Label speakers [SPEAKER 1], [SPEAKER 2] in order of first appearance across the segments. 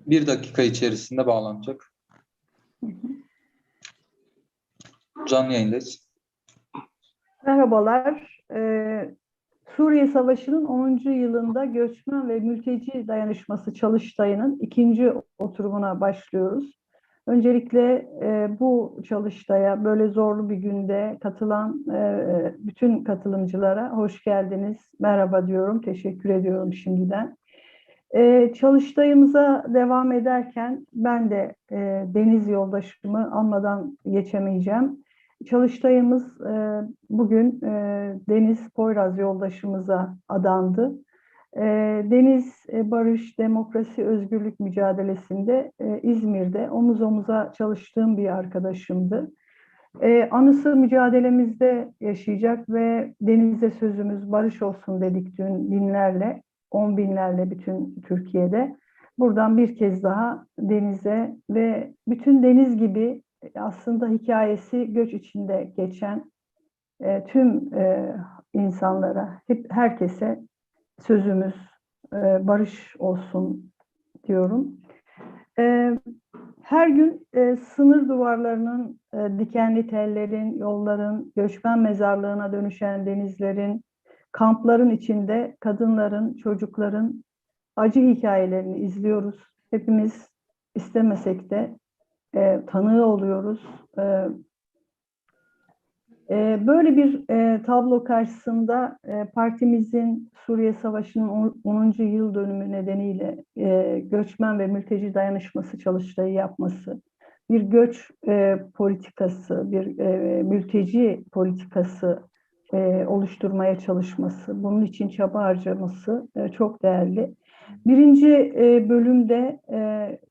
[SPEAKER 1] Bir dakika içerisinde bağlanacak. Canlı yayındayız.
[SPEAKER 2] Merhabalar. Suriye Savaşı'nın 10. yılında Göçmen ve Mülteci Dayanışması Çalıştayı'nın ikinci oturumuna başlıyoruz. Öncelikle bu çalıştaya böyle zorlu bir günde katılan bütün katılımcılara hoş geldiniz, merhaba diyorum, teşekkür ediyorum şimdiden. Çalıştayımıza devam ederken ben de Deniz yoldaşımı anmadan geçemeyeceğim. Çalıştayımız bugün Deniz Poyraz yoldaşımıza adandı. Deniz barış, demokrasi, özgürlük mücadelesinde İzmir'de omuz omuza çalıştığım bir arkadaşımdı. Anısı mücadelemizde yaşayacak ve Deniz'e sözümüz barış olsun dedik dün binlerle, 10 binlerle bütün Türkiye'de. Buradan bir kez daha Deniz'e ve bütün Deniz gibi aslında hikayesi göç içinde geçen tüm insanlara, herkese sözümüz barış olsun diyorum. Her gün sınır duvarlarının, dikenli tellerin, yolların, göçmen mezarlığına dönüşen denizlerin, kampların içinde kadınların, çocukların acı hikayelerini izliyoruz. Hepimiz istemesek de tanığı oluyoruz. Böyle bir tablo karşısında partimizin Suriye Savaşı'nın 10. yıl dönümü nedeniyle göçmen ve mülteci dayanışması çalıştayı yapması, bir göç politikası, bir mülteci politikası oluşturmaya çalışması, bunun için çaba harcaması çok değerli. Birinci bölümde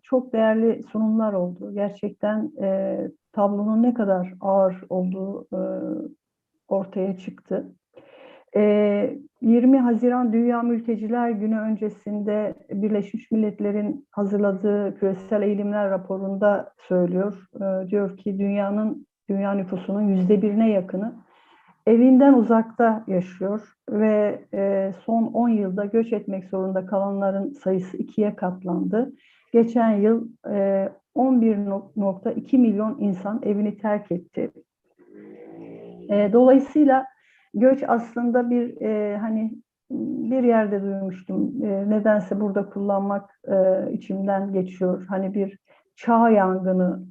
[SPEAKER 2] çok değerli sunumlar oldu. Gerçekten tablonun ne kadar ağır olduğu ortaya çıktı. 20 Haziran Dünya Mülteciler Günü öncesinde Birleşmiş Milletler'in hazırladığı küresel eğilimler raporunda söylüyor. Diyor ki dünya nüfusunun %1'ine yakını evinden uzakta yaşıyor ve son 10 yılda göç etmek zorunda kalanların sayısı 2'ye katlandı. Geçen yıl 11,2 milyon insan evini terk etti. Dolayısıyla göç aslında hani bir yerde duymuştum. Nedense burada kullanmak içimden geçiyor. Hani bir çağ yangını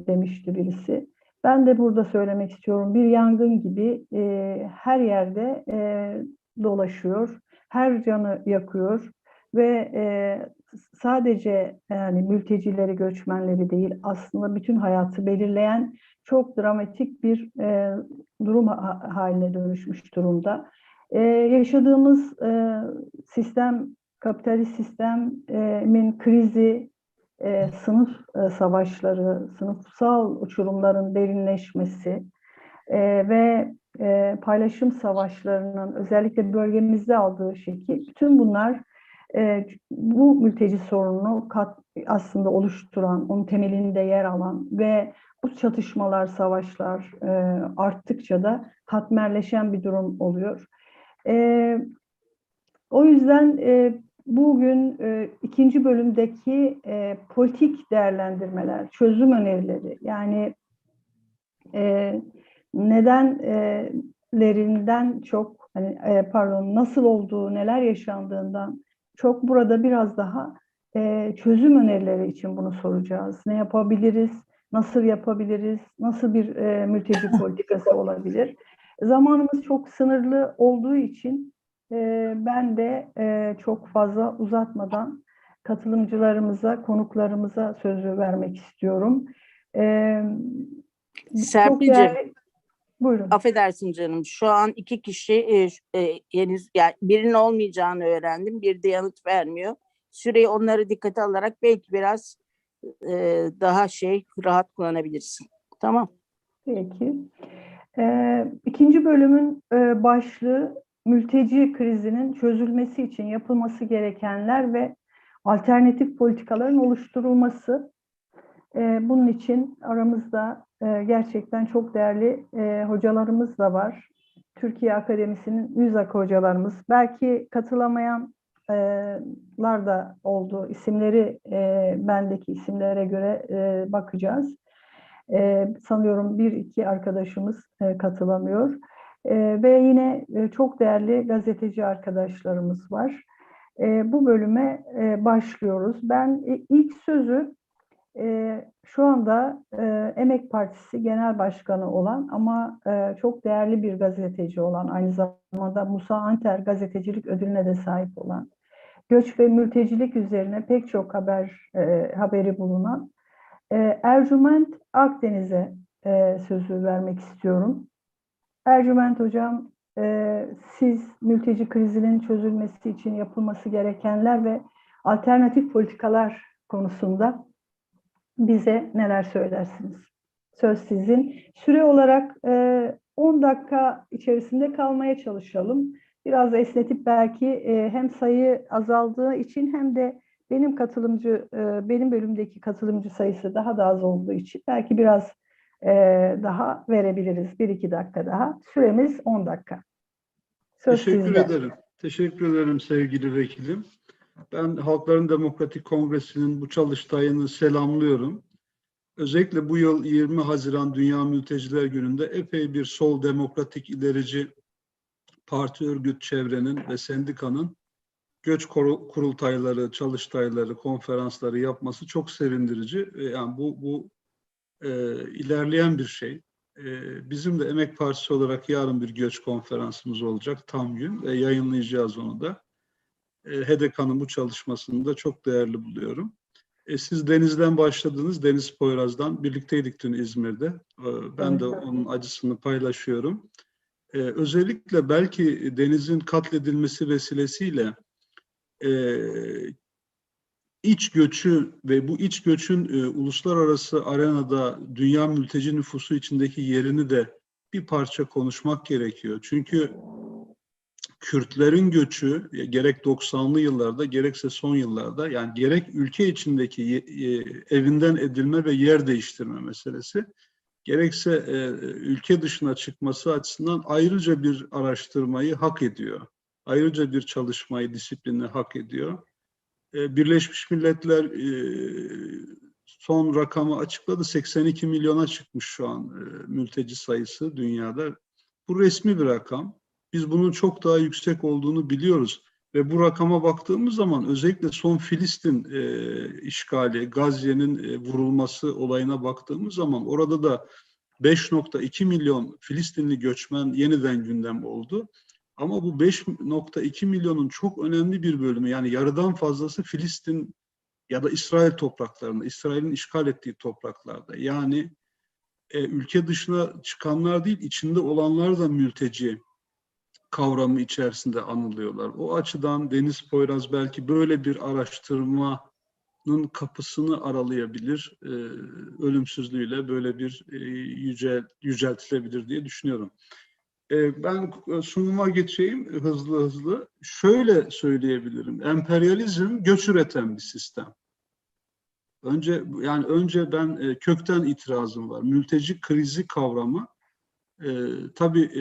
[SPEAKER 2] demişti birisi. Ben de burada söylemek istiyorum. Bir yangın gibi her yerde dolaşıyor. Her canı yakıyor ve sadece yani mültecileri, göçmenleri değil, aslında bütün hayatı belirleyen çok dramatik bir durum haline dönüşmüş durumda. Yaşadığımız sistem, kapitalist sistemin krizi, sınıf savaşları, sınıfsal uçurumların derinleşmesi ve paylaşım savaşlarının özellikle bölgemizde aldığı şekil, bütün bunlar bu mülteci sorununu aslında oluşturan, onun temelinde yer alan ve bu çatışmalar, savaşlar arttıkça da katmerleşen bir durum oluyor. O yüzden bugün ikinci bölümdeki politik değerlendirmeler, çözüm önerileri, yani nedenlerinden çok, hani, nasıl olduğu, neler yaşandığından çok burada biraz daha çözüm önerileri için bunu soracağız. Ne yapabiliriz? Nasıl yapabiliriz? Nasıl bir mülteci politikası olabilir? Zamanımız çok sınırlı olduğu için ben de çok fazla uzatmadan katılımcılarımıza, konuklarımıza sözü vermek istiyorum.
[SPEAKER 3] Serpil'cim,
[SPEAKER 2] Buyurun.
[SPEAKER 3] affedersin canım. Şu an 2 kişi henüz, yani birinin olmayacağını öğrendim. Bir de yanıt vermiyor. Süreyi onları dikkate alarak belki biraz daha rahat kullanabilirsin. Tamam.
[SPEAKER 2] Peki. İkinci bölümün başlığı mülteci krizinin çözülmesi için yapılması gerekenler ve alternatif politikaların oluşturulması. Bunun için aramızda gerçekten çok değerli hocalarımız da var. Türkiye Akademisi'nin yüz akı hocalarımız. Belki katılamayan da oldu. İsimleri bendeki isimlere göre bakacağız. Sanıyorum bir iki arkadaşımız katılamıyor. Ve yine çok değerli gazeteci arkadaşlarımız var. Bu bölüme başlıyoruz. Ben ilk sözü şu anda Emek Partisi Genel Başkanı olan ama çok değerli bir gazeteci olan, aynı zamanda Musa Anter Gazetecilik Ödülüne de sahip olan, göç ve mültecilik üzerine pek çok haberi bulunan Ercüment Akdeniz'e sözü vermek istiyorum. Ercüment Hocam, siz mülteci krizinin çözülmesi için yapılması gerekenler ve alternatif politikalar konusunda bize neler söylersiniz? Söz sizin. Süre olarak 10 dakika içerisinde kalmaya çalışalım. Biraz esnetip belki hem sayı azaldığı için hem de benim bölümdeki katılımcı sayısı daha da az olduğu için belki biraz daha verebiliriz. 1-2 dakika daha. Süremiz 10 dakika. Söz
[SPEAKER 4] Teşekkür
[SPEAKER 2] sizde.
[SPEAKER 4] ederim. Teşekkür ederim sevgili vekilim. Ben Halkların Demokratik Kongresi'nin bu çalıştayını selamlıyorum. Özellikle bu yıl 20 Haziran Dünya Mülteciler Günü'nde epey bir sol demokratik ilerici parti, örgüt, çevrenin ve sendikanın göç kurultayları, çalıştayları, konferansları yapması çok sevindirici. Yani bu ilerleyen bir şey. Bizim de Emek Partisi olarak yarın bir göç konferansımız olacak tam gün ve yayınlayacağız onu da. HDK'nın bu çalışmasını da çok değerli buluyorum. Siz Deniz'den başladınız, Deniz Poyraz'dan. Birlikteydik dün İzmir'de. Ben de onun acısını paylaşıyorum. Özellikle belki Deniz'in katledilmesi vesilesiyle iç göçü ve bu iç göçün uluslararası arenada dünya mülteci nüfusu içindeki yerini de bir parça konuşmak gerekiyor. Çünkü Kürtlerin göçü gerek 90'lı yıllarda gerekse son yıllarda, yani gerek ülke içindeki evinden edilme ve yer değiştirme meselesi, gerekse ülke dışına çıkması açısından ayrıca bir araştırmayı hak ediyor. Ayrıca bir çalışmayı, disiplini hak ediyor. Birleşmiş Milletler son rakamı açıkladı. 82 milyona çıkmış şu an mülteci sayısı dünyada. Bu resmi bir rakam. Biz bunun çok daha yüksek olduğunu biliyoruz. Ve bu rakama baktığımız zaman özellikle son Filistin işgali, Gazze'nin vurulması olayına baktığımız zaman orada da 5,2 milyon Filistinli göçmen yeniden gündem oldu. Ama bu 5,2 milyonun çok önemli bir bölümü, yani yarıdan fazlası Filistin ya da İsrail topraklarında, İsrail'in işgal ettiği topraklarda. Yani ülke dışına çıkanlar değil, içinde olanlar da mülteci kavramı içerisinde anılıyorlar. O açıdan Deniz Poyraz belki böyle bir araştırmanın kapısını aralayabilir, ölümsüzlüğüyle böyle bir yüceltilebilir diye düşünüyorum. Ben sunuma geçeyim hızlı. Şöyle söyleyebilirim. Emperyalizm göç üreten bir sistem. Önce ben kökten itirazım var. Mülteci krizi kavramı tabii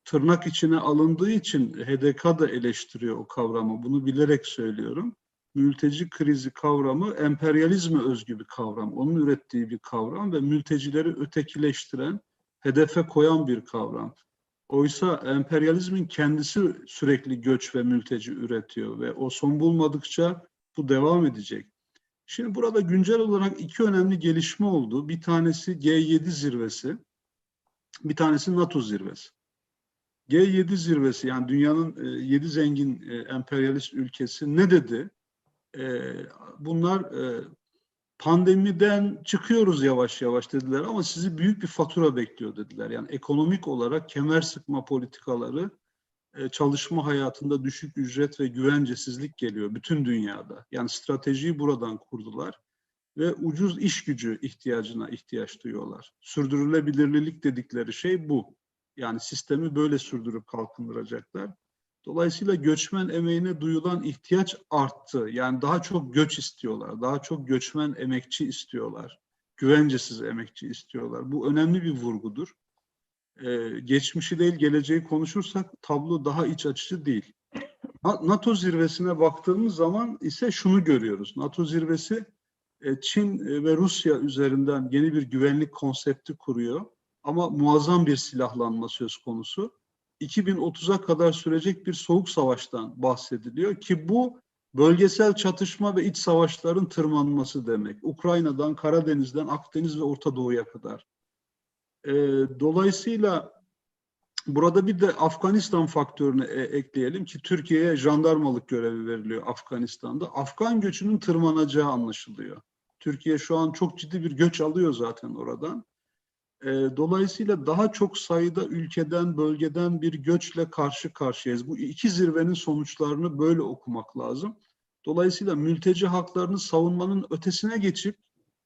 [SPEAKER 4] tırnak içine alındığı için HDK da eleştiriyor o kavramı. Bunu bilerek söylüyorum. Mülteci krizi kavramı emperyalizme özgü bir kavram. Onun ürettiği bir kavram ve mültecileri ötekileştiren, hedefe koyan bir kavram. Oysa emperyalizmin kendisi sürekli göç ve mülteci üretiyor ve o son bulmadıkça bu devam edecek. Şimdi burada güncel olarak iki önemli gelişme oldu. Bir tanesi G7 zirvesi, bir tanesi NATO zirvesi. G7 zirvesi, yani dünyanın 7 zengin emperyalist ülkesi ne dedi? Bunlar pandemiden çıkıyoruz yavaş yavaş dediler ama sizi büyük bir fatura bekliyor dediler. Yani ekonomik olarak kemer sıkma politikaları, çalışma hayatında düşük ücret ve güvencesizlik geliyor bütün dünyada. Yani stratejiyi buradan kurdular ve ucuz iş gücü ihtiyacına ihtiyaç duyuyorlar. Sürdürülebilirlik dedikleri şey bu. Yani sistemi böyle sürdürüp kalkındıracaklar. Dolayısıyla göçmen emeğine duyulan ihtiyaç arttı. Yani daha çok göç istiyorlar, daha çok göçmen emekçi istiyorlar, güvencesiz emekçi istiyorlar. Bu önemli bir vurgudur. Geçmişi değil, geleceği konuşursak tablo daha iç açıcı değil. NATO zirvesine baktığımız zaman ise şunu görüyoruz. NATO zirvesi Çin ve Rusya üzerinden yeni bir güvenlik konsepti kuruyor. Ama muazzam bir silahlanma söz konusu. 2030'a kadar sürecek bir soğuk savaştan bahsediliyor ki bu bölgesel çatışma ve iç savaşların tırmanması demek. Ukrayna'dan, Karadeniz'den, Akdeniz ve Orta Doğu'ya kadar. Dolayısıyla burada bir de Afganistan faktörünü ekleyelim ki Türkiye'ye jandarmalık görevi veriliyor Afganistan'da. Afgan göçünün tırmanacağı anlaşılıyor. Türkiye şu an çok ciddi bir göç alıyor zaten oradan. Dolayısıyla daha çok sayıda ülkeden, bölgeden bir göçle karşı karşıyayız. Bu iki zirvenin sonuçlarını böyle okumak lazım. Dolayısıyla mülteci haklarını savunmanın ötesine geçip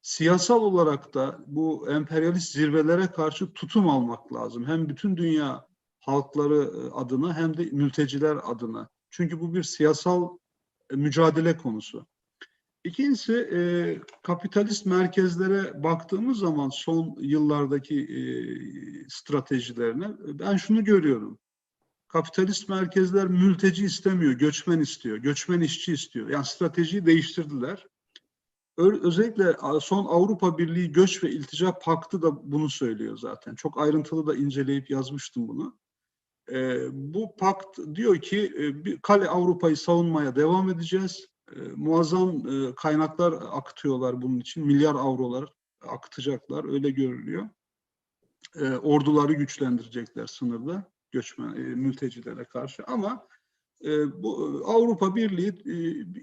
[SPEAKER 4] siyasal olarak da bu emperyalist zirvelere karşı tutum almak lazım. Hem bütün dünya halkları adına hem de mülteciler adına. Çünkü bu bir siyasal mücadele konusu. İkincisi, kapitalist merkezlere baktığımız zaman son yıllardaki stratejilerine ben şunu görüyorum. Kapitalist merkezler mülteci istemiyor, göçmen istiyor, göçmen işçi istiyor. Yani stratejiyi değiştirdiler. Özellikle son Avrupa Birliği Göç ve İltica Paktı da bunu söylüyor zaten. Çok ayrıntılı da inceleyip yazmıştım bunu. Bu pakt diyor ki kale Avrupa'yı savunmaya devam edeceğiz. Muazzam kaynaklar akıtıyorlar bunun için. Milyar avrolar akıtacaklar. Öyle görülüyor. Orduları güçlendirecekler sınırda göçmen mültecilere karşı. Ama bu Avrupa Birliği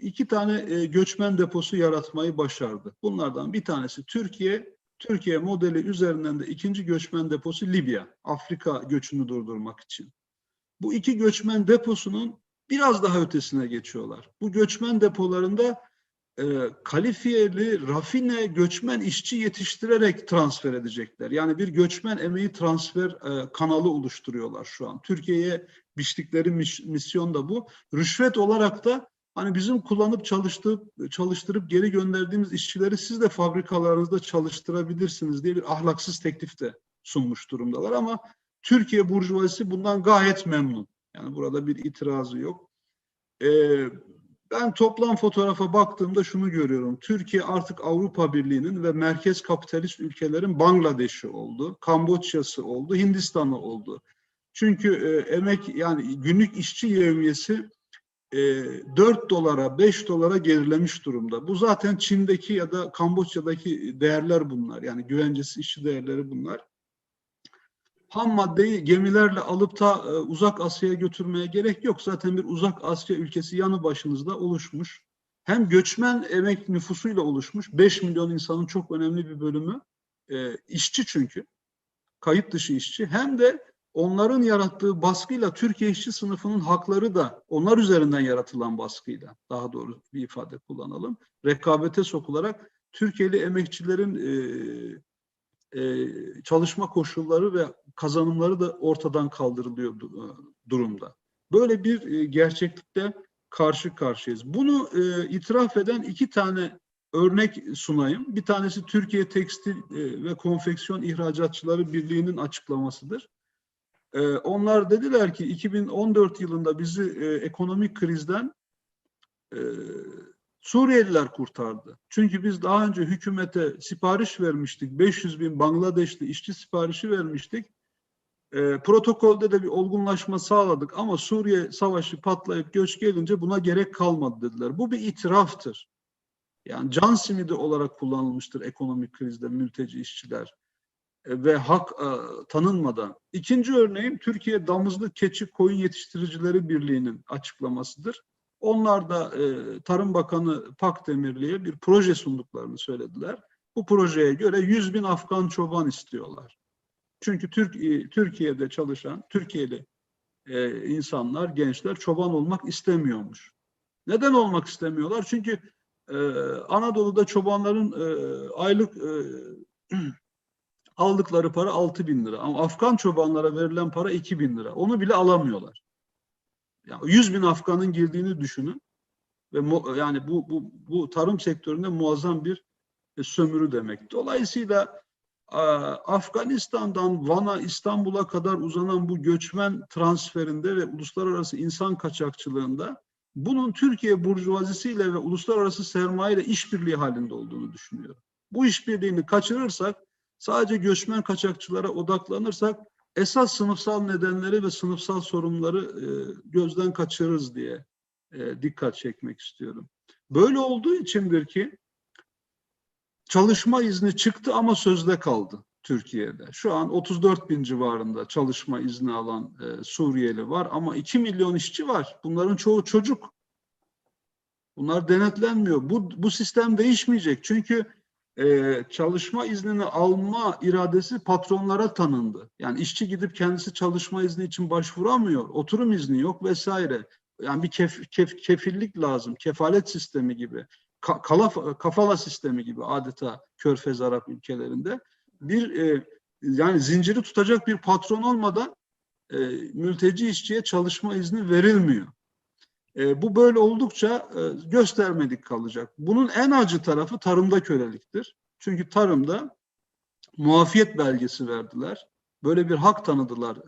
[SPEAKER 4] 2 tane göçmen deposu yaratmayı başardı. Bunlardan bir tanesi Türkiye. Türkiye modeli üzerinden de ikinci göçmen deposu Libya. Afrika göçünü durdurmak için. Bu 2 göçmen deposunun biraz daha ötesine geçiyorlar. Bu göçmen depolarında kalifiyeli, rafine göçmen işçi yetiştirerek transfer edecekler. Yani bir göçmen emeği transfer kanalı oluşturuyorlar şu an. Türkiye'ye biçtikleri misyon da bu. Rüşvet olarak da hani bizim kullanıp çalıştırıp geri gönderdiğimiz işçileri siz de fabrikalarınızda çalıştırabilirsiniz diye bir ahlaksız teklif de sunmuş durumdalar ama Türkiye burjuvazisi bundan gayet memnun. Yani burada bir itirazı yok. Ben toplam fotoğrafa baktığımda şunu görüyorum. Türkiye artık Avrupa Birliği'nin ve merkez kapitalist ülkelerin Bangladeş'i oldu, Kamboçya'sı oldu, Hindistan'ı oldu. Çünkü emek yani günlük işçi yevmiyesi 4 dolara, 5 dolara gerilemiş durumda. Bu zaten Çin'deki ya da Kamboçya'daki değerler bunlar. Yani güvencesiz işçi değerleri bunlar. Ham maddeyi gemilerle alıp da Uzak Asya'ya götürmeye gerek yok. Zaten bir Uzak Asya ülkesi yanı başınızda oluşmuş. Hem göçmen emek nüfusuyla oluşmuş. 5 milyon insanın çok önemli bir bölümü işçi çünkü. Kayıt dışı işçi. Hem de onların yarattığı baskıyla Türkiye işçi sınıfının hakları da onlar üzerinden yaratılan baskıyla daha doğru bir ifade kullanalım. Rekabete sokularak Türkiye'li emekçilerin çalışma koşulları ve kazanımları da ortadan kaldırılıyor durumda. Böyle bir gerçeklikle karşı karşıyayız. Bunu itiraf eden 2 tane örnek sunayım. Bir tanesi Türkiye Tekstil ve Konfeksiyon İhracatçıları Birliği'nin açıklamasıdır. Onlar dediler ki 2014 yılında bizi ekonomik krizden Suriyeliler kurtardı. Çünkü biz daha önce hükümete sipariş vermiştik. 500 bin Bangladeşli işçi siparişi vermiştik. Protokolde de bir olgunlaşma sağladık ama Suriye savaşı patlayıp göç gelince buna gerek kalmadı dediler. Bu bir itiraftır. Yani can simidi olarak kullanılmıştır ekonomik krizde mülteci işçiler ve hak tanınmadan. İkinci örneğim Türkiye Damızlık Keçi Koyun Yetiştiricileri Birliği'nin açıklamasıdır. Onlar da Tarım Bakanı Pakdemirli'ye bir proje sunduklarını söylediler. Bu projeye göre 100 bin Afgan çoban istiyorlar. Çünkü Türkiye'de çalışan Türkiye'li insanlar, gençler çoban olmak istemiyormuş. Neden olmak istemiyorlar? Çünkü Anadolu'da çobanların aylık aldıkları para 6 bin lira. Ama Afgan çobanlara verilen para 2 bin lira. Onu bile alamıyorlar. Yani 100 bin Afgan'ın girdiğini düşünün. Ve yani bu tarım sektöründe muazzam bir sömürü demek. Dolayısıyla Afganistan'dan Van'a, İstanbul'a kadar uzanan bu göçmen transferinde ve uluslararası insan kaçakçılığında bunun Türkiye burjuvazisiyle ve uluslararası sermayeyle işbirliği halinde olduğunu düşünüyorum. Bu işbirliğini kaçırırsak, sadece göçmen kaçakçılara odaklanırsak esas sınıfsal nedenleri ve sınıfsal sorunları gözden kaçırırız diye dikkat çekmek istiyorum. Böyle olduğu içindir ki çalışma izni çıktı ama sözde kaldı Türkiye'de. Şu an 34 bin civarında çalışma izni alan Suriyeli var ama 2 milyon işçi var. Bunların çoğu çocuk. Bunlar denetlenmiyor. Bu sistem değişmeyecek. Çünkü çalışma iznini alma iradesi patronlara tanındı. Yani işçi gidip kendisi çalışma izni için başvuramıyor. Oturum izni yok vesaire. Yani bir kefillik lazım. Kefalet sistemi gibi. Kafala sistemi gibi adeta Körfez Arap ülkelerinde. Yani zinciri tutacak bir patron olmadan mülteci işçiye çalışma izni verilmiyor. Bu böyle oldukça göstermelik kalacak. Bunun en acı tarafı tarımda köleliktir. Çünkü tarımda muafiyet belgesi verdiler. Böyle bir hak tanıdılar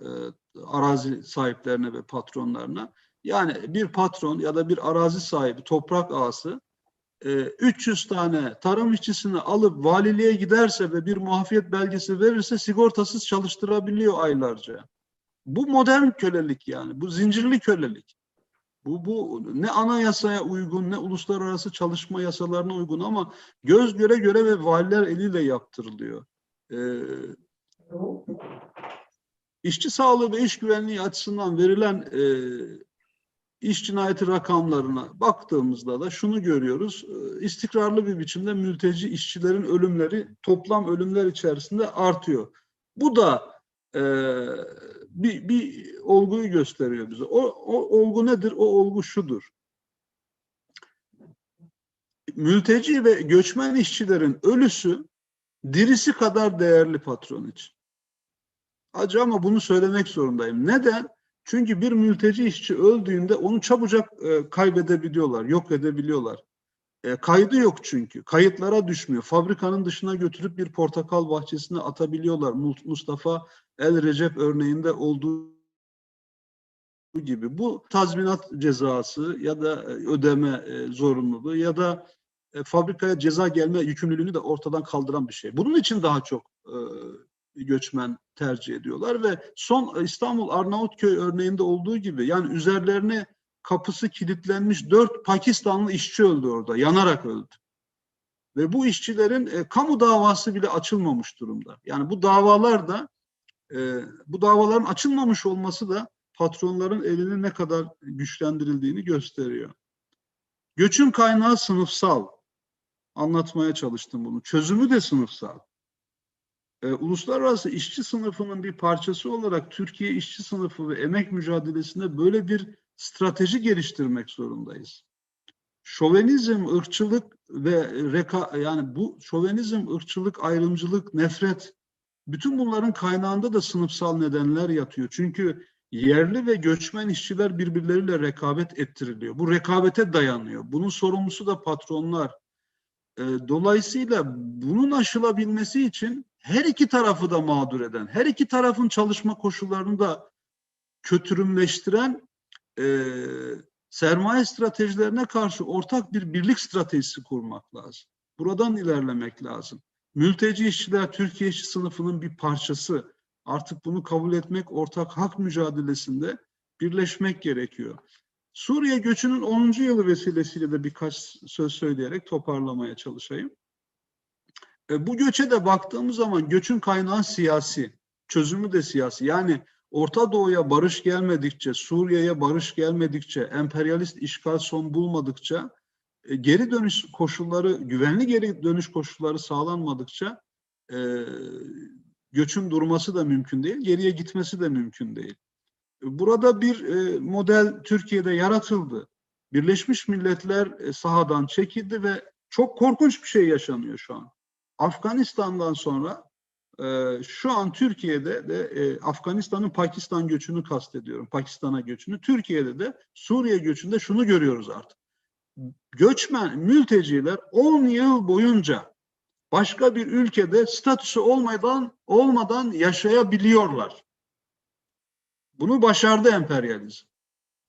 [SPEAKER 4] arazi sahiplerine ve patronlarına. Yani bir patron ya da bir arazi sahibi, toprak ağası 300 tane tarım işçisini alıp valiliğe giderse ve bir muafiyet belgesi verirse sigortasız çalıştırabiliyor aylarca. Bu modern kölelik yani. Bu zincirli kölelik. Bu ne anayasaya uygun ne uluslararası çalışma yasalarına uygun ama göz göre göre ve valiler eliyle yaptırılıyor. İşçi sağlığı ve iş güvenliği açısından verilen iş cinayeti rakamlarına baktığımızda da şunu görüyoruz. İstikrarlı bir biçimde mülteci işçilerin ölümleri toplam ölümler içerisinde artıyor. Bu da bir olguyu gösteriyor bize. O olgu nedir? O olgu şudur. Mülteci ve göçmen işçilerin ölüsü dirisi kadar değerli patron için. Acı ama bunu söylemek zorundayım. Neden? Çünkü bir mülteci işçi öldüğünde onu çabucak kaybedebiliyorlar, yok edebiliyorlar. Kaydı yok çünkü. Kayıtlara düşmüyor. Fabrikanın dışına götürüp bir portakal bahçesine atabiliyorlar. Mustafa El Recep örneğinde olduğu gibi. Bu tazminat cezası ya da ödeme zorunluluğu ya da fabrikaya ceza gelme yükümlülüğünü de ortadan kaldıran bir şey. Bunun için daha çok göçmen tercih ediyorlar ve son İstanbul Arnavutköy örneğinde olduğu gibi yani üzerlerine kapısı kilitlenmiş 4 Pakistanlı işçi öldü orada. Yanarak öldü. Ve bu işçilerin kamu davası bile açılmamış durumda. Yani bu davalar da bu davaların açılmamış olması da patronların elinin ne kadar güçlendirildiğini gösteriyor. Göçün kaynağı sınıfsal. Anlatmaya çalıştım bunu. Çözümü de sınıfsal. Uluslararası işçi sınıfının bir parçası olarak Türkiye işçi sınıfı ve emek mücadelesinde böyle bir strateji geliştirmek zorundayız. Şovenizm, ırkçılık ve yani bu şovenizm, ırkçılık, ayrımcılık, nefret bütün bunların kaynağında da sınıfsal nedenler yatıyor. Çünkü yerli ve göçmen işçiler birbirleriyle rekabet ettiriliyor. Bu rekabete dayanıyor. Bunun sorumlusu da patronlar. Dolayısıyla bunun aşılabilmesi için her iki tarafı da mağdur eden, her iki tarafın çalışma koşullarını da kötürümleştiren sermaye stratejilerine karşı ortak bir birlik stratejisi kurmak lazım. Buradan ilerlemek lazım. Mülteci işçiler Türkiye işçi sınıfının bir parçası. Artık bunu kabul etmek, ortak hak mücadelesinde birleşmek gerekiyor. Suriye göçünün 10. yılı vesilesiyle de birkaç söz söyleyerek toparlamaya çalışayım. Bu göçe de baktığımız zaman göçün kaynağı siyasi, çözümü de siyasi. Yani Orta Doğu'ya barış gelmedikçe, Suriye'ye barış gelmedikçe, emperyalist işgal son bulmadıkça, geri dönüş koşulları, güvenli geri dönüş koşulları sağlanmadıkça göçün durması da mümkün değil, geriye gitmesi de mümkün değil. Burada bir model Türkiye'de yaratıldı. Birleşmiş Milletler sahadan çekildi ve çok korkunç bir şey yaşanıyor şu an. Afganistan'dan sonra şu an Türkiye'de de Afganistan'ın Pakistan göçünü kastediyorum. Pakistan'a göçünü. Türkiye'de de Suriye göçünde şunu görüyoruz artık. Göçmen, mülteciler 10 yıl boyunca başka bir ülkede statüsü olmadan yaşayabiliyorlar. Bunu başardı emperyalizm.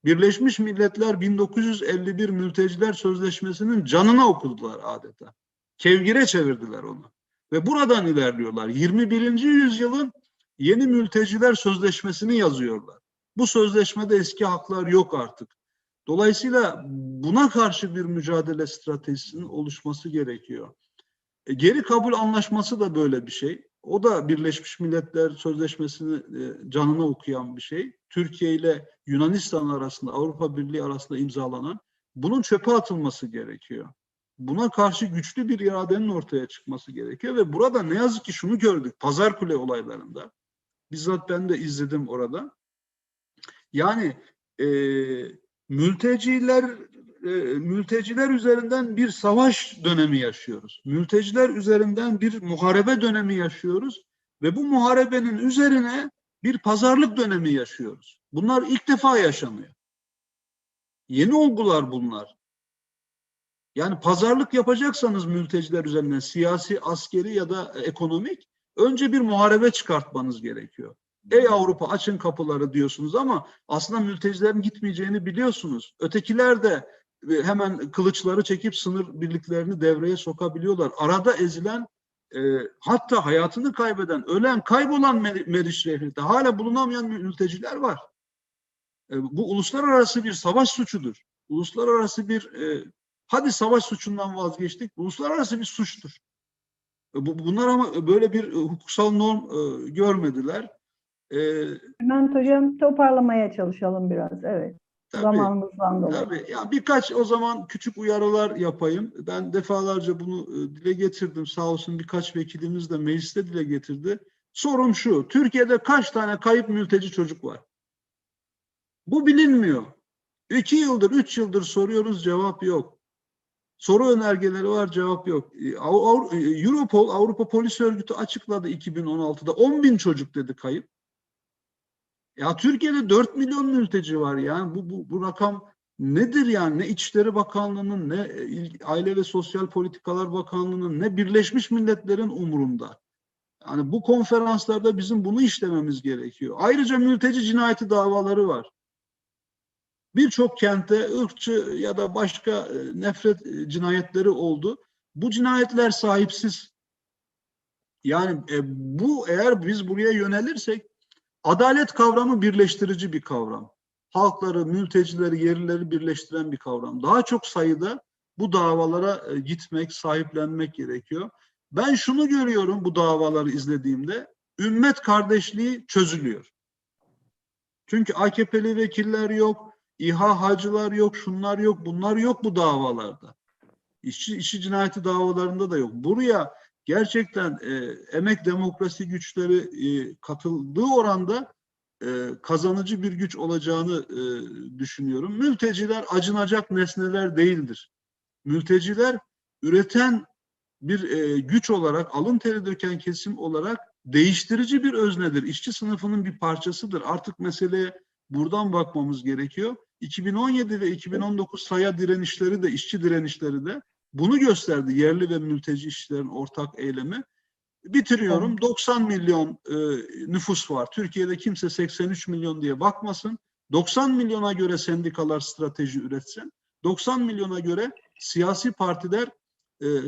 [SPEAKER 4] Birleşmiş Milletler 1951 Mülteciler Sözleşmesi'nin canına okudular adeta. Kevgire çevirdiler onu. Ve buradan ilerliyorlar. 21. yüzyılın yeni Mülteciler Sözleşmesi'ni yazıyorlar. Bu sözleşmede eski haklar yok artık. Dolayısıyla buna karşı bir mücadele stratejisinin oluşması gerekiyor. Geri kabul anlaşması da böyle bir şey. O da Birleşmiş Milletler Sözleşmesi'ni canına okuyan bir şey. Türkiye ile Yunanistan arasında, Avrupa Birliği arasında imzalanan, bunun çöpe atılması gerekiyor. Buna karşı güçlü bir iradenin ortaya çıkması gerekiyor ve burada ne yazık ki şunu gördük Pazarkule olaylarında. Bizzat ben de izledim orada. Yani mülteciler üzerinden bir savaş dönemi yaşıyoruz. Mülteciler üzerinden bir muharebe dönemi yaşıyoruz ve bu muharebenin üzerine bir pazarlık dönemi yaşıyoruz. Bunlar ilk defa yaşanıyor. Yeni olgular bunlar. Yani pazarlık yapacaksanız mülteciler üzerinden siyasi, askeri ya da ekonomik önce bir muharebe çıkartmanız gerekiyor. Ey Avrupa açın kapıları diyorsunuz ama aslında mültecilerin gitmeyeceğini biliyorsunuz. Ötekiler de hemen kılıçları çekip sınır birliklerini devreye sokabiliyorlar. Arada ezilen, hatta hayatını kaybeden, ölen, kaybolan Meriç Şehri'de hala bulunamayan mülteciler var. Bu uluslararası bir savaş suçudur. Uluslararası bir, hadi savaş suçundan vazgeçtik, uluslararası bir suçtur. Bunlar ama böyle bir hukuksal norm görmediler.
[SPEAKER 2] Bülent Hocam, toparlamaya çalışalım biraz. Evet.
[SPEAKER 4] Tabii,
[SPEAKER 2] Zamanımızdan dolayı.
[SPEAKER 4] tabii. Ya birkaç o zaman küçük uyarılar yapayım. Ben defalarca bunu dile getirdim. Sağ olsun birkaç vekilimiz de mecliste dile getirdi. Sorum şu: Türkiye'de kaç tane kayıp mülteci çocuk var? Bu bilinmiyor. 2 yıldır, 3 yıldır soruyoruz, cevap yok. Soru önergeleri var, cevap yok. Europol, Avrupa Polis Örgütü açıkladı 2016'da 10.000 çocuk dedi kayıp. Ya Türkiye'de 4 milyon mülteci var yani bu rakam nedir yani? Ne İçişleri Bakanlığı'nın, ne Aile ve Sosyal Politikalar Bakanlığı'nın, ne Birleşmiş Milletler'in umurunda. Yani bu konferanslarda bizim bunu işlememiz gerekiyor. Ayrıca mülteci cinayeti davaları var. Birçok kentte ırkçı ya da başka nefret cinayetleri oldu. Bu cinayetler sahipsiz. Yani eğer biz buraya yönelirsek adalet kavramı birleştirici bir kavram. Halkları, mültecileri, yerlileri birleştiren bir kavram. Daha çok sayıda bu davalara gitmek, sahiplenmek gerekiyor. Ben şunu görüyorum bu davaları izlediğimde, ümmet kardeşliği çözülüyor. Çünkü AKP'li vekiller yok, İHA hacılar yok, şunlar yok, bunlar yok bu davalarda. İşçi cinayeti davalarında da yok. Buraya gerçekten emek demokrasi güçleri katıldığı oranda kazanıcı bir güç olacağını düşünüyorum. Mülteciler acınacak nesneler değildir. Mülteciler üreten bir güç olarak, alın teri döken kesim olarak değiştirici bir öznedir. İşçi sınıfının bir parçasıdır. Artık meseleye buradan bakmamız gerekiyor. 2017 ve 2019 saya direnişleri de, işçi direnişleri de bunu gösterdi. Yerli ve mülteci işçilerin ortak eylemi. Bitiriyorum. Evet. 90 milyon nüfus var. Türkiye'de kimse 83 milyon diye bakmasın. 90 milyona göre sendikalar strateji üretsin. 90 milyona göre siyasi partiler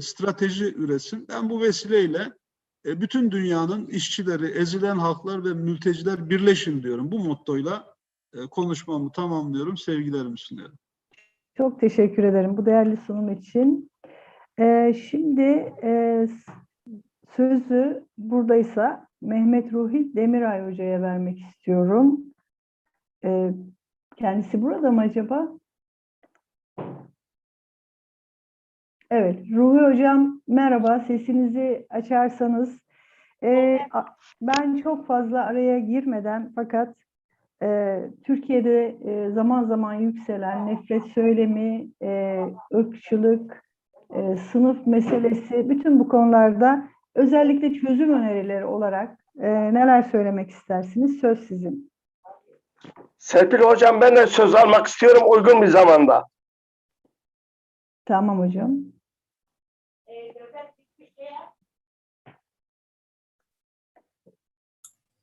[SPEAKER 4] strateji üretsin. Ben bu vesileyle bütün dünyanın işçileri, ezilen halklar ve mülteciler birleşin diyorum. Bu mottoyla konuşmamı tamamlıyorum. Sevgilerimi sunuyorum.
[SPEAKER 2] Çok teşekkür ederim bu değerli sunum için. Şimdi sözü buradaysa Mehmet Ruhi Demiray Hoca'ya vermek istiyorum. Kendisi burada mı acaba? Evet, Ruhi Hocam merhaba, sesinizi açarsanız. Ben çok fazla araya girmeden fakat Türkiye'de zaman zaman yükselen nefret söylemi, ırkçılık, sınıf meselesi, bütün bu konularda özellikle çözüm önerileri olarak neler söylemek istersiniz? Söz sizin.
[SPEAKER 5] Serpil Hocam, ben de söz almak istiyorum uygun bir zamanda.
[SPEAKER 2] Tamam hocam.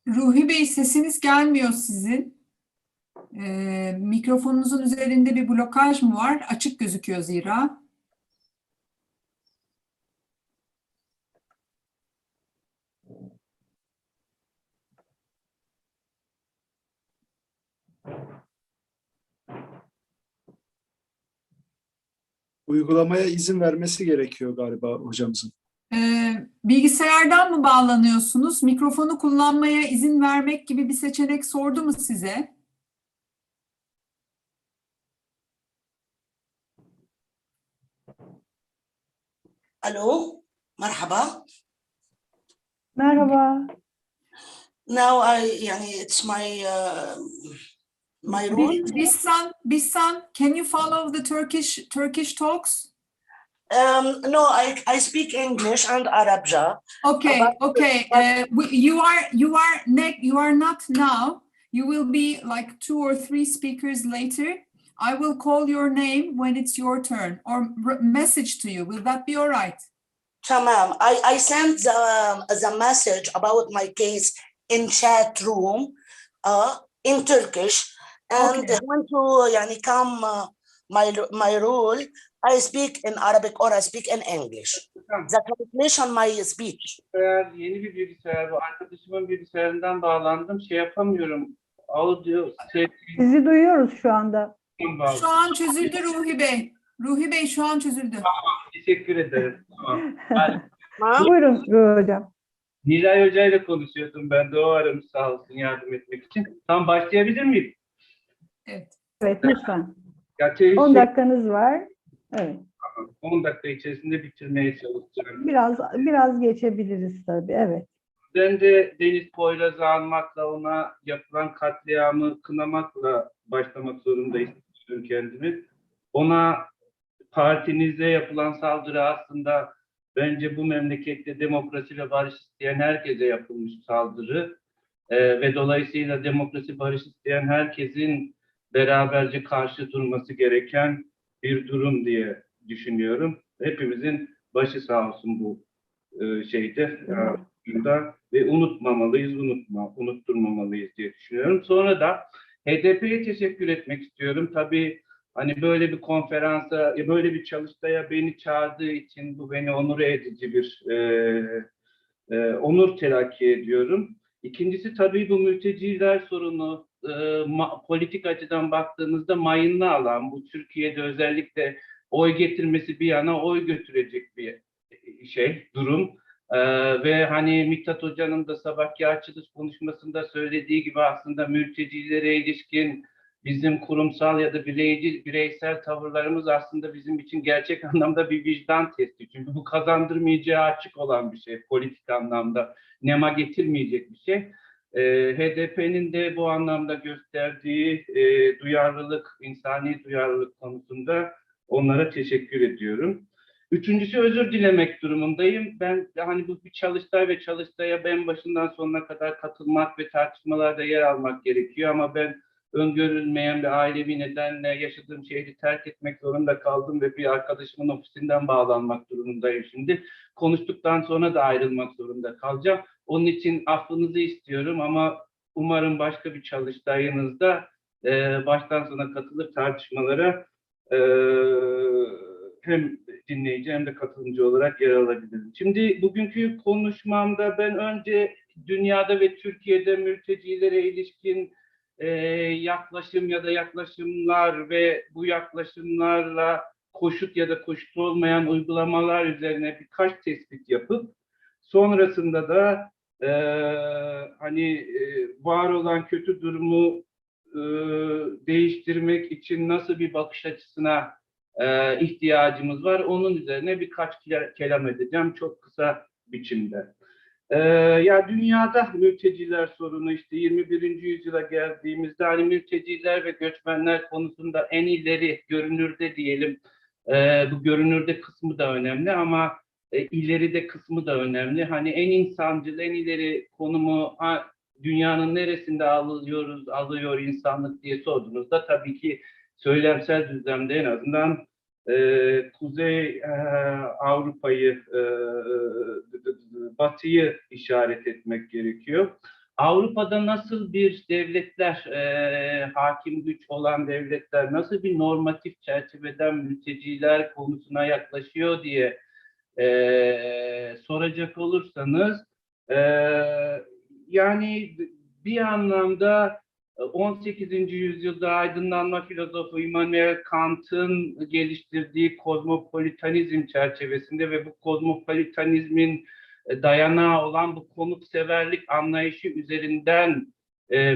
[SPEAKER 6] Ruhi Bey, sesiniz gelmiyor sizin. Mikrofonunuzun üzerinde bir blokaj mı var? Açık gözüküyor zira.
[SPEAKER 7] Uygulamaya izin vermesi gerekiyor galiba hocamızın.
[SPEAKER 6] Bilgisayardan mı bağlanıyorsunuz? Mikrofonu kullanmaya izin vermek gibi bir seçenek sordu mu size?
[SPEAKER 8] Alo, merhaba.
[SPEAKER 2] Merhaba.
[SPEAKER 8] Now it's my role.
[SPEAKER 6] Bissan, can you follow the Turkish talks?
[SPEAKER 8] No, I speak English and Arabja.
[SPEAKER 6] Okay, okay. You are not now. You will be like 2 or 3 speakers later. I will call your name when it's your turn or message to you. Will that be all right?
[SPEAKER 8] Tamam. I sent the message about my case in chat room in Turkish, and
[SPEAKER 6] Okay.
[SPEAKER 8] when to come my role, I speak in Arabic or I speak in English. The translation my speech.
[SPEAKER 9] Yeni bir bilgisayar bu. Arkadaşımın bilgisayarından bağlandım. Şey yapamıyorum. Audio ses
[SPEAKER 2] Sizi duyuyoruz şu anda.
[SPEAKER 9] bağlı.
[SPEAKER 6] Şu an çözüldü Ruhi Bey. Ruhi Bey şu an çözüldü.
[SPEAKER 9] Teşekkür ederim. Tamam.
[SPEAKER 2] Buyurun Ruhi Hocam.
[SPEAKER 9] Nilay Hoca ile konuşuyordum ben de. O aramış sağ olsun yardım etmek için. Tam başlayabilir miyim?
[SPEAKER 6] Evet.
[SPEAKER 2] Evet lütfen.
[SPEAKER 9] Ya,
[SPEAKER 2] 10 dakikanız var. Evet.
[SPEAKER 9] 10 dakika içerisinde bitirmeye çalışacağım.
[SPEAKER 2] Biraz geçebiliriz tabii. Evet.
[SPEAKER 9] Ben de Deniz Poyraz'ı anmakla, ona yapılan katliamı kınamakla başlamak zorunda hissediyorum kendimi. Ona partinizde yapılan saldırı aslında bence bu memlekette demokrasi ve barış isteyen herkese yapılmış saldırı. Ve dolayısıyla demokrasi, barış isteyen herkesin beraberce karşı durması gereken bir durum diye düşünüyorum. Hepimizin başı sağ olsun bu şeyde. Ve unutmamalıyız, unutturmamalıyız diye düşünüyorum. Sonra da HDP'ye teşekkür etmek istiyorum. Tabii hani böyle bir konferansa, böyle bir çalıştaya beni çağırdığı için bu beni onur edici bir onur telakki ediyorum. İkincisi tabii bu mülteciler sorunu politik açıdan baktığınızda mayınlı alan, bu Türkiye'de özellikle oy getirmesi bir yana oy götürecek bir durum. Ve hani Miktat Hoca'nın da sabahki açılış konuşmasında söylediği gibi aslında mültecilere ilişkin bizim kurumsal ya da bireysel tavırlarımız aslında bizim için gerçek anlamda bir vicdan testi. Çünkü bu kazandırmayacağı açık olan bir şey, politik anlamda nema getirmeyecek bir şey. HDP'nin de bu anlamda gösterdiği duyarlılık, insani duyarlılık konusunda onlara teşekkür ediyorum. Üçüncüsü özür dilemek durumundayım. Ben hani bu bir çalıştay ve çalıştaya ben başından sonuna kadar katılmak ve tartışmalarda yer almak gerekiyor ama ben öngörülmeyen bir ailevi nedenle yaşadığım şehri terk etmek zorunda kaldım ve bir arkadaşımın ofisinden bağlanmak durumundayım şimdi. Konuştuktan sonra da ayrılmak zorunda kalacağım. Onun için affınızı istiyorum ama umarım başka bir çalıştayınızda baştan sona katılıp tartışmalara hem dinleyici hem de katılımcı olarak yer alabilirim. Şimdi bugünkü konuşmamda ben önce dünyada ve Türkiye'de mültecilere ilişkin yaklaşım ya da yaklaşımlar ve bu yaklaşımlarla koşut ya da koşut olmayan uygulamalar üzerine birkaç tespit yapıp sonrasında da var olan kötü durumu değiştirmek için nasıl bir bakış açısına ihtiyacımız var. Onun üzerine birkaç kelam edeceğim çok kısa biçimde. Ya dünyada mülteciler sorunu işte 21. yüzyıla geldiğimizde hani mülteciler ve göçmenler konusunda en ileri görünürde diyelim. Bu görünürde kısmı da önemli ama ileride kısmı da önemli. Hani en insancıl, en ileri konumu dünyanın neresinde alıyor insanlık diye sorduğunuzda tabii ki söylemsel düzlemde en azından Kuzey Avrupa'yı, Batı'yı işaret etmek gerekiyor. Avrupa'da nasıl bir devletler, hakim güç olan devletler, nasıl bir normatif çerçeveden mülteciler konusuna yaklaşıyor diye soracak olursanız, yani bir anlamda 18. yüzyılda aydınlanma filozofu Immanuel Kant'ın geliştirdiği kozmopolitanizm çerçevesinde ve bu kozmopolitanizmin dayanağı olan bu konukseverlik anlayışı üzerinden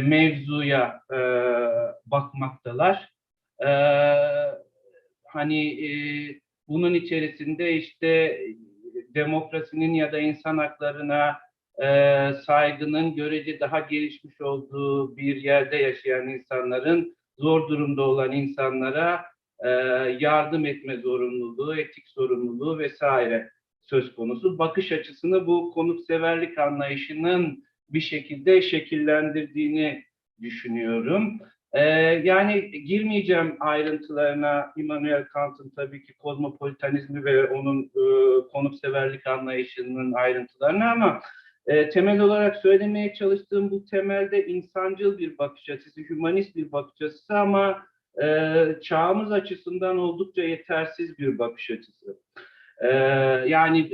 [SPEAKER 9] mevzuya bakmaktalar. Bunun içerisinde işte demokrasinin ya da insan haklarına saygının görece daha gelişmiş olduğu bir yerde yaşayan insanların, zor durumda olan insanlara yardım etme zorunluluğu, etik sorumluluğu vesaire söz konusu. Bakış açısını bu konukseverlik anlayışının bir şekilde şekillendirdiğini düşünüyorum. Yani girmeyeceğim ayrıntılarına, Immanuel Kant'ın tabii ki kozmopolitanizmi ve onun konukseverlik anlayışının ayrıntılarına, ama temel olarak söylemeye çalıştığım bu temelde insancıl bir bakış açısı, hümanist bir bakış açısı ama çağımız açısından oldukça yetersiz bir bakış açısı. Yani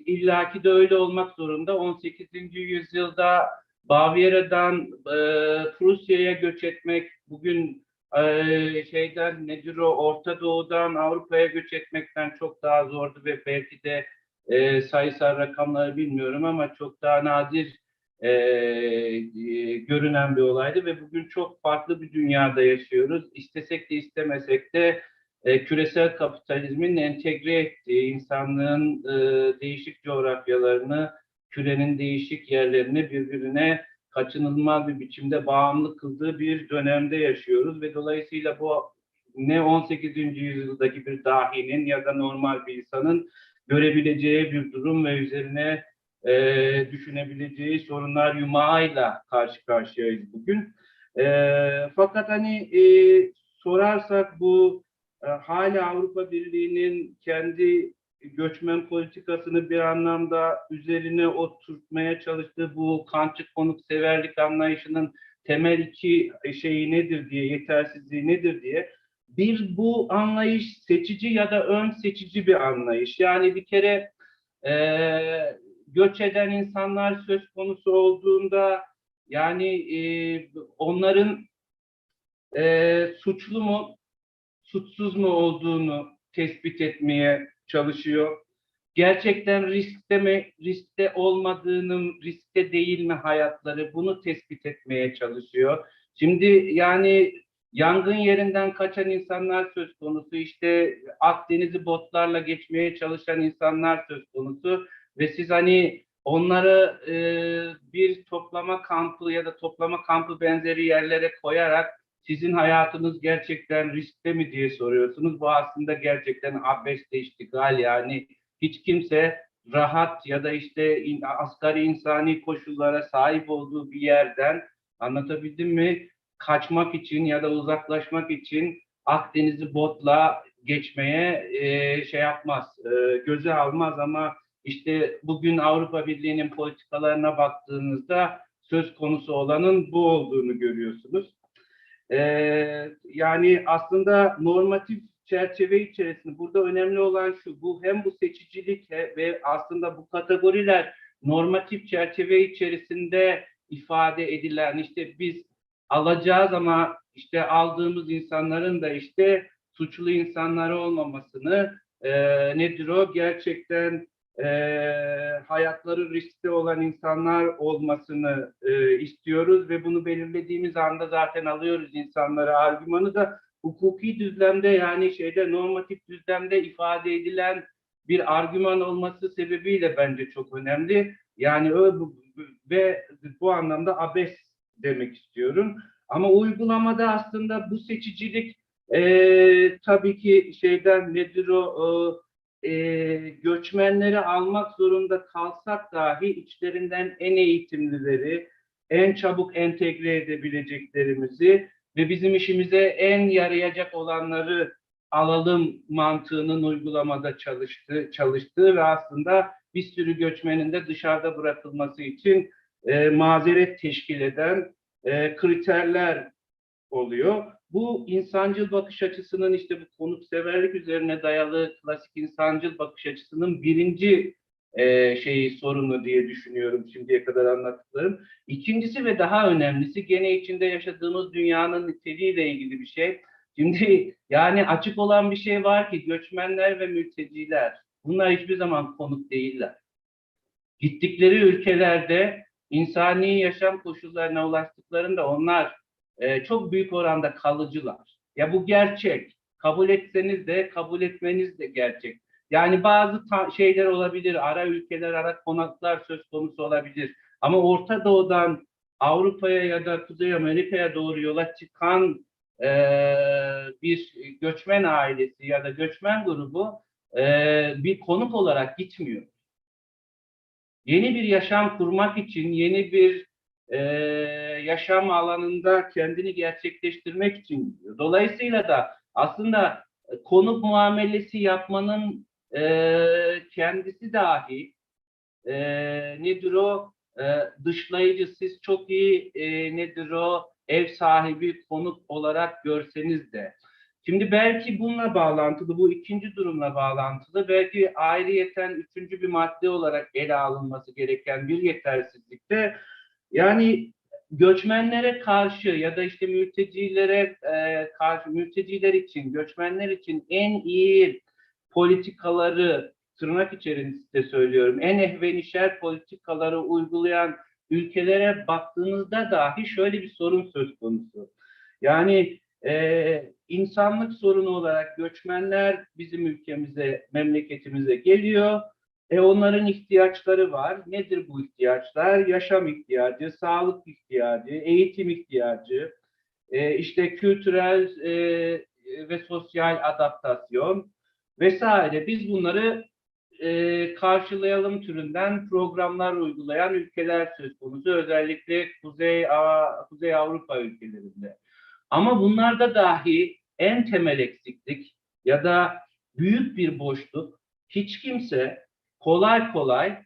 [SPEAKER 9] illaki de öyle olmak zorunda. 18. yüzyılda Bavyera'dan Prusya'ya göç etmek, bugün Orta Doğu'dan Avrupa'ya göç etmekten çok daha zordu ve belki de sayısal rakamları bilmiyorum ama çok daha nadir görünen bir olaydı ve bugün çok farklı bir dünyada yaşıyoruz. İstesek de istemesek de küresel kapitalizmin entegre ettiği, insanlığın değişik coğrafyalarını, kürenin değişik yerlerini birbirine kaçınılmaz bir biçimde bağımlı kıldığı bir dönemde yaşıyoruz ve dolayısıyla bu ne 18. yüzyıldaki bir dahinin ya da normal bir insanın görebileceği bir durum ve üzerine düşünebileceği sorunlar yumağıyla karşı karşıyayız bugün. Fakat sorarsak bu hala Avrupa Birliği'nin kendi göçmen politikasını bir anlamda üzerine oturtmaya çalıştığı bu Kantçı konukseverlik anlayışının temel iki şeyi nedir diye, yetersizliği nedir diye. Bir, bu anlayış seçici ya da ön seçici bir anlayış. Yani bir kere göç eden insanlar söz konusu olduğunda onların suçlu mu, suçsuz mu olduğunu tespit etmeye çalışıyor. Gerçekten riskte mi, riskte olmadığının, riskte değil mi hayatları, bunu tespit etmeye çalışıyor. Şimdi yangın yerinden kaçan insanlar söz konusu, işte Akdeniz'i botlarla geçmeye çalışan insanlar söz konusu ve siz onları bir toplama kampı ya da toplama kampı benzeri yerlere koyarak sizin hayatınız gerçekten riskte mi diye soruyorsunuz. Bu aslında gerçekten abeste iştigal, hiç kimse rahat ya da asgari insani koşullara sahip olduğu bir yerden, anlatabildim mi, kaçmak için ya da uzaklaşmak için Akdeniz'i botla geçmeye göze almaz ama bugün Avrupa Birliği'nin politikalarına baktığınızda söz konusu olanın bu olduğunu görüyorsunuz. Aslında normatif çerçeve içerisinde burada önemli olan şu, hem bu seçicilik ve aslında bu kategoriler normatif çerçeve içerisinde ifade edilen, biz alacağız ama aldığımız insanların da suçlu insanlar olmamasını, gerçekten hayatları riskte olan insanlar olmasını istiyoruz ve bunu belirlediğimiz anda zaten alıyoruz insanlara argümanı da hukuki düzlemde, normatif düzlemde ifade edilen bir argüman olması sebebiyle bence çok önemli. Ve bu anlamda abes demek istiyorum. Ama uygulamada aslında bu seçicilik tabii ki göçmenleri almak zorunda kalsak dahi içlerinden en eğitimlileri, en çabuk entegre edebileceklerimizi ve bizim işimize en yarayacak olanları alalım mantığının uygulamada çalıştığı ve aslında bir sürü göçmenin de dışarıda bırakılması için mazeret teşkil eden kriterler oluyor. Bu insancıl bakış açısının işte bu konukseverlik üzerine dayalı klasik insancıl bakış açısının birinci sorunu diye düşünüyorum şimdiye kadar anlattıklarım. İkincisi ve daha önemlisi gene içinde yaşadığımız dünyanın niteliğiyle ilgili bir şey. Şimdi yani açık olan bir şey var ki göçmenler ve mülteciler bunlar hiçbir zaman konuk değiller. Gittikleri ülkelerde insani yaşam koşullarına ulaştıklarında onlar çok büyük oranda kalıcılar. Ya bu gerçek. Kabul etseniz de kabul etmeniz de gerçek. Yani bazı şeyler olabilir, ara ülkeler, ara konaklar söz konusu olabilir. Ama Orta Doğu'dan Avrupa'ya ya da Kuzey Amerika'ya doğru yola çıkan bir göçmen ailesi ya da göçmen grubu bir konuk olarak gitmiyor. Yeni bir yaşam kurmak için, yeni bir yaşam alanında kendini gerçekleştirmek için gidiyor. Dolayısıyla da aslında konuk muamelesi yapmanın kendisi dahi nedir o? Dışlayıcı, siz çok iyi nedir o? Ev sahibi konuk olarak görseniz de. Şimdi belki bununla bağlantılı, bu ikinci durumla bağlantılı, belki ayrıyeten üçüncü bir madde olarak ele alınması gereken bir yetersizlikte, yani göçmenlere karşı ya da işte mültecilere karşı, mülteciler için, göçmenler için en iyi politikaları, tırnak içerisinde söylüyorum, en ehvenişer politikaları uygulayan ülkelere baktığınızda dahi şöyle bir sorun söz konusu. Yani insanlık sorunu olarak göçmenler bizim ülkemize, memleketimize geliyor. Onların ihtiyaçları var. Nedir bu ihtiyaçlar? Yaşam ihtiyacı, sağlık ihtiyacı, eğitim ihtiyacı, işte kültürel ve sosyal adaptasyon vesaire. Biz bunları karşılayalım türünden programlar uygulayan ülkeler söz konusu. Özellikle Kuzey Avrupa ülkelerinde. Ama bunlarda dahi en temel eksiklik ya da büyük bir boşluk, hiç kimse kolay kolay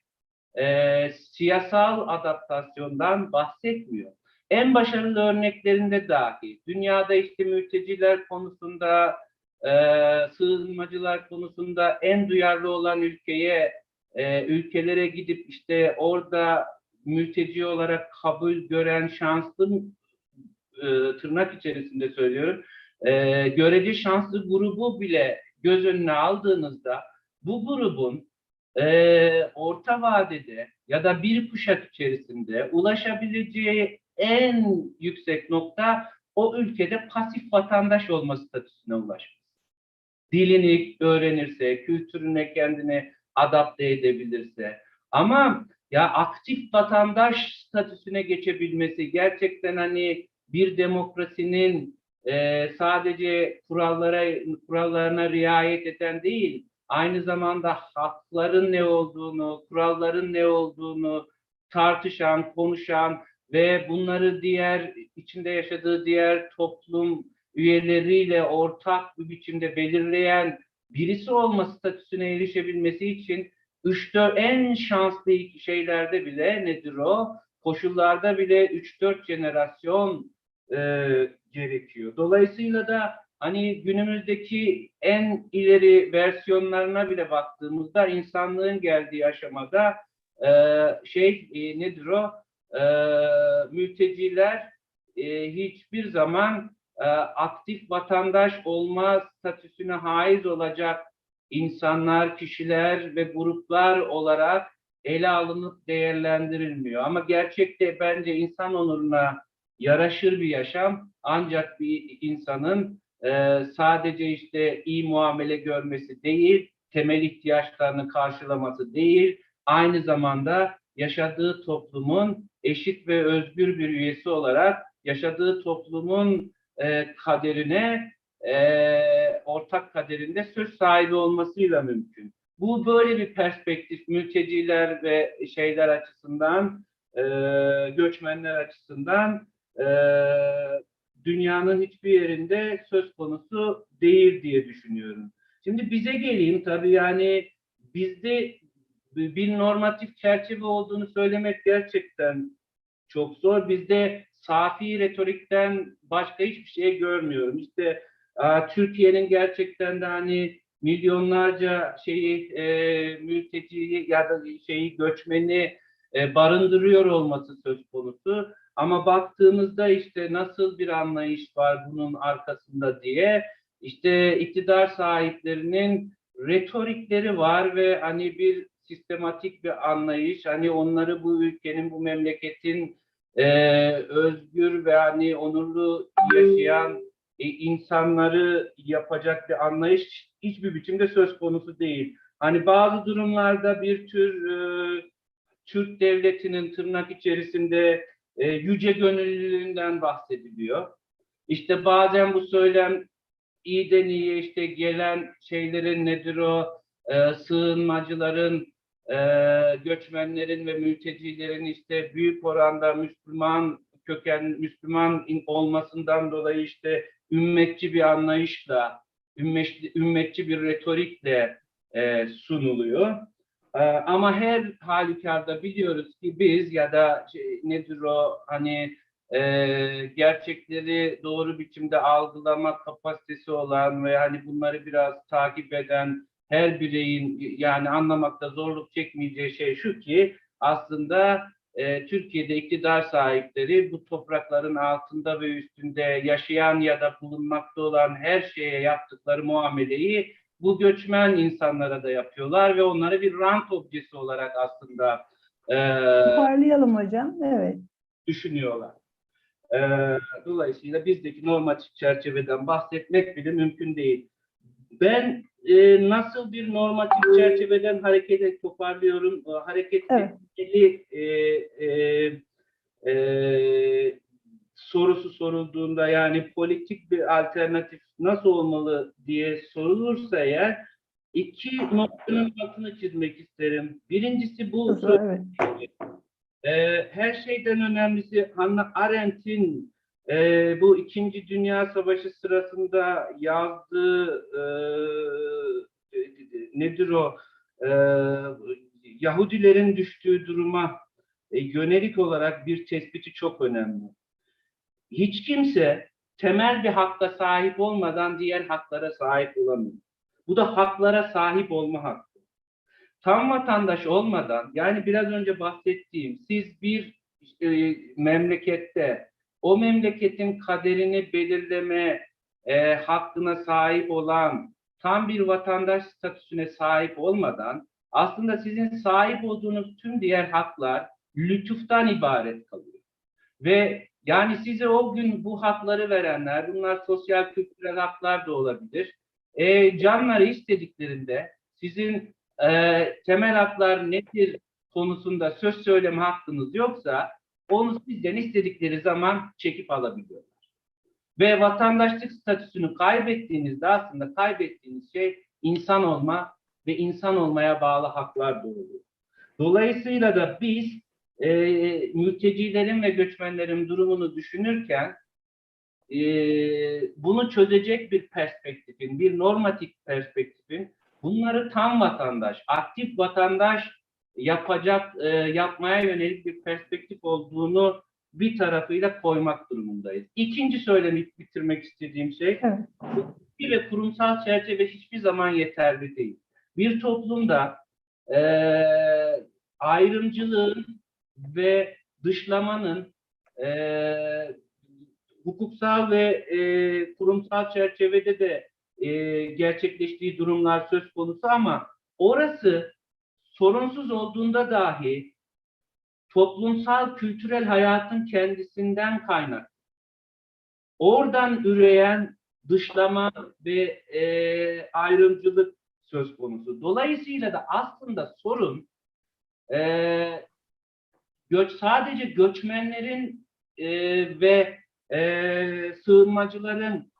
[SPEAKER 9] siyasal adaptasyondan bahsetmiyor. En başarılı örneklerinde dahi dünyada işte mülteciler konusunda, sığınmacılar konusunda en duyarlı olan ülkelere gidip işte orada mülteci olarak kabul gören şanslı, tırnak içerisinde söylüyorum, görece şanslı grubu bile göz önüne aldığınızda bu grubun orta vadede ya da bir kuşak içerisinde ulaşabileceği en yüksek nokta o ülkede pasif vatandaş olma statüsüne ulaşması. Dilini öğrenirse, kültürüne kendini adapte edebilirse. Ama ya aktif vatandaş statüsüne geçebilmesi, gerçekten hani bir demokrasinin sadece kurallarına riayet eden değil, aynı zamanda hakların ne olduğunu, kuralların ne olduğunu tartışan, konuşan ve bunları içinde yaşadığı diğer toplum üyeleriyle ortak bir biçimde belirleyen birisi olma statüsüne erişebilmesi için en şanslı şeylerde bile nedir o? Koşullarda bile 3-4 jenerasyon gerekiyor. Dolayısıyla da hani günümüzdeki en ileri versiyonlarına bile baktığımızda insanlığın geldiği aşamada nedir o? Mülteciler hiçbir zaman aktif vatandaş olma statüsüne haiz olacak insanlar, kişiler ve gruplar olarak ele alınıp değerlendirilmiyor. Ama gerçekte bence insan onuruna yaraşır bir yaşam ancak bir insanın sadece işte iyi muamele görmesi değil, temel ihtiyaçlarını karşılaması değil, aynı zamanda yaşadığı toplumun eşit ve özgür bir üyesi olarak yaşadığı toplumun kaderine, ortak kaderinde söz sahibi olmasıyla mümkün. Bu böyle bir perspektif mülteciler ve şeyler açısından, göçmenler açısından dünyanın hiçbir yerinde söz konusu değil diye düşünüyorum. Şimdi bize geleyim, tabii yani bizde bir normatif çerçeve olduğunu söylemek gerçekten çok zor. Bizde safi retorikten başka hiçbir şey görmüyorum. İşte Türkiye'nin gerçekten de hani milyonlarca mülteciyi ya da göçmeni barındırıyor olması söz konusu. Ama baktığımızda işte nasıl bir anlayış var bunun arkasında diye, işte iktidar sahiplerinin retorikleri var ve hani bir sistematik bir anlayış, hani onları bu ülkenin, bu memleketin özgür ve hani onurlu yaşayan insanları yapacak bir anlayış hiçbir biçimde söz konusu değil. Hani bazı durumlarda bir tür Türk devletinin tırnak içerisinde yüce gönüllülüğünden bahsediliyor. İşte bazen bu söylem iyiden iyiye işte gelen şeylerin nedir o sığınmacıların, göçmenlerin ve mültecilerin işte büyük oranda Müslüman olmasından dolayı işte ümmetçi bir anlayışla, ümmetçi bir retorikle sunuluyor. Ama her halükarda biliyoruz ki biz ya da nedir o hani gerçekleri doğru biçimde algılama kapasitesi olan ve hani bunları biraz takip eden her bireyin yani anlamakta zorluk çekmeyeceği şey şu ki aslında Türkiye'de iktidar sahipleri bu toprakların altında ve üstünde yaşayan ya da bulunmakta olan her şeye yaptıkları muameleyi bu göçmen insanlara da yapıyorlar ve onları bir rant objesi olarak aslında
[SPEAKER 2] Toparlayalım hocam. Evet.
[SPEAKER 9] düşünüyorlar. Dolayısıyla bizdeki normatif çerçeveden bahsetmek bile mümkün değil. Ben nasıl bir normatif çerçeveden hareket toparlıyorum? Hareketli sorusu sorulduğunda yani politik bir alternatif nasıl olmalı diye sorulursa eğer iki noktanın altını çizmek isterim. Birincisi bu
[SPEAKER 2] Evet.
[SPEAKER 9] her şeyden önemlisi Hannah Arendt'in bu İkinci Dünya Savaşı sırasında yazdığı nedir o Yahudilerin düştüğü duruma yönelik olarak bir tespiti çok önemli. Hiç kimse temel bir hakka sahip olmadan diğer haklara sahip olamıyor. Bu da haklara sahip olma hakkı. Tam vatandaş olmadan, yani biraz önce bahsettiğim, siz bir memlekette o memleketin kaderini belirleme hakkına sahip olan tam bir vatandaş statüsüne sahip olmadan aslında sizin sahip olduğunuz tüm diğer haklar lütuftan ibaret kalıyor. Ve yani size o gün bu hakları verenler, bunlar sosyal kültürel haklar da olabilir. Canları istediklerinde sizin temel haklar nedir konusunda söz söyleme hakkınız yoksa onu sizden istedikleri zaman çekip alabiliyorlar. Ve vatandaşlık statüsünü kaybettiğinizde aslında kaybettiğiniz şey insan olma ve insan olmaya bağlı haklar doğuyor. Dolayısıyla da biz mültecilerin ve göçmenlerin durumunu düşünürken bunu çözecek bir perspektifin, bir normatif perspektifin bunları tam vatandaş, aktif vatandaş yapmaya yönelik bir perspektif olduğunu bir tarafıyla koymak durumundayız. İkinci söylemek, bitirmek istediğim şey,
[SPEAKER 2] Evet.
[SPEAKER 9] hukuki ve kurumsal çerçeve hiçbir zaman yeterli değil. Bir toplumda ayrımcılığın ve dışlamanın hukuksal ve kurumsal çerçevede de gerçekleştiği durumlar söz konusu ama orası sorunsuz olduğunda dahi toplumsal kültürel hayatın kendisinden kaynaklı. Oradan üreyen dışlama ve ayrımcılık söz konusu. Dolayısıyla da aslında sorun sadece göçmenlerin ve sığınmacıların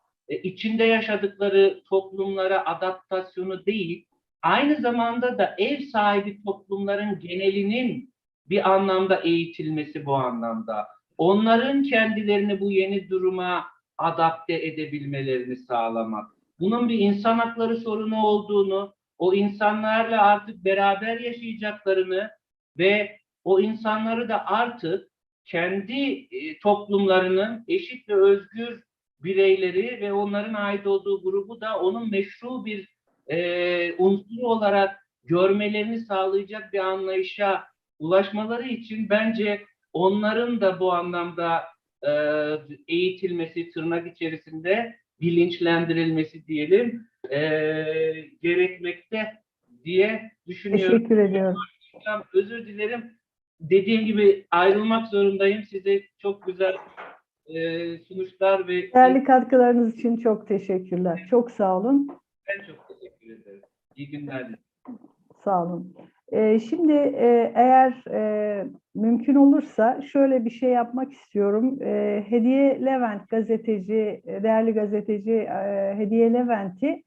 [SPEAKER 9] içinde yaşadıkları toplumlara adaptasyonu değil, aynı zamanda da ev sahibi toplumların genelinin bir anlamda eğitilmesi bu anlamda. Onların kendilerini bu yeni duruma adapte edebilmelerini sağlamak. Bunun bir insan hakları sorunu olduğunu, o insanlarla artık beraber yaşayacaklarını ve o insanları da artık kendi toplumlarının eşit ve özgür bireyleri ve onların ait olduğu grubu da onun meşru bir unsur olarak görmelerini sağlayacak bir anlayışa ulaşmaları için bence onların da bu anlamda eğitilmesi, tırnak içerisinde bilinçlendirilmesi diyelim gerekmekte diye düşünüyorum.
[SPEAKER 2] Teşekkür ediyorum.
[SPEAKER 9] Hocam, özür dilerim. Dediğim gibi ayrılmak zorundayım. Size çok güzel sunuşlar ve
[SPEAKER 2] Değerli katkılarınız için çok teşekkürler. Çok sağ olun.
[SPEAKER 9] ben çok teşekkür ederim. İyi günler dilerim.
[SPEAKER 2] Sağ olun. Şimdi eğer mümkün olursa şöyle bir şey yapmak istiyorum. Hediye Levent gazeteci, değerli gazeteci Hediye Levent'i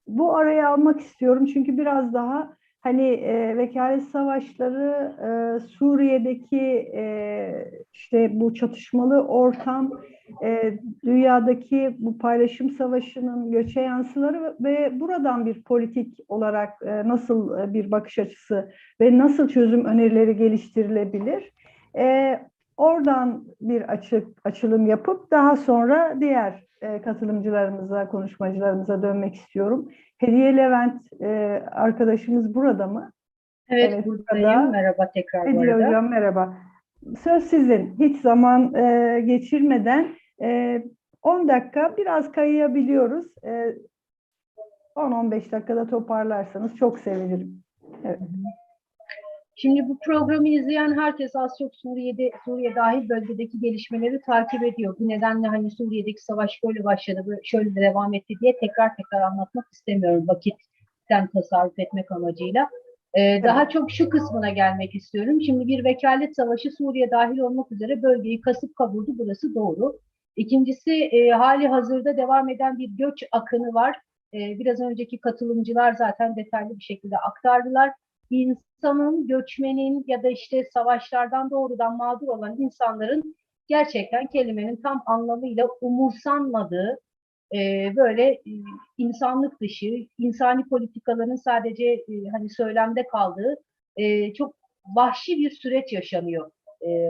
[SPEAKER 2] bu araya almak istiyorum. Çünkü biraz daha hani vekalet savaşları, Suriye'deki işte bu çatışmalı ortam, dünyadaki bu paylaşım savaşının göçe yansıları ve buradan bir politik olarak nasıl bir bakış açısı ve nasıl çözüm önerileri geliştirilebilir? Oradan bir açılım yapıp daha sonra diğer katılımcılarımıza, konuşmacılarımıza dönmek istiyorum. Hediye Levent arkadaşımız burada mı?
[SPEAKER 10] Evet, buradayım.
[SPEAKER 2] burada.
[SPEAKER 10] Merhaba tekrar bu
[SPEAKER 2] Hediye
[SPEAKER 10] arada.
[SPEAKER 2] Hocam merhaba. Söz sizin. Hiç zaman geçirmeden 10 dakika biraz kayabiliyoruz. 10-15 dakikada toparlarsanız çok sevinirim. Evet.
[SPEAKER 10] Şimdi bu programı izleyen herkes az çok Suriye dahil bölgedeki gelişmeleri takip ediyor. Bu nedenle hani Suriye'deki savaş böyle başladı, böyle şöyle de devam etti diye tekrar anlatmak istemiyorum vakitten tasarruf etmek amacıyla. Daha çok şu kısmına gelmek istiyorum. Şimdi bir vekalet savaşı Suriye dahil olmak üzere bölgeyi kasıp kavurdu. Burası doğru. İkincisi hali hazırda devam eden bir göç akını var. Biraz önceki katılımcılar zaten detaylı bir şekilde aktardılar. İnsanın, göçmenin ya da işte savaşlardan doğrudan mağdur olan insanların gerçekten kelimenin tam anlamıyla umursanmadığı, böyle insanlık dışı, insani politikaların sadece hani söylemde kaldığı çok vahşi bir süreç yaşanıyor.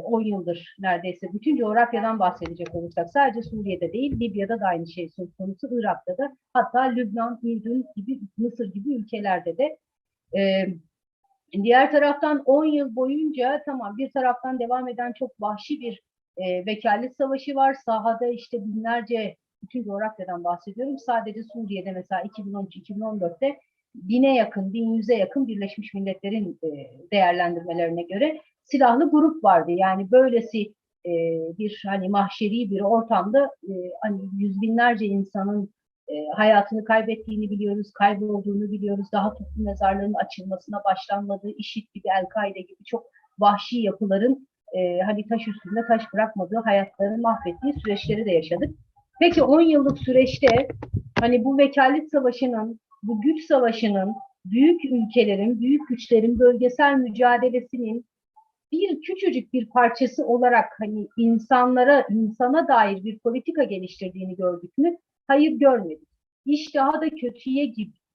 [SPEAKER 10] 10 yıldır neredeyse. Bütün coğrafyadan bahsedecek olursak sadece Suriye'de değil, Libya'da da aynı şey söz konusu, Irak'ta da, hatta Lübnan, Ürdün gibi, Mısır gibi ülkelerde de. Diğer taraftan 10 yıl boyunca tamam bir taraftan devam eden çok vahşi bir vekalet savaşı var. Sahada işte binlerce, bütün coğrafyadan bahsediyorum. Sadece Suriye'de mesela 2013-2014'te 1100'e yakın Birleşmiş Milletler'in değerlendirmelerine göre silahlı grup vardı. Yani böylesi bir hani mahşeri bir ortamda hani yüz binlerce insanın hayatını kaybettiğini biliyoruz, kaybolduğunu biliyoruz. Daha toplu mezarların açılmasına başlanmadığı, IŞİD gibi, El-Kaide gibi çok vahşi yapıların hani taş üstünde taş bırakmadığı, hayatlarını mahvettiği süreçleri de yaşadık. Peki 10 yıllık süreçte hani bu vekalet savaşının, bu güç savaşının, büyük ülkelerin, büyük güçlerin bölgesel mücadelesinin bir küçücük bir parçası olarak hani insana dair bir politika geliştirdiğini gördük mü? Hayır, görmedik. İş daha da kötüye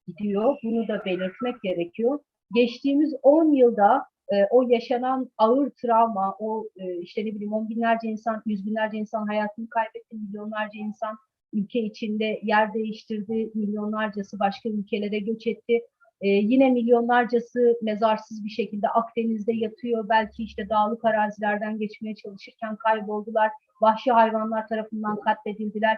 [SPEAKER 10] gidiyor. Bunu da belirtmek gerekiyor. Geçtiğimiz 10 yılda o yaşanan ağır travma, o işte ne bileyim 10 binlerce insan, 100 binlerce insan hayatını kaybetti, milyonlarca insan ülke içinde yer değiştirdi, milyonlarcası başka ülkelere göç etti. Yine milyonlarcası mezarsız bir şekilde Akdeniz'de yatıyor. Belki işte dağlık arazilerden geçmeye çalışırken kayboldular. Vahşi hayvanlar tarafından katledildiler.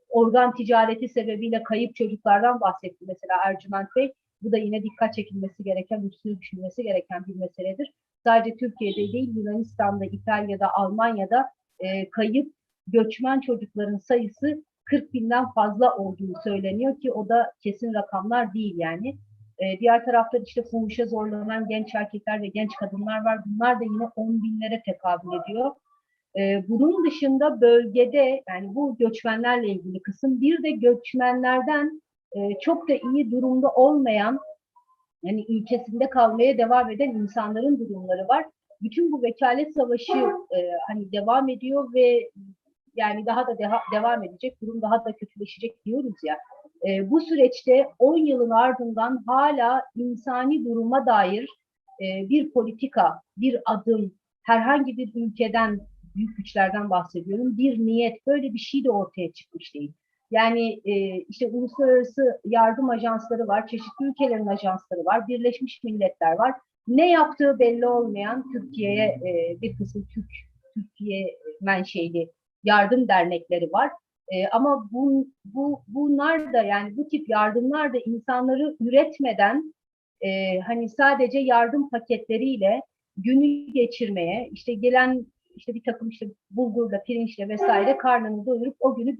[SPEAKER 10] Organ ticareti sebebiyle kayıp çocuklardan bahsetti mesela Ercüment Bey. Bu da yine dikkat çekilmesi gereken, üstüne düşünülmesi gereken bir meseledir. Sadece Türkiye'de değil, Yunanistan'da, İtalya'da, Almanya'da kayıp göçmen çocukların sayısı 40 binden fazla olduğu söyleniyor ki o da kesin rakamlar değil yani. Diğer tarafta işte fuhuşa zorlanan genç erkekler ve genç kadınlar var. Bunlar da yine 10 binlere tekabül ediyor. Bunun dışında bölgede yani bu göçmenlerle ilgili kısım, bir de göçmenlerden çok da iyi durumda olmayan, yani ülkesinde kalmaya devam eden insanların durumları var. Bütün bu vekalet savaşı hani devam ediyor ve yani daha da devam edecek, durum daha da kötüleşecek diyoruz ya. Bu süreçte 10 yılın ardından hala insani duruma dair bir politika, bir adım, herhangi bir ülkeden, büyük güçlerden bahsediyorum, bir niyet, böyle bir şey de ortaya çıkmış değil. Yani işte uluslararası yardım ajansları var, çeşitli ülkelerin ajansları var, Birleşmiş Milletler var. Ne yaptığı belli olmayan Türkiye'ye bir kısım Türkiye menşeli yardım dernekleri var. Ama bunlar da, yani bu tip yardımlar da insanları üretmeden hani sadece yardım paketleriyle günü geçirmeye, işte gelen işte bir takım işte bulgurla, pirinçle vesaire karnını doyurup o günü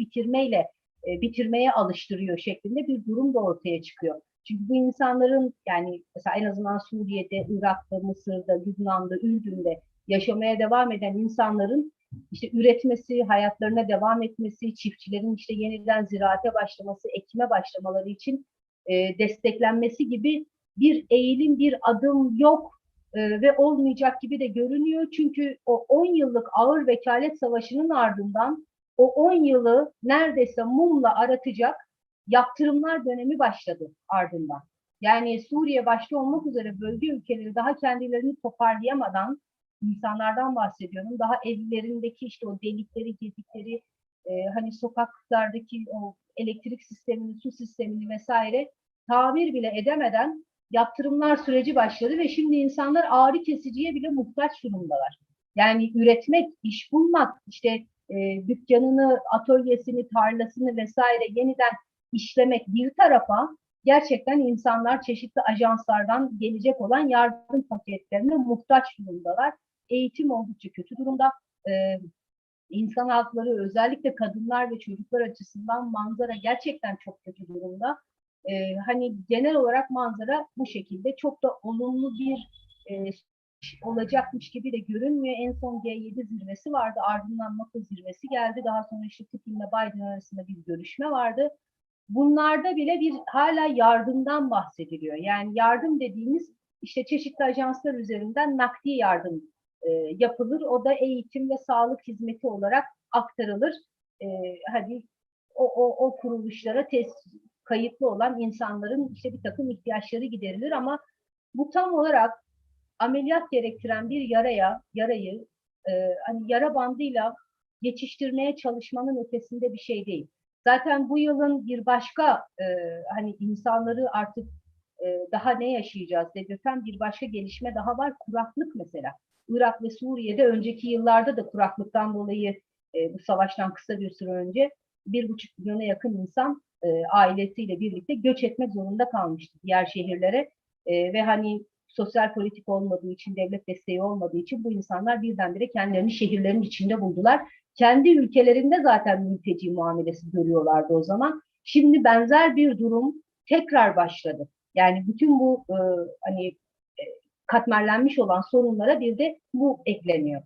[SPEAKER 10] bitirmeye alıştırıyor şeklinde bir durum da ortaya çıkıyor. Çünkü bu insanların, yani mesela en azından Suriye'de, Irak'ta, Mısır'da, Lübnan'da, Ürdün'de yaşamaya devam eden insanların işte üretmesi, hayatlarına devam etmesi, çiftçilerin işte yeniden ziraate başlaması, ekime başlamaları için desteklenmesi gibi bir eğilim, bir adım yok ve olmayacak gibi de görünüyor. Çünkü o 10 yıllık ağır vekalet savaşının ardından o 10 yılı neredeyse mumla aratacak yaptırımlar dönemi başladı ardından. Yani Suriye başta olmak üzere bölge ülkeleri daha kendilerini toparlayamadan, insanlardan bahsediyorum, daha evlerindeki işte o delikleri, gedikleri, hani sokaklardaki o elektrik sistemini, su sistemini vesaire tamir bile edemeden yaptırımlar süreci başladı ve şimdi insanlar ağrı kesiciye bile muhtaç durumdalar. Yani üretmek, iş bulmak, işte dükkanını, atölyesini, tarlasını vesaire yeniden işlemek bir tarafa, gerçekten insanlar çeşitli ajanslardan gelecek olan yardım paketlerine muhtaç durumdalar. Eğitim oldukça kötü durumda. İnsan hakları, özellikle kadınlar ve çocuklar açısından manzara gerçekten çok kötü durumda. Hani genel olarak manzara bu şekilde, çok da olumlu bir olacakmış gibi de görünmüyor. En son G7 zirvesi vardı, ardından NATO zirvesi geldi. Daha sonra işte Putin ile Biden arasında bir görüşme vardı. Bunlarda bile hala yardımdan bahsediliyor. Yani yardım dediğimiz işte çeşitli ajanslar üzerinden nakdi yardım yapılır. O da eğitim ve sağlık hizmeti olarak aktarılır. Hadi o kuruluşlara kayıtlı olan insanların işte bir takım ihtiyaçları giderilir, ama bu tam olarak ameliyat gerektiren bir yarayı hani yara bandıyla geçiştirmeye çalışmanın ötesinde bir şey değil. Zaten bu yılın bir başka hani insanları artık daha ne yaşayacağız dedirten bir başka gelişme daha var. Kuraklık mesela. Irak ve Suriye'de önceki yıllarda da kuraklıktan dolayı bu savaştan kısa bir süre önce 1,5 milyona yakın insan ailesiyle birlikte göç etmek zorunda kalmıştı diğer şehirlere ve hani sosyal politik olmadığı için, devlet desteği olmadığı için bu insanlar birdenbire kendilerini şehirlerin içinde buldular. Kendi ülkelerinde zaten mülteci muamelesi görüyorlardı o zaman. Şimdi benzer bir durum tekrar başladı. Yani bütün bu hani katmerlenmiş olan sorunlara bir de bu ekleniyor.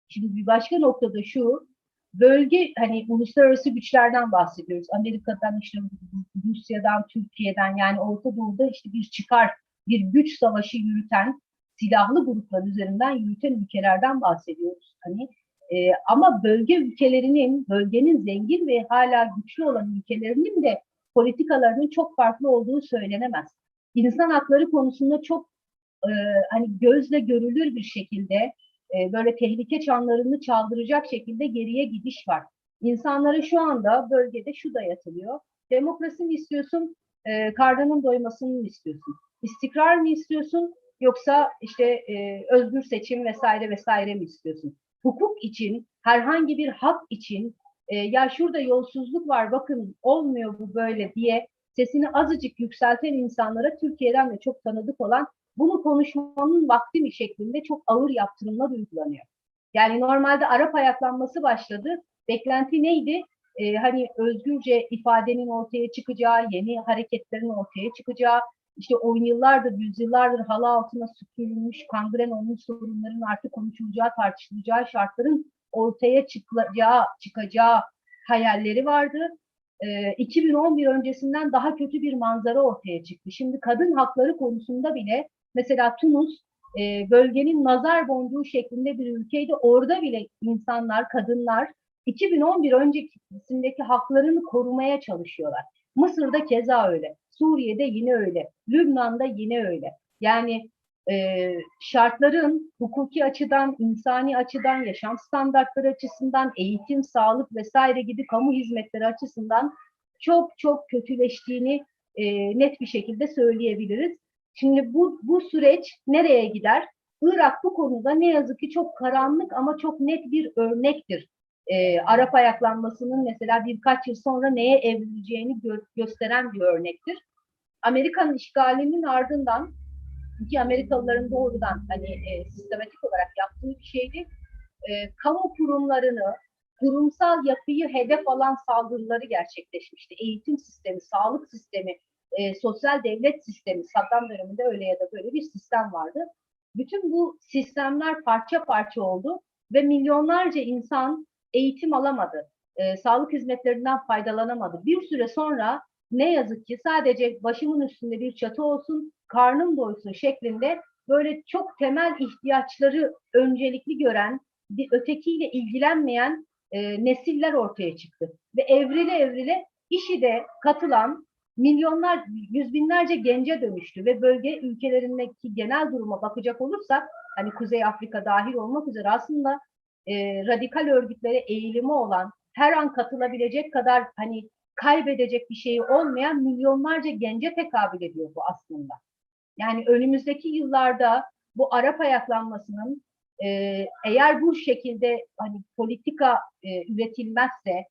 [SPEAKER 10] Şimdi bir başka noktada şu, bölge, hani uluslararası güçlerden bahsediyoruz. Amerika'dan, işte Rusya'dan, Türkiye'den, yani Orta Doğu'da işte bir çıkar, bir güç savaşı yürüten, silahlı gruplar üzerinden yürüten ülkelerden bahsediyoruz. Hani ama bölge ülkelerinin, bölgenin zengin ve hala güçlü olan ülkelerinin de politikalarının çok farklı olduğu söylenemez. İnsan hakları konusunda çok hani gözle görülür bir şekilde böyle tehlike çanlarını çaldıracak şekilde geriye gidiş var. İnsanlara şu anda bölgede şu dayatılıyor: demokrasi mi istiyorsun, karnının doymasını mı istiyorsun? İstikrar mı istiyorsun, yoksa işte özgür seçim vesaire vesaire mi istiyorsun? Hukuk için, herhangi bir hak için ya şurada yolsuzluk var, bakın olmuyor bu böyle diye sesini azıcık yükselten insanlara Türkiye'den de çok tanıdık olan, bunu konuşmanın vakti mi şeklinde çok ağır yaptırımlar uygulanıyor. Yani normalde Arap ayaklanması başladı. Beklenti neydi? Hani özgürce ifadenin ortaya çıkacağı, yeni hareketlerin ortaya çıkacağı, işte 10 yıllardır, yüzyıllardır halı altına süpürülmüş, kangren olmuş sorunların artık konuşulacağı, tartışılacağı şartların ortaya çıkacağı hayalleri vardı. 2011 öncesinden daha kötü bir manzara ortaya çıktı. Şimdi kadın hakları konusunda bile, mesela Tunus bölgenin nazar boncuğu şeklinde bir ülkeydi. Orada bile insanlar, kadınlar 2011 öncesindeki haklarını korumaya çalışıyorlar. Mısır'da keza öyle. Suriye'de yine öyle. Lübnan'da yine öyle. Yani şartların hukuki açıdan, insani açıdan, yaşam standartları açısından, eğitim, sağlık vesaire gibi kamu hizmetleri açısından çok çok kötüleştiğini net bir şekilde söyleyebiliriz. Şimdi bu süreç nereye gider? Irak bu konuda ne yazık ki çok karanlık ama çok net bir örnektir. Arap ayaklanmasının mesela birkaç yıl sonra neye evrileceğini gösteren bir örnektir. Amerika'nın işgalinin ardından ki Amerikalıların doğrudan sistematik olarak yaptığı bir şeydi. Kamu kurumlarını, kurumsal yapıyı hedef alan saldırıları gerçekleşmişti. Eğitim sistemi, sağlık sistemi, sosyal devlet sistemi, Saddam döneminde öyle ya da böyle bir sistem vardı. Bütün bu sistemler parça parça oldu ve milyonlarca insan eğitim alamadı. Sağlık hizmetlerinden faydalanamadı. Bir süre sonra ne yazık ki sadece başımın üstünde bir çatı olsun, karnım doysun şeklinde böyle çok temel ihtiyaçları öncelikli gören, bir ötekiyle ilgilenmeyen nesiller ortaya çıktı. Ve evrile IŞİD'e katılan milyonlar, yüz binlerce gence dönüştü ve bölge ülkelerindeki genel duruma bakacak olursak, hani Kuzey Afrika dahil olmak üzere aslında radikal örgütlere eğilimi olan, her an katılabilecek kadar hani kaybedecek bir şeyi olmayan milyonlarca gence tekabül ediyor bu aslında. Yani önümüzdeki yıllarda bu Arap ayaklanmasının eğer bu şekilde hani politika üretilmezse,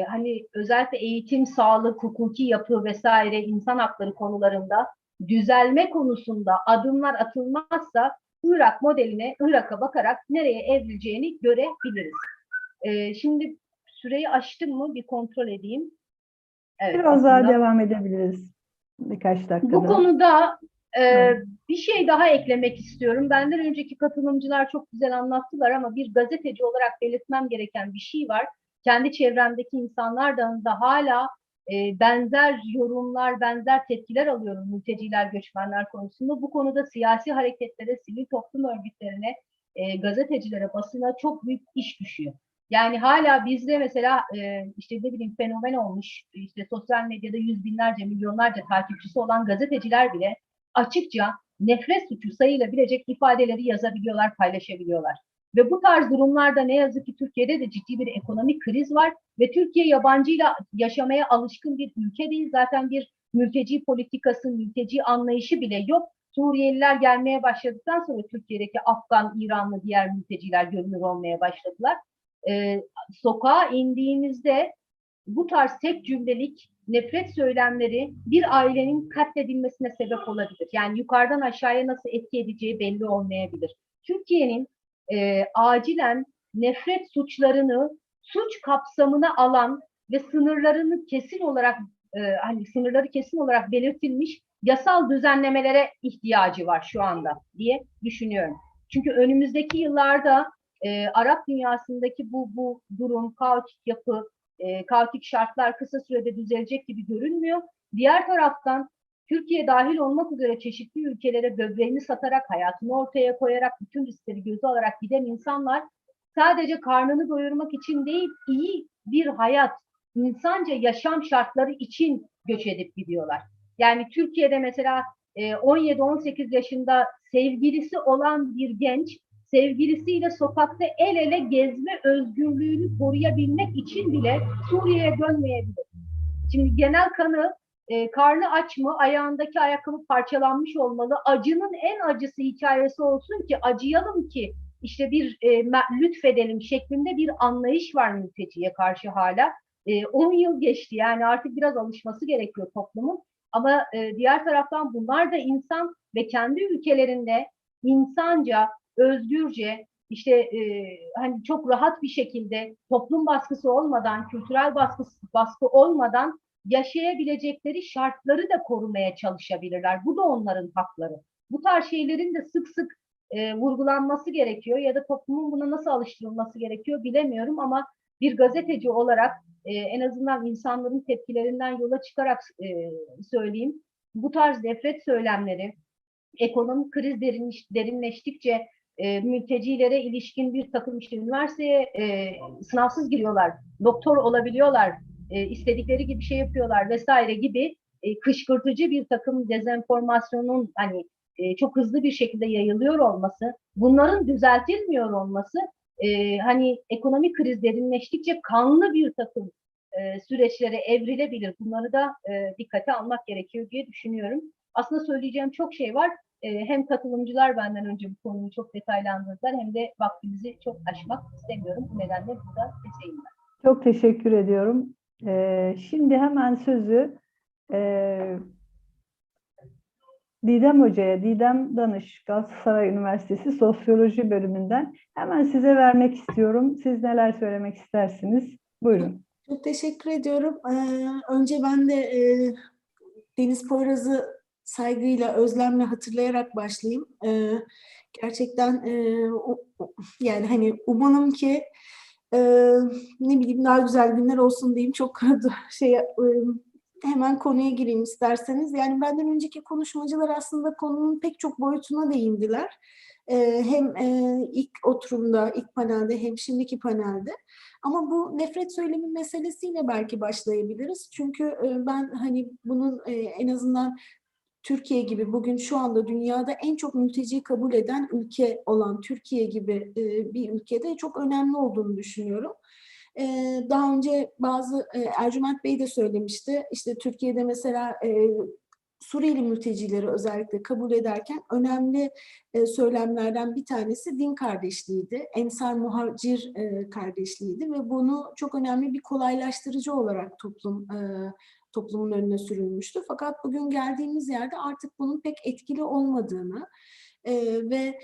[SPEAKER 10] hani özellikle eğitim, sağlık, hukuki yapı vesaire insan hakları konularında düzelme konusunda adımlar atılmazsa Irak modeline, Irak'a bakarak nereye evrileceğini görebiliriz. Şimdi süreyi aştım mı bir kontrol edeyim. Evet,
[SPEAKER 2] Biraz daha devam edebiliriz. Birkaç dakika
[SPEAKER 10] bu
[SPEAKER 2] daha.
[SPEAKER 10] konuda bir şey daha eklemek istiyorum. Benden önceki katılımcılar çok güzel anlattılar ama bir gazeteci olarak belirtmem gereken bir şey var. Kendi çevremdeki insanlardan da hala benzer yorumlar, benzer tepkiler alıyorum mülteciler, göçmenler konusunda. Bu konuda siyasi hareketlere, sivil toplum örgütlerine, gazetecilere, basına çok büyük iş düşüyor. Yani hala bizde mesela işte ne bileyim fenomen olmuş, işte sosyal medyada yüz binlerce, milyonlarca takipçisi olan gazeteciler bile açıkça nefret suçu sayılabilecek ifadeleri yazabiliyorlar, paylaşabiliyorlar. Ve bu tarz durumlarda ne yazık ki Türkiye'de de ciddi bir ekonomik kriz var ve Türkiye yabancıyla yaşamaya alışkın bir ülke değil. Zaten bir mülteci politikası, mülteci anlayışı bile yok. Suriyeliler gelmeye başladıktan sonra Türkiye'deki Afgan, İranlı diğer mülteciler görünür olmaya başladılar. Sokağa indiğinizde bu tarz tek cümlelik nefret söylemleri bir ailenin katledilmesine sebep olabilir. Yani yukarıdan aşağıya nasıl etki edeceği belli olmayabilir. Türkiye'nin acilen nefret suçlarını suç kapsamına alan ve sınırlarını kesin olarak hani sınırları kesin olarak belirtilmiş yasal düzenlemelere ihtiyacı var şu anda diye düşünüyorum. Çünkü önümüzdeki yıllarda Arap dünyasındaki bu durum, kaotik yapı, kaotik şartlar kısa sürede düzelecek gibi görünmüyor. Diğer taraftan Türkiye dahil olmak üzere çeşitli ülkelere böbreğini satarak, hayatını ortaya koyarak, bütün riskleri göze alarak giden insanlar sadece karnını doyurmak için değil, iyi bir hayat, insanca yaşam şartları için göç edip gidiyorlar. Yani Türkiye'de mesela 17-18 yaşında sevgilisi olan bir genç, sevgilisiyle sokakta el ele gezme özgürlüğünü koruyabilmek için bile Suriye'ye dönmeyebilir. Şimdi genel kanı, karnı aç mı, ayağındaki ayakkabı parçalanmış olmalı, acının en acısı hikayesi olsun ki acıyalım ki işte bir lütfedelim şeklinde bir anlayış var mülteciye karşı hala. 10 yıl geçti, yani artık biraz alışması gerekiyor toplumun. Ama diğer taraftan bunlar da insan ve kendi ülkelerinde insanca, özgürce, işte hani çok rahat bir şekilde toplum baskısı olmadan, kültürel baskı olmadan yaşayabilecekleri şartları da korumaya çalışabilirler. Bu da onların hakları. Bu tarz şeylerin de sık sık vurgulanması gerekiyor ya da toplumun buna nasıl alıştırılması gerekiyor bilemiyorum ama bir gazeteci olarak en azından insanların tepkilerinden yola çıkarak söyleyeyim. Bu tarz nefret söylemleri, ekonomik kriz derinleştikçe mültecilere ilişkin bir takım işte üniversiteye sınavsız giriyorlar, doktor olabiliyorlar, istedikleri gibi şey yapıyorlar vesaire gibi kışkırtıcı bir takım dezenformasyonun hani çok hızlı bir şekilde yayılıyor olması, bunların düzeltilmiyor olması, hani ekonomik kriz derinleştikçe kanlı bir takım süreçlere evrilebilir. Bunları da dikkate almak gerekiyor diye düşünüyorum. Aslında söyleyeceğim çok şey var. Hem katılımcılar benden önce bu konuyu çok detaylandırdılar hem de vaktimizi çok aşmak istemiyorum. Bu nedenle burada keseyim ben.
[SPEAKER 2] Çok teşekkür ediyorum. Şimdi hemen sözü Didem Hoca'ya, Didem Danış, Galatasaray Üniversitesi Sosyoloji bölümünden hemen size vermek istiyorum. Siz neler söylemek istersiniz? Buyurun.
[SPEAKER 11] Çok teşekkür ediyorum. Önce ben de Deniz Poyraz'ı saygıyla, özlemle hatırlayarak başlayayım. Gerçekten yani hani umalım ki ne bileyim daha güzel günler olsun diyeyim. Çok hemen konuya gireyim isterseniz. Yani benden önceki konuşmacılar aslında konunun pek çok boyutuna değindiler. Hem ilk oturumda, ilk panelde hem şimdiki panelde. Ama bu nefret söylemi meselesiyle belki başlayabiliriz. Çünkü ben hani bunun en azından Türkiye gibi bugün şu anda dünyada en çok mülteci kabul eden ülke olan Türkiye gibi bir ülkede çok önemli olduğunu düşünüyorum. Daha önce Ercüment Bey de söylemişti. İşte Türkiye'de mesela Suriyeli mültecileri özellikle kabul ederken önemli söylemlerden bir tanesi din kardeşliğiydi. Ensar muhacir kardeşliğiydi ve bunu çok önemli bir kolaylaştırıcı olarak toplumun önüne sürülmüştü. Fakat bugün geldiğimiz yerde artık bunun pek etkili olmadığını ve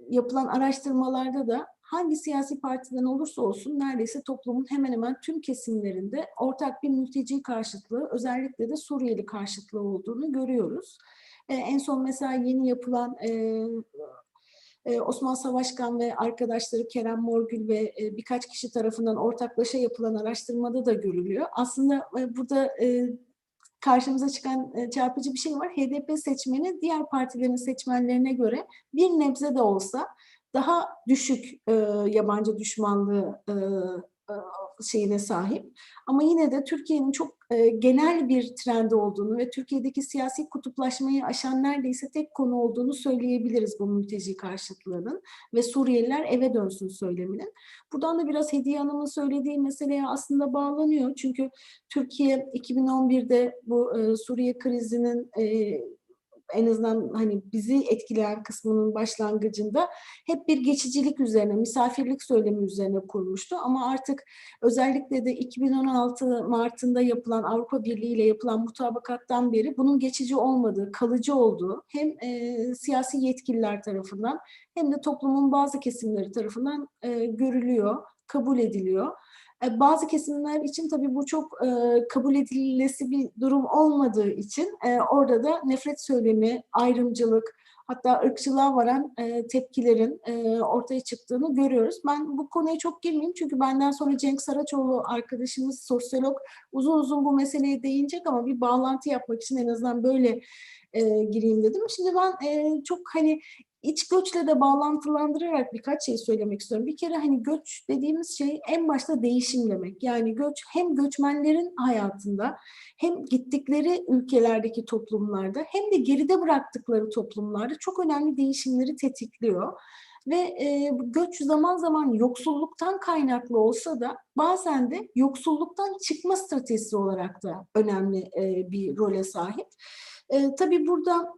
[SPEAKER 11] yapılan araştırmalarda da hangi siyasi partiden olursa olsun neredeyse toplumun hemen hemen tüm kesimlerinde ortak bir mülteci karşıtlığı, özellikle de Suriyeli karşıtlığı olduğunu görüyoruz. En son mesela yeni yapılan Osman Savaşkan ve arkadaşları Kerem Morgül ve birkaç kişi tarafından ortaklaşa yapılan araştırmada da görülüyor. Aslında burada karşımıza çıkan çarpıcı bir şey var. HDP seçmeni diğer partilerin seçmenlerine göre bir nebze de olsa daha düşük yabancı düşmanlığı şeyine sahip. Ama yine de Türkiye'nin çok genel bir trendi olduğunu ve Türkiye'deki siyasi kutuplaşmayı aşan neredeyse tek konu olduğunu söyleyebiliriz bu mülteci karşıtlığının ve Suriyeliler eve dönsün söyleminin. Buradan da biraz Hediye Hanım'ın söylediği meseleye aslında bağlanıyor. Çünkü Türkiye 2011'de bu Suriye krizinin en azından hani bizi etkileyen kısmının başlangıcında hep bir geçicilik üzerine, misafirlik söylemi üzerine kurmuştu. Ama artık özellikle de 2016 Mart'ında yapılan Avrupa Birliği ile yapılan mutabakattan beri bunun geçici olmadığı, kalıcı olduğu hem siyasi yetkililer tarafından hem de toplumun bazı kesimleri tarafından görülüyor, kabul ediliyor. Bazı kesimler için tabii bu çok kabul edilmesi bir durum olmadığı için orada da nefret söylemi, ayrımcılık, hatta ırkçılığa varan tepkilerin ortaya çıktığını görüyoruz. Ben bu konuya çok girmeyeyim çünkü benden sonra Cenk Saraçoğlu arkadaşımız, sosyolog, uzun uzun bu meseleye değinecek ama bir bağlantı yapmak için en azından böyle gireyim dedim. Şimdi ben çok hani İç göçle de bağlantılandırarak birkaç şey söylemek istiyorum. Bir kere hani göç dediğimiz şey en başta değişim demek. Yani göç hem göçmenlerin hayatında hem gittikleri ülkelerdeki toplumlarda hem de geride bıraktıkları toplumlarda çok önemli değişimleri tetikliyor. Ve göç zaman zaman yoksulluktan kaynaklı olsa da bazen de yoksulluktan çıkma stratejisi olarak da önemli bir role sahip. Tabii burada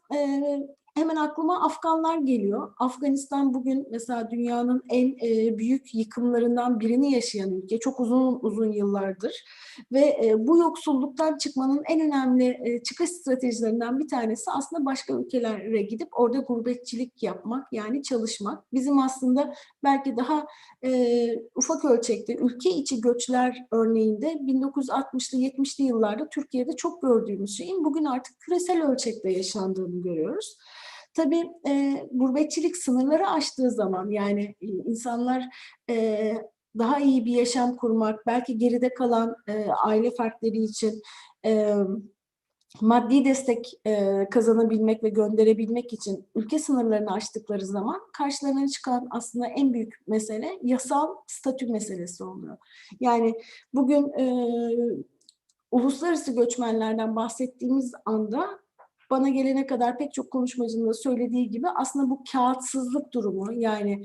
[SPEAKER 11] hemen aklıma Afganlar geliyor. Afganistan bugün mesela dünyanın en büyük yıkımlarından birini yaşayan ülke. Çok uzun yıllardır. Ve bu yoksulluktan çıkmanın en önemli çıkış stratejilerinden bir tanesi aslında başka ülkelere gidip orada gurbetçilik yapmak, yani çalışmak. Bizim aslında belki daha ufak ölçekte ülke içi göçler örneğinde 1960'lı 70'li yıllarda Türkiye'de çok gördüğümüz şeyin bugün artık küresel ölçekte yaşandığını görüyoruz. Tabii gurbetçilik sınırları aştığı zaman, yani insanlar daha iyi bir yaşam kurmak, belki geride kalan aile fertleri için maddi destek kazanabilmek ve gönderebilmek için ülke sınırlarını aştıkları zaman karşılarına çıkan aslında en büyük mesele yasal statü meselesi oluyor. Yani bugün uluslararası göçmenlerden bahsettiğimiz anda bana gelene kadar pek çok konuşmacının da söylediği gibi aslında bu kağıtsızlık durumu, yani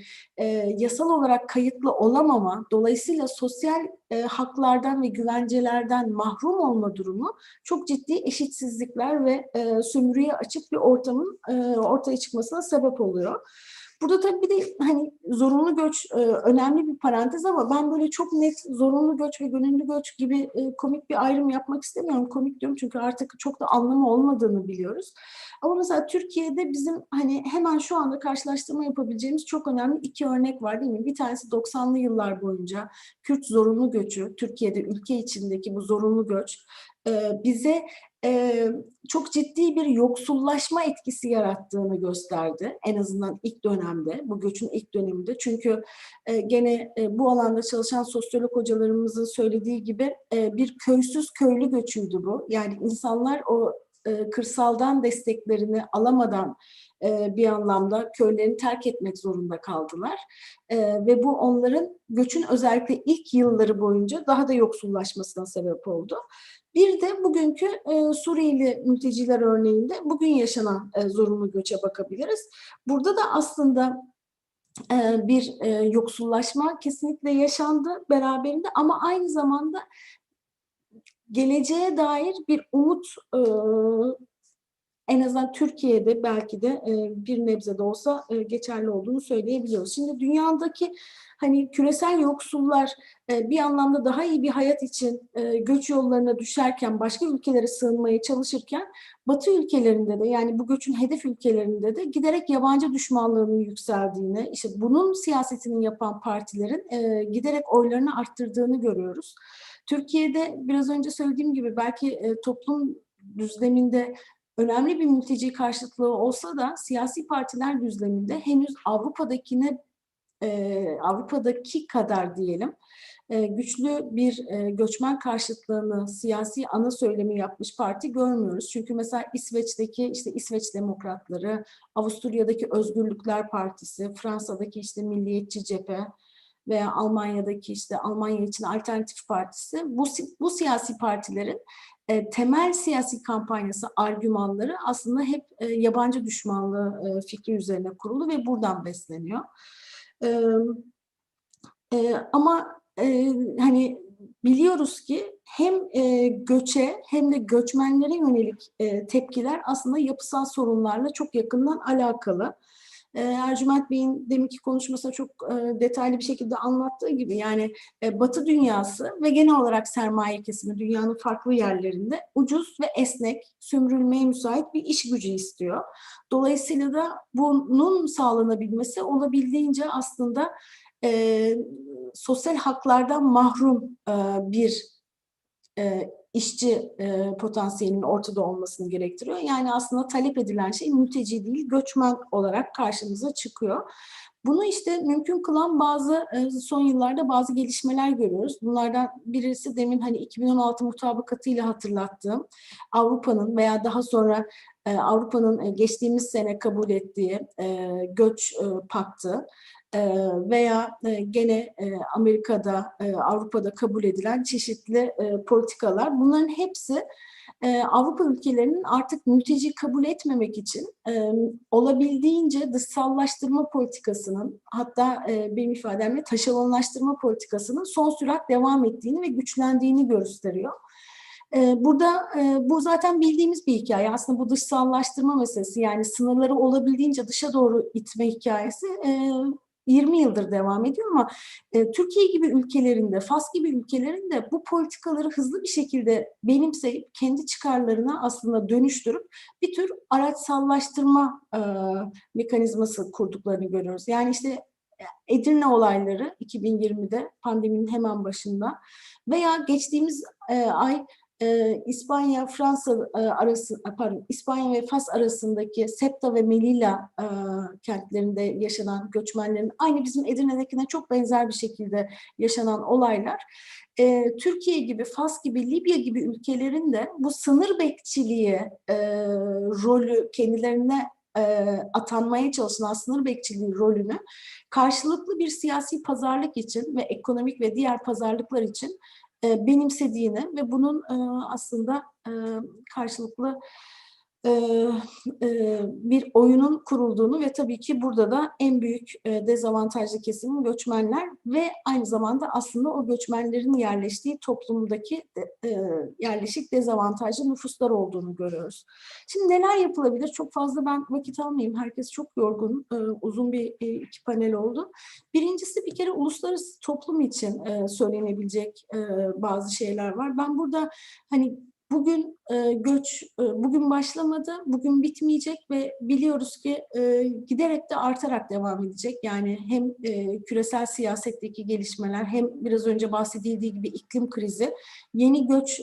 [SPEAKER 11] yasal olarak kayıtlı olamama, dolayısıyla sosyal haklardan ve güvencelerden mahrum olma durumu çok ciddi eşitsizlikler ve sömürüye açık bir ortamın ortaya çıkmasına sebep oluyor. Burada tabii bir de hani zorunlu göç önemli bir parantez ama ben böyle çok net zorunlu göç ve gönüllü göç gibi komik bir ayrım yapmak istemiyorum. Komik diyorum çünkü artık çok da anlamı olmadığını biliyoruz. Ama mesela Türkiye'de bizim hani hemen şu anda karşılaştırma yapabileceğimiz çok önemli iki örnek var değil mi? Bir tanesi 90'lı yıllar boyunca Kürt zorunlu göçü, Türkiye'de ülke içindeki bu zorunlu göç bize çok ciddi bir yoksullaşma etkisi yarattığını gösterdi. En azından ilk dönemde, bu göçün ilk döneminde. Çünkü gene bu alanda çalışan sosyolog hocalarımızın söylediği gibi bir köysüz köylü göçüydü bu. Yani insanlar o kırsaldan desteklerini alamadan bir anlamda köylerini terk etmek zorunda kaldılar. Ve bu onların göçün özellikle ilk yılları boyunca daha da yoksullaşmasına sebep oldu. Bir de bugünkü Suriyeli mülteciler örneğinde bugün yaşanan zorunlu göçe bakabiliriz. Burada da aslında bir yoksullaşma kesinlikle yaşandı beraberinde ama aynı zamanda geleceğe dair bir umut en azından Türkiye'de belki de bir nebze de olsa geçerli olduğunu söyleyebiliyoruz. Şimdi dünyadaki hani küresel yoksullar bir anlamda daha iyi bir hayat için göç yollarına düşerken, başka ülkelere sığınmaya çalışırken Batı ülkelerinde de yani bu göçün hedef ülkelerinde de giderek yabancı düşmanlığının yükseldiğini, işte bunun siyasetini yapan partilerin giderek oylarını arttırdığını görüyoruz. Türkiye'de biraz önce söylediğim gibi belki toplum düzleminde önemli bir mülteci karşıtlığı olsa da siyasi partiler düzleminde henüz Avrupa'daki kadar diyelim güçlü bir göçmen karşıtlığını siyasi ana söylemi yapmış parti görmüyoruz. Çünkü mesela İsveç'teki işte İsveç Demokratları, Avusturya'daki Özgürlükler Partisi, Fransa'daki işte Milliyetçi Cephe veya Almanya'daki işte Almanya için Alternatif Partisi bu siyasi partilerin temel siyasi kampanyası, argümanları aslında hep yabancı düşmanlığı fikri üzerine kurulu ve buradan besleniyor. Ama hani biliyoruz ki hem göçe hem de göçmenlere yönelik tepkiler aslında yapısal sorunlarla çok yakından alakalı. Ercüment Bey'in deminki konuşmasında çok detaylı bir şekilde anlattığı gibi yani Batı dünyası ve genel olarak sermaye kesimi dünyanın farklı yerlerinde ucuz ve esnek, sömürülmeye müsait bir iş gücü istiyor. Dolayısıyla da bunun sağlanabilmesi olabildiğince aslında sosyal haklardan mahrum bir işçi potansiyelinin ortada olmasını gerektiriyor. Yani aslında talep edilen şey mülteci değil, göçmen olarak karşımıza çıkıyor. Bunu işte mümkün kılan bazı son yıllarda bazı gelişmeler görüyoruz. Bunlardan birisi demin hani 2016 mutabakatıyla hatırlattığım Avrupa'nın veya daha sonra Avrupa'nın geçtiğimiz sene kabul ettiği göç paktı. Veya gene Amerika'da, Avrupa'da kabul edilen çeşitli politikalar. Bunların hepsi Avrupa ülkelerinin artık mülteci kabul etmemek için olabildiğince dışsallaştırma politikasının, hatta benim ifademle taşeronlaştırma politikasının son sürat devam ettiğini ve güçlendiğini gösteriyor. Burada bu zaten bildiğimiz bir hikaye. Aslında bu dışsallaştırma meselesi, yani sınırları olabildiğince dışa doğru itme hikayesi 20 yıldır devam ediyor ama Türkiye gibi ülkelerinde, Fas gibi ülkelerinde bu politikaları hızlı bir şekilde benimseyip kendi çıkarlarına aslında dönüştürüp bir tür araçsallaştırma mekanizması kurduklarını görüyoruz. Yani işte Edirne olayları 2020'de pandeminin hemen başında veya geçtiğimiz ay İspanya ve Fas arasındaki Ceuta ve Melilla kentlerinde yaşanan göçmenlerin aynı bizim Edirne'dekine çok benzer bir şekilde yaşanan olaylar Türkiye gibi, Fas gibi, Libya gibi ülkelerin de bu sınır bekçiliği rolü kendilerine atanmaya çalışılan sınır bekçiliği rolünü karşılıklı bir siyasi pazarlık için ve ekonomik ve diğer pazarlıklar için benimsediğini ve bunun aslında karşılıklı bir oyunun kurulduğunu ve tabii ki burada da en büyük dezavantajlı kesimin göçmenler ve aynı zamanda aslında o göçmenlerin yerleştiği toplumdaki yerleşik dezavantajlı nüfuslar olduğunu görüyoruz. Şimdi neler yapılabilir? Çok fazla ben vakit almayayım. Herkes çok yorgun. Uzun bir iki panel oldu. Birincisi bir kere uluslararası toplum için söylenebilecek bazı şeyler var. Ben burada hani bugün göç bugün başlamadı, bugün bitmeyecek ve biliyoruz ki giderek de artarak devam edecek. Yani hem küresel siyasetteki gelişmeler hem biraz önce bahsedildiği gibi iklim krizi yeni göç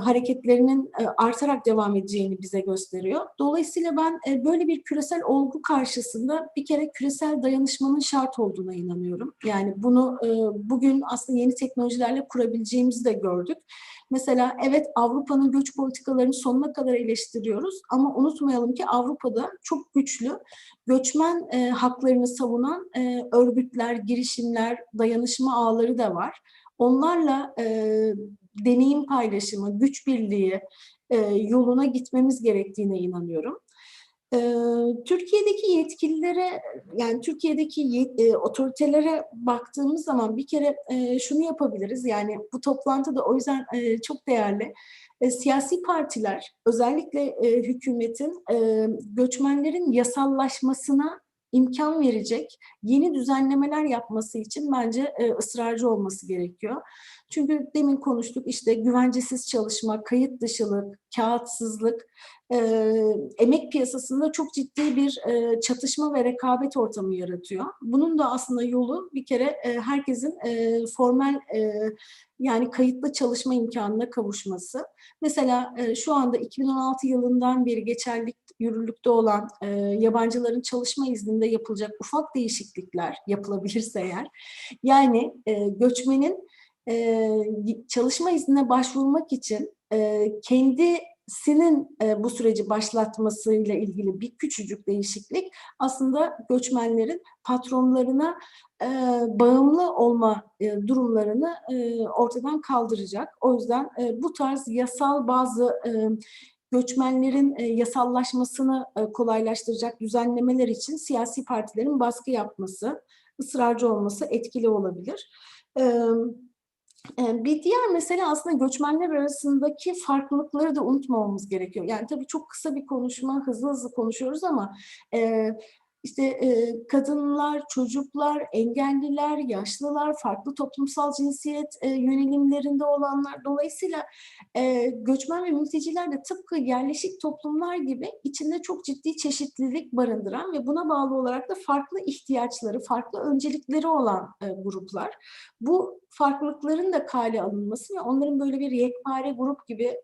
[SPEAKER 11] hareketlerinin artarak devam edeceğini bize gösteriyor. Dolayısıyla ben böyle bir küresel olgu karşısında bir kere küresel dayanışmanın şart olduğuna inanıyorum. Yani bunu bugün aslında yeni teknolojilerle kurabileceğimizi de gördük. Mesela evet Avrupa'nın göç politikalarını sonuna kadar eleştiriyoruz ama unutmayalım ki Avrupa'da çok güçlü göçmen haklarını savunan örgütler, girişimler, dayanışma ağları da var. Onlarla deneyim paylaşımı, güç birliği yoluna gitmemiz gerektiğine inanıyorum. Türkiye'deki yetkililere, yani Türkiye'deki otoritelere baktığımız zaman bir kere şunu yapabiliriz. Yani bu toplantı da o yüzden çok değerli. Siyasi partiler, özellikle hükümetin göçmenlerin yasallaşmasına imkan verecek yeni düzenlemeler yapması için bence ısrarcı olması gerekiyor. Çünkü demin konuştuk işte güvencesiz çalışma, kayıt dışılık, kağıtsızlık, emek piyasasında çok ciddi bir çatışma ve rekabet ortamı yaratıyor. Bunun da aslında yolu bir kere herkesin formel yani kayıtlı çalışma imkanına kavuşması. Mesela şu anda 2016 yılından beri geçerlilik yürürlükte olan yabancıların çalışma izninde yapılacak ufak değişiklikler yapılabilirse eğer, yani göçmenin çalışma iznine başvurmak için kendisinin bu süreci başlatmasıyla ilgili bir küçücük değişiklik aslında göçmenlerin patronlarına bağımlı olma durumlarını ortadan kaldıracak. O yüzden bu tarz yasal bazı göçmenlerin yasallaşmasını kolaylaştıracak düzenlemeler için siyasi partilerin baskı yapması, ısrarcı olması etkili olabilir. Bir diğer mesele aslında göçmenler arasındaki farklılıkları da unutmamamız gerekiyor. Yani tabii çok kısa bir konuşma, hızlı konuşuyoruz ama işte kadınlar, çocuklar, engelliler, yaşlılar, farklı toplumsal cinsiyet yönelimlerinde olanlar. Dolayısıyla göçmen ve mülteciler de tıpkı yerleşik toplumlar gibi içinde çok ciddi çeşitlilik barındıran ve buna bağlı olarak da farklı ihtiyaçları, farklı öncelikleri olan gruplar. Bu farklılıkların da kale alınması ve onların böyle bir yekpare grup gibi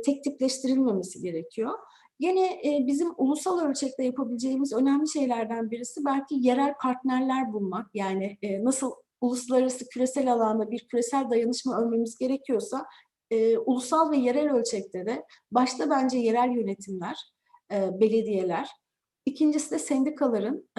[SPEAKER 11] tek tipleştirilmemesi gerekiyor. Gene bizim ulusal ölçekte yapabileceğimiz önemli şeylerden birisi belki yerel partnerler bulmak. Yani nasıl uluslararası küresel alanda bir küresel dayanışma örmemiz gerekiyorsa ulusal ve yerel ölçekte de başta bence yerel yönetimler, belediyeler, İkincisi de sendikaların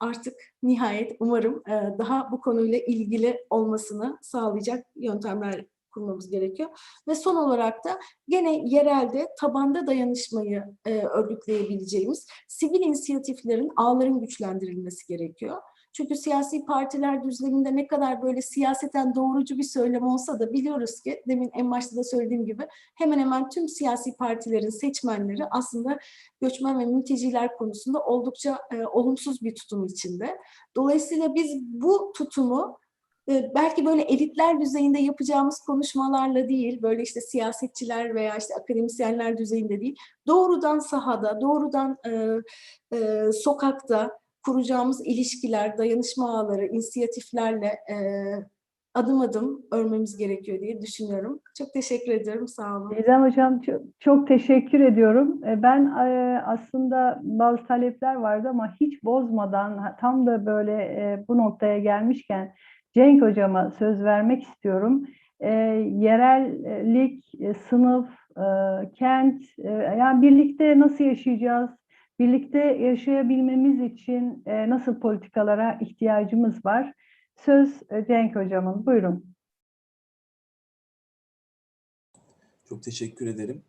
[SPEAKER 11] artık nihayet umarım daha bu konuyla ilgili olmasını sağlayacak yöntemler kurmamız gerekiyor. Ve son olarak da gene yerelde tabanda dayanışmayı örgütleyebileceğimiz sivil inisiyatiflerin, ağların güçlendirilmesi gerekiyor. Çünkü siyasi partiler düzleminde ne kadar böyle siyaseten doğrucu bir söylem olsa da biliyoruz ki demin en başta da söylediğim gibi hemen hemen tüm siyasi partilerin seçmenleri aslında göçmen ve mülteciler konusunda oldukça olumsuz bir tutum içinde. Dolayısıyla biz bu tutumu belki böyle elitler düzeyinde yapacağımız konuşmalarla değil, böyle işte siyasetçiler veya işte akademisyenler düzeyinde değil, doğrudan sahada, doğrudan sokakta kuracağımız ilişkiler, dayanışma ağları, inisiyatiflerle adım adım örmemiz gerekiyor diye düşünüyorum. Çok teşekkür ediyorum, sağ olun.
[SPEAKER 2] Didem Hocam çok teşekkür ediyorum. Ben aslında bazı talepler vardı ama hiç bozmadan tam da böyle bu noktaya gelmişken Cenk Hocama söz vermek istiyorum. Yerellik, sınıf, kent, yani birlikte nasıl yaşayacağız? Birlikte yaşayabilmemiz için nasıl politikalara ihtiyacımız var? Söz Cenk Hocam'ın. Buyurun.
[SPEAKER 12] Çok teşekkür ederim.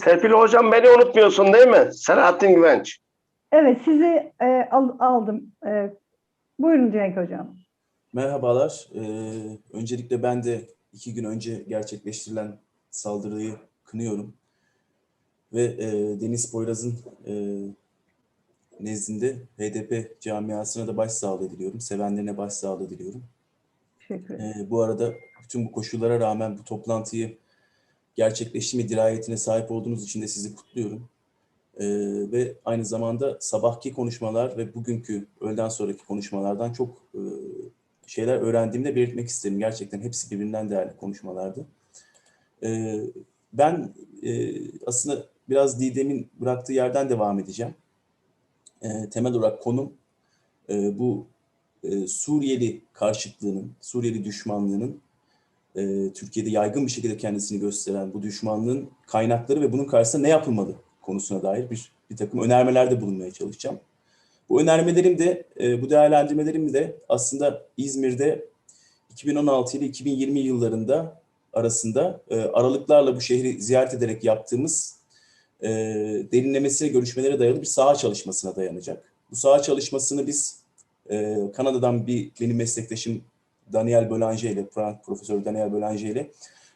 [SPEAKER 5] Serpil hocam beni unutmuyorsun değil mi? Selahattin Güvenç.
[SPEAKER 2] Evet, sizi aldım. Buyurun Cenk Hocam.
[SPEAKER 12] Merhabalar. Öncelikle ben de 2 gün önce gerçekleştirilen saldırıyı kınıyorum. Ve Deniz Poyraz'ın nezdinde HDP camiasına da başsağlığı diliyorum. Sevenlerine başsağlığı diliyorum.
[SPEAKER 2] Teşekkür ederim.
[SPEAKER 12] Bu arada bütün bu koşullara rağmen bu toplantıyı gerçekleştirme dirayetine sahip olduğunuz için de sizi kutluyorum. Ve aynı zamanda sabahki konuşmalar ve bugünkü öğleden sonraki konuşmalardan çok şeyler öğrendiğimde de belirtmek isterim. Gerçekten hepsi birbirinden değerli konuşmalardı. Ben aslında biraz Didem'in bıraktığı yerden devam edeceğim. Temel olarak konum bu Suriyeli karşıtlığının, Suriyeli düşmanlığının Türkiye'de yaygın bir şekilde kendisini gösteren bu düşmanlığın kaynakları ve bunun karşısında ne yapılmalı konusuna dair bir takım önermelerde bulunmaya çalışacağım. Bu önermelerim de, bu değerlendirmelerim de aslında İzmir'de 2016 ile 2020 yıllarında arasında aralıklarla bu şehri ziyaret ederek yaptığımız derinlemesine görüşmelere dayalı bir saha çalışmasına dayanacak. Bu saha çalışmasını biz Kanada'dan benim meslektaşım Daniel Boulanger ile, Profesör Daniel Boulanger ile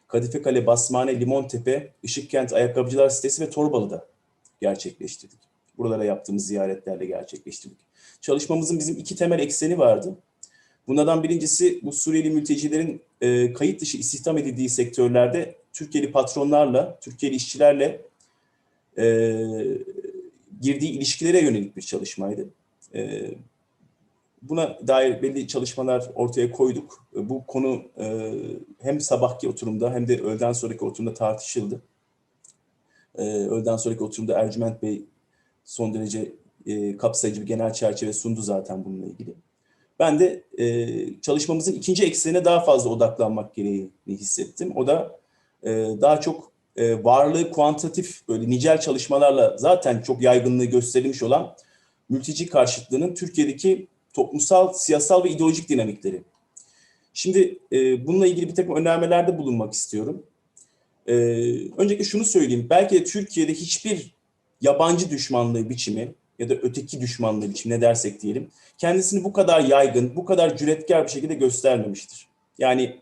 [SPEAKER 12] Kadife Kale, Basmane, Limontepe, Işıkkent Ayakkabıcılar Sitesi ve Torbalı'da gerçekleştirdik. Buralara yaptığımız ziyaretlerle gerçekleştirdik. Çalışmamızın bizim 2 temel ekseni vardı. Bunlardan birincisi bu Suriyeli mültecilerin kayıt dışı istihdam edildiği sektörlerde Türkiye'li patronlarla, Türkiye'li işçilerle girdiği ilişkilere yönelik bir çalışmaydı. Buna dair belli çalışmalar ortaya koyduk. Bu konu hem sabahki oturumda hem de öğleden sonraki oturumda tartışıldı. Öğleden sonraki oturumda Ercüment Bey son derece kapsayıcı bir genel çerçeve sundu zaten bununla ilgili. Ben de çalışmamızın ikinci eksenine daha fazla odaklanmak gereğini hissettim. O da daha çok varlığı kuantitatif, böyle nicel çalışmalarla zaten çok yaygınlığı gösterilmiş olan mülteci karşıtlığının Türkiye'deki toplumsal, siyasal ve ideolojik dinamikleri. Şimdi bununla ilgili bir takım önermelerde bulunmak istiyorum. Öncelikle şunu söyleyeyim. Belki de Türkiye'de hiçbir yabancı düşmanlığı biçimi ya da öteki düşmanlığı biçimi ne dersek diyelim, kendisini bu kadar yaygın, bu kadar cüretkar bir şekilde göstermemiştir. Yani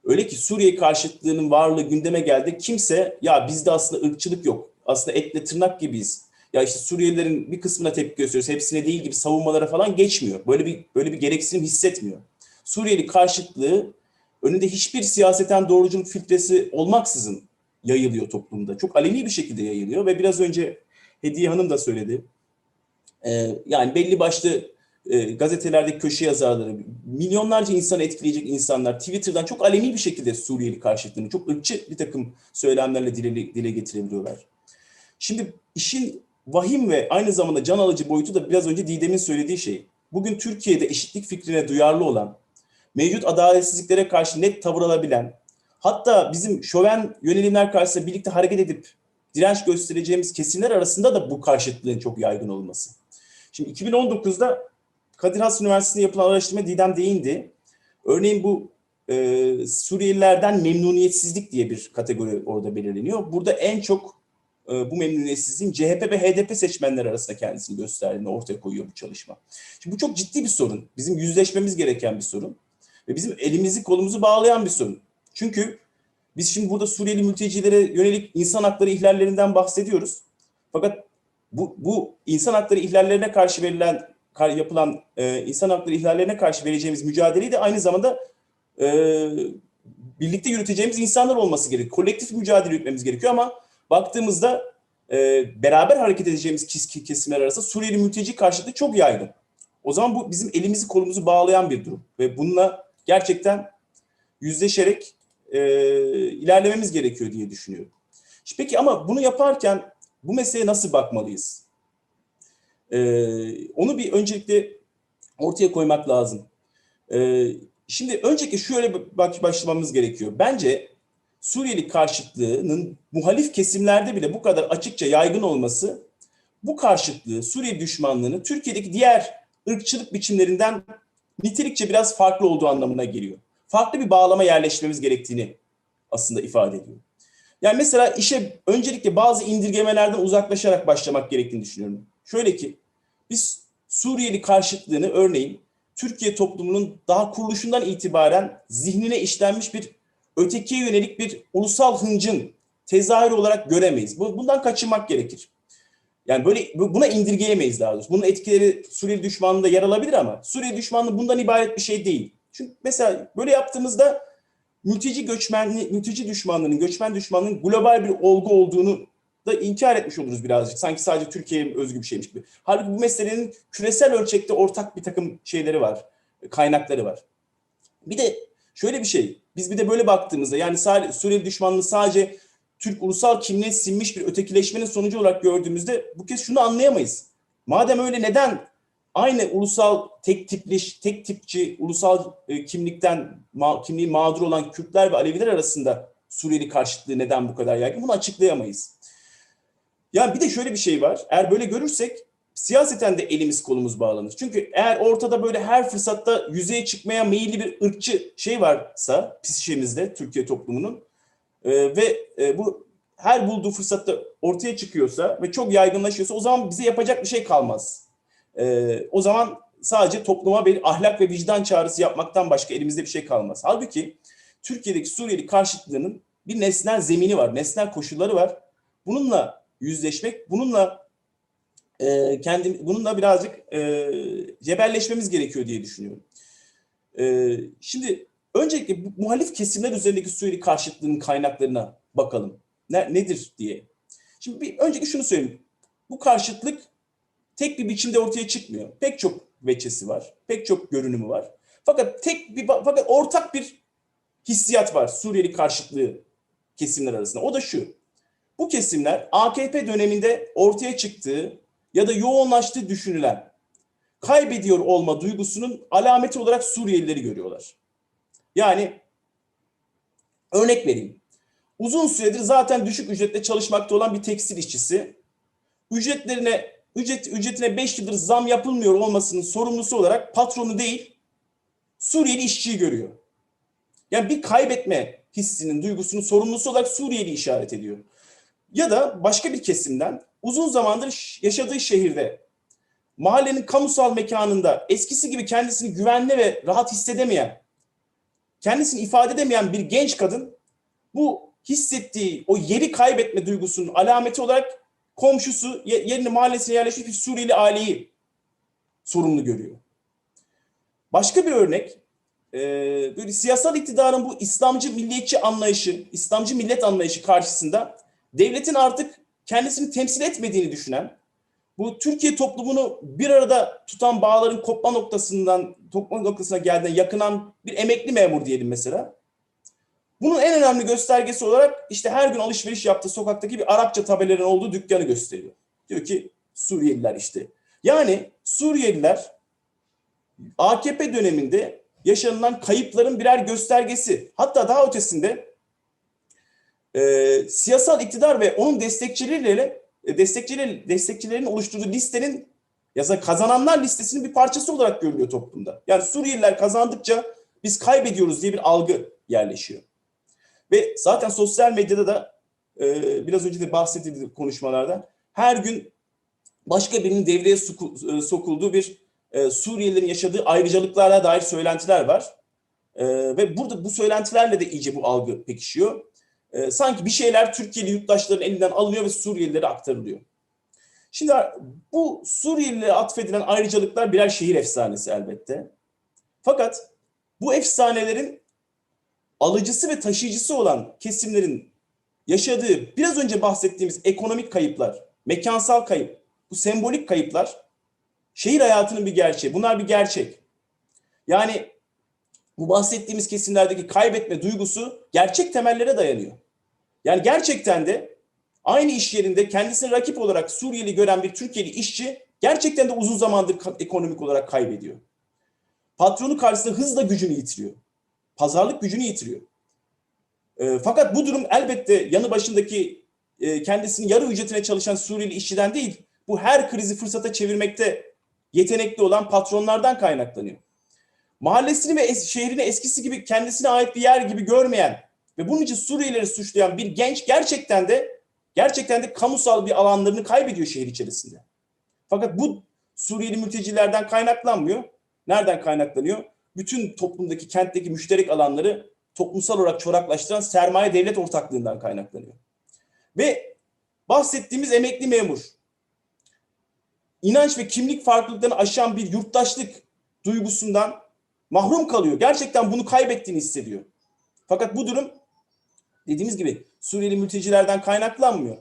[SPEAKER 12] öyle ki Suriye karşıtlığının varlığı gündeme geldi. Kimse ya bizde aslında ırkçılık yok. Aslında etle tırnak gibiyiz. Ya işte Suriyelilerin bir kısmına tepki gösteriyoruz, hepsine değil gibi savunmalara falan geçmiyor. Böyle bir gereksinim hissetmiyor. Suriyeli karşıtlığı önünde hiçbir siyaseten doğruculuk filtresi olmaksızın yayılıyor toplumda. Çok aleni bir şekilde yayılıyor ve biraz önce Hediye Hanım da söyledi. Yani belli başlı gazetelerdeki köşe yazarları, milyonlarca insanı etkileyecek insanlar Twitter'dan çok aleni bir şekilde Suriyeli karşıtlığını, çok ırkçı bir takım söylemlerle dile getirebiliyorlar. Şimdi işin vahim ve aynı zamanda can alıcı boyutu da biraz önce Didem'in söylediği şey. Bugün Türkiye'de eşitlik fikrine duyarlı olan, mevcut adaletsizliklere karşı net tavır alabilen, hatta bizim şöven yönelimler karşısında birlikte hareket edip direnç göstereceğimiz kesimler arasında da bu karşıtlığın çok yaygın olması. Şimdi 2019'da Kadir Has Üniversitesi'nde yapılan araştırma Didem değindi. Örneğin bu Suriyelilerden memnuniyetsizlik diye bir kategori orada belirleniyor. Burada en çok bu memnuniyetsizliğin CHP ve HDP seçmenler arasında kendisini gösterdiğini ortaya koyuyor bu çalışma. Şimdi bu çok ciddi bir sorun. Bizim yüzleşmemiz gereken bir sorun. Ve bizim elimizi kolumuzu bağlayan bir sorun. Çünkü biz şimdi burada Suriyeli mültecilere yönelik insan hakları ihlallerinden bahsediyoruz. Fakat bu insan hakları ihlallerine karşı yapılan insan hakları ihlallerine karşı vereceğimiz mücadeleyi de aynı zamanda birlikte yürüteceğimiz insanlar olması gerekiyor. Kolektif mücadele yürütmemiz gerekiyor ama baktığımızda beraber hareket edeceğimiz kesimler arasında Suriyeli mülteci karşıtlığı çok yaygın. O zaman bu bizim elimizi kolumuzu bağlayan bir durum ve bununla gerçekten yüzleşerek ilerlememiz gerekiyor diye düşünüyorum. Peki ama bunu yaparken bu meseleye nasıl bakmalıyız? Onu bir öncelikle ortaya koymak lazım. Şimdi öncelikle şöyle başlamamız gerekiyor. Bence Suriyeli karşıtlığının muhalif kesimlerde bile bu kadar açıkça yaygın olması, bu karşıtlığı, Suriye düşmanlığını Türkiye'deki diğer ırkçılık biçimlerinden nitelikçe biraz farklı olduğu anlamına geliyor. Farklı bir bağlama yerleştirmemiz gerektiğini aslında ifade ediyor. Yani mesela işe öncelikle bazı indirgemelerden uzaklaşarak başlamak gerektiğini düşünüyorum. Şöyle ki biz Suriyeli karşıtlığını örneğin Türkiye toplumunun daha kuruluşundan itibaren zihnine işlenmiş bir ötekiye yönelik bir ulusal hıncın tezahürü olarak göremeyiz. Bundan kaçınmak gerekir. Yani böyle buna indirgeyemeyiz daha doğrusu. Bunun etkileri Suriyeli düşmanlığında yer alabilir ama Suriyeli düşmanlığı bundan ibaret bir şey değil. Çünkü mesela böyle yaptığımızda mülteci düşmanlığının, göçmen düşmanlığının global bir olgu olduğunu da inkar etmiş oluruz birazcık. Sanki sadece Türkiye'ye özgü bir şeymiş gibi. Halbuki bu meselenin küresel ölçekte ortak bir takım şeyleri var, kaynakları var. Bir de şöyle bir şey, biz bir de böyle baktığımızda yani Suriyeli düşmanlığı sadece Türk ulusal kimliğine sinmiş bir ötekileşmenin sonucu olarak gördüğümüzde bu kez şunu anlayamayız. Madem öyle neden aynı ulusal tek tipçi ulusal kimliği mağdur olan Kürtler ve Aleviler arasında Suriyeli karşıtlığı neden bu kadar yaygın? Bunu açıklayamayız. Yani bir de şöyle bir şey var. Eğer böyle görürsek siyaseten de elimiz kolumuz bağlanır. Çünkü eğer ortada böyle her fırsatta yüzeye çıkmaya meyilli bir ırkçı şey varsa psikemizde Türkiye toplumunun bu her bulduğu fırsatta ortaya çıkıyorsa ve çok yaygınlaşıyorsa o zaman bize yapacak bir şey kalmaz. O zaman sadece topluma bir ahlak ve vicdan çağrısı yapmaktan başka elimizde bir şey kalmaz. Halbuki Türkiye'deki Suriyeli karşıtlığının bir nesnel zemini var, nesnel koşulları var. Bununla yüzleşmek, bununla birazcık cebelleşmemiz gerekiyor diye düşünüyorum. Şimdi öncelikle bu muhalif kesimler üzerindeki Suriyeli karşıtlığının kaynaklarına bakalım. Nedir diye. Şimdi öncelikle şunu söyleyeyim. Bu karşıtlık tek bir biçimde ortaya çıkmıyor. Pek çok veçesi var. Pek çok görünümü var. Fakat ortak bir hissiyat var Suriyeli karşıtlığı kesimler arasında. O da şu. Bu kesimler AKP döneminde ortaya çıktığı ya da yoğunlaştığı düşünülen kaybediyor olma duygusunun alameti olarak Suriyelileri görüyorlar. Yani örnek vereyim. Uzun süredir zaten düşük ücretle çalışmakta olan bir tekstil işçisi ücretine 5 yıldır zam yapılmıyor olmasının sorumlusu olarak patronu değil Suriyeli işçiyi görüyor. Yani bir kaybetme hissinin, duygusunun sorumlusu olarak Suriyeli işaret ediyor. Ya da başka bir kesimden uzun zamandır yaşadığı şehirde mahallenin kamusal mekanında eskisi gibi kendisini güvenli ve rahat hissedemeyen, kendisini ifade edemeyen bir genç kadın bu hissettiği o yeri kaybetme duygusunun alameti olarak komşusu yerine mahallesine yerleşmiş bir Suriyeli aileyi sorumlu görüyor. Başka bir örnek böyle siyasal iktidarın bu İslamcı milliyetçi anlayışı, İslamcı millet anlayışı karşısında devletin artık kendisini temsil etmediğini düşünen, bu Türkiye toplumunu bir arada tutan bağların kopma noktasına geldiğine yakınan bir emekli memur diyelim mesela. Bunun en önemli göstergesi olarak işte her gün alışveriş yaptığı sokaktaki bir Arapça tabelaların olduğu dükkanı gösteriyor. Diyor ki Suriyeliler işte. Yani Suriyeliler AKP döneminde yaşanılan kayıpların birer göstergesi. Hatta daha ötesinde siyasal iktidar ve onun destekçilerin oluşturduğu listenin kazananlar listesinin bir parçası olarak görülüyor toplumda. Yani Suriyeliler kazandıkça biz kaybediyoruz diye bir algı yerleşiyor. Ve zaten sosyal medyada da biraz önce de bahsedildi konuşmalarda her gün başka birinin devreye sokulduğu bir Suriyelilerin yaşadığı ayrıcalıklara dair söylentiler var. Ve burada bu söylentilerle de iyice bu algı pekişiyor. Sanki bir şeyler Türkiye'li yurttaşların elinden alınıyor ve Suriyelilere aktarılıyor. Şimdi bu Suriyelilere atfedilen ayrıcalıklar birer şehir efsanesi elbette. Fakat bu efsanelerin alıcısı ve taşıyıcısı olan kesimlerin yaşadığı biraz önce bahsettiğimiz ekonomik kayıplar, mekansal kayıp, bu sembolik kayıplar şehir hayatının bir gerçeği. Bunlar bir gerçek. Yani bu bahsettiğimiz kesimlerdeki kaybetme duygusu gerçek temellere dayanıyor. Yani gerçekten de aynı iş yerinde kendisini rakip olarak Suriyeli gören bir Türkiye'li işçi gerçekten de uzun zamandır ekonomik olarak kaybediyor. Patronu karşısında hızla gücünü yitiriyor. Pazarlık gücünü yitiriyor. Fakat bu durum elbette yanı başındaki kendisini yarı ücretine çalışan Suriyeli işçiden değil, bu her krizi fırsata çevirmekte yetenekli olan patronlardan kaynaklanıyor. Mahallesini ve şehrini eskisi gibi kendisine ait bir yer gibi görmeyen ve bunun için Suriyelileri suçlayan bir genç gerçekten de kamusal bir alanlarını kaybediyor şehir içerisinde. Fakat bu Suriyeli mültecilerden kaynaklanmıyor. Nereden kaynaklanıyor? Bütün toplumdaki, kentteki müşterek alanları toplumsal olarak çoraklaştıran sermaye devlet ortaklığından kaynaklanıyor. Ve bahsettiğimiz emekli memur, inanç ve kimlik farklılıklarını aşan bir yurttaşlık duygusundan mahrum kalıyor. Gerçekten bunu kaybettiğini hissediyor. Fakat bu durum dediğimiz gibi Suriyeli mültecilerden kaynaklanmıyor.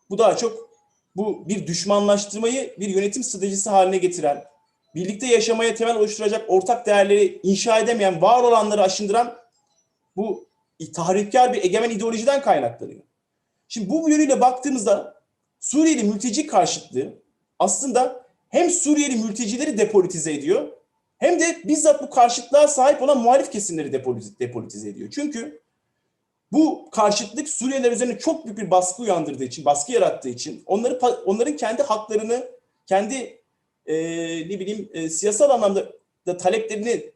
[SPEAKER 12] Bu daha çok bir düşmanlaştırmayı bir yönetim stratejisi haline getiren, birlikte yaşamaya temel oluşturacak ortak değerleri inşa edemeyen, var olanları aşındıran bu tahrikkar bir egemen ideolojiden kaynaklanıyor. Şimdi bu yönüyle baktığımızda Suriyeli mülteci karşıtlığı aslında hem Suriyeli mültecileri depolitize ediyor hem de bizzat bu karşıtlığa sahip olan muhalif kesimleri depolitize ediyor. Çünkü bu karşıtlık Suriyeliler üzerine çok büyük bir baskı uyandırdığı için, baskı yarattığı için onların kendi haklarını, kendi siyasal anlamda da taleplerini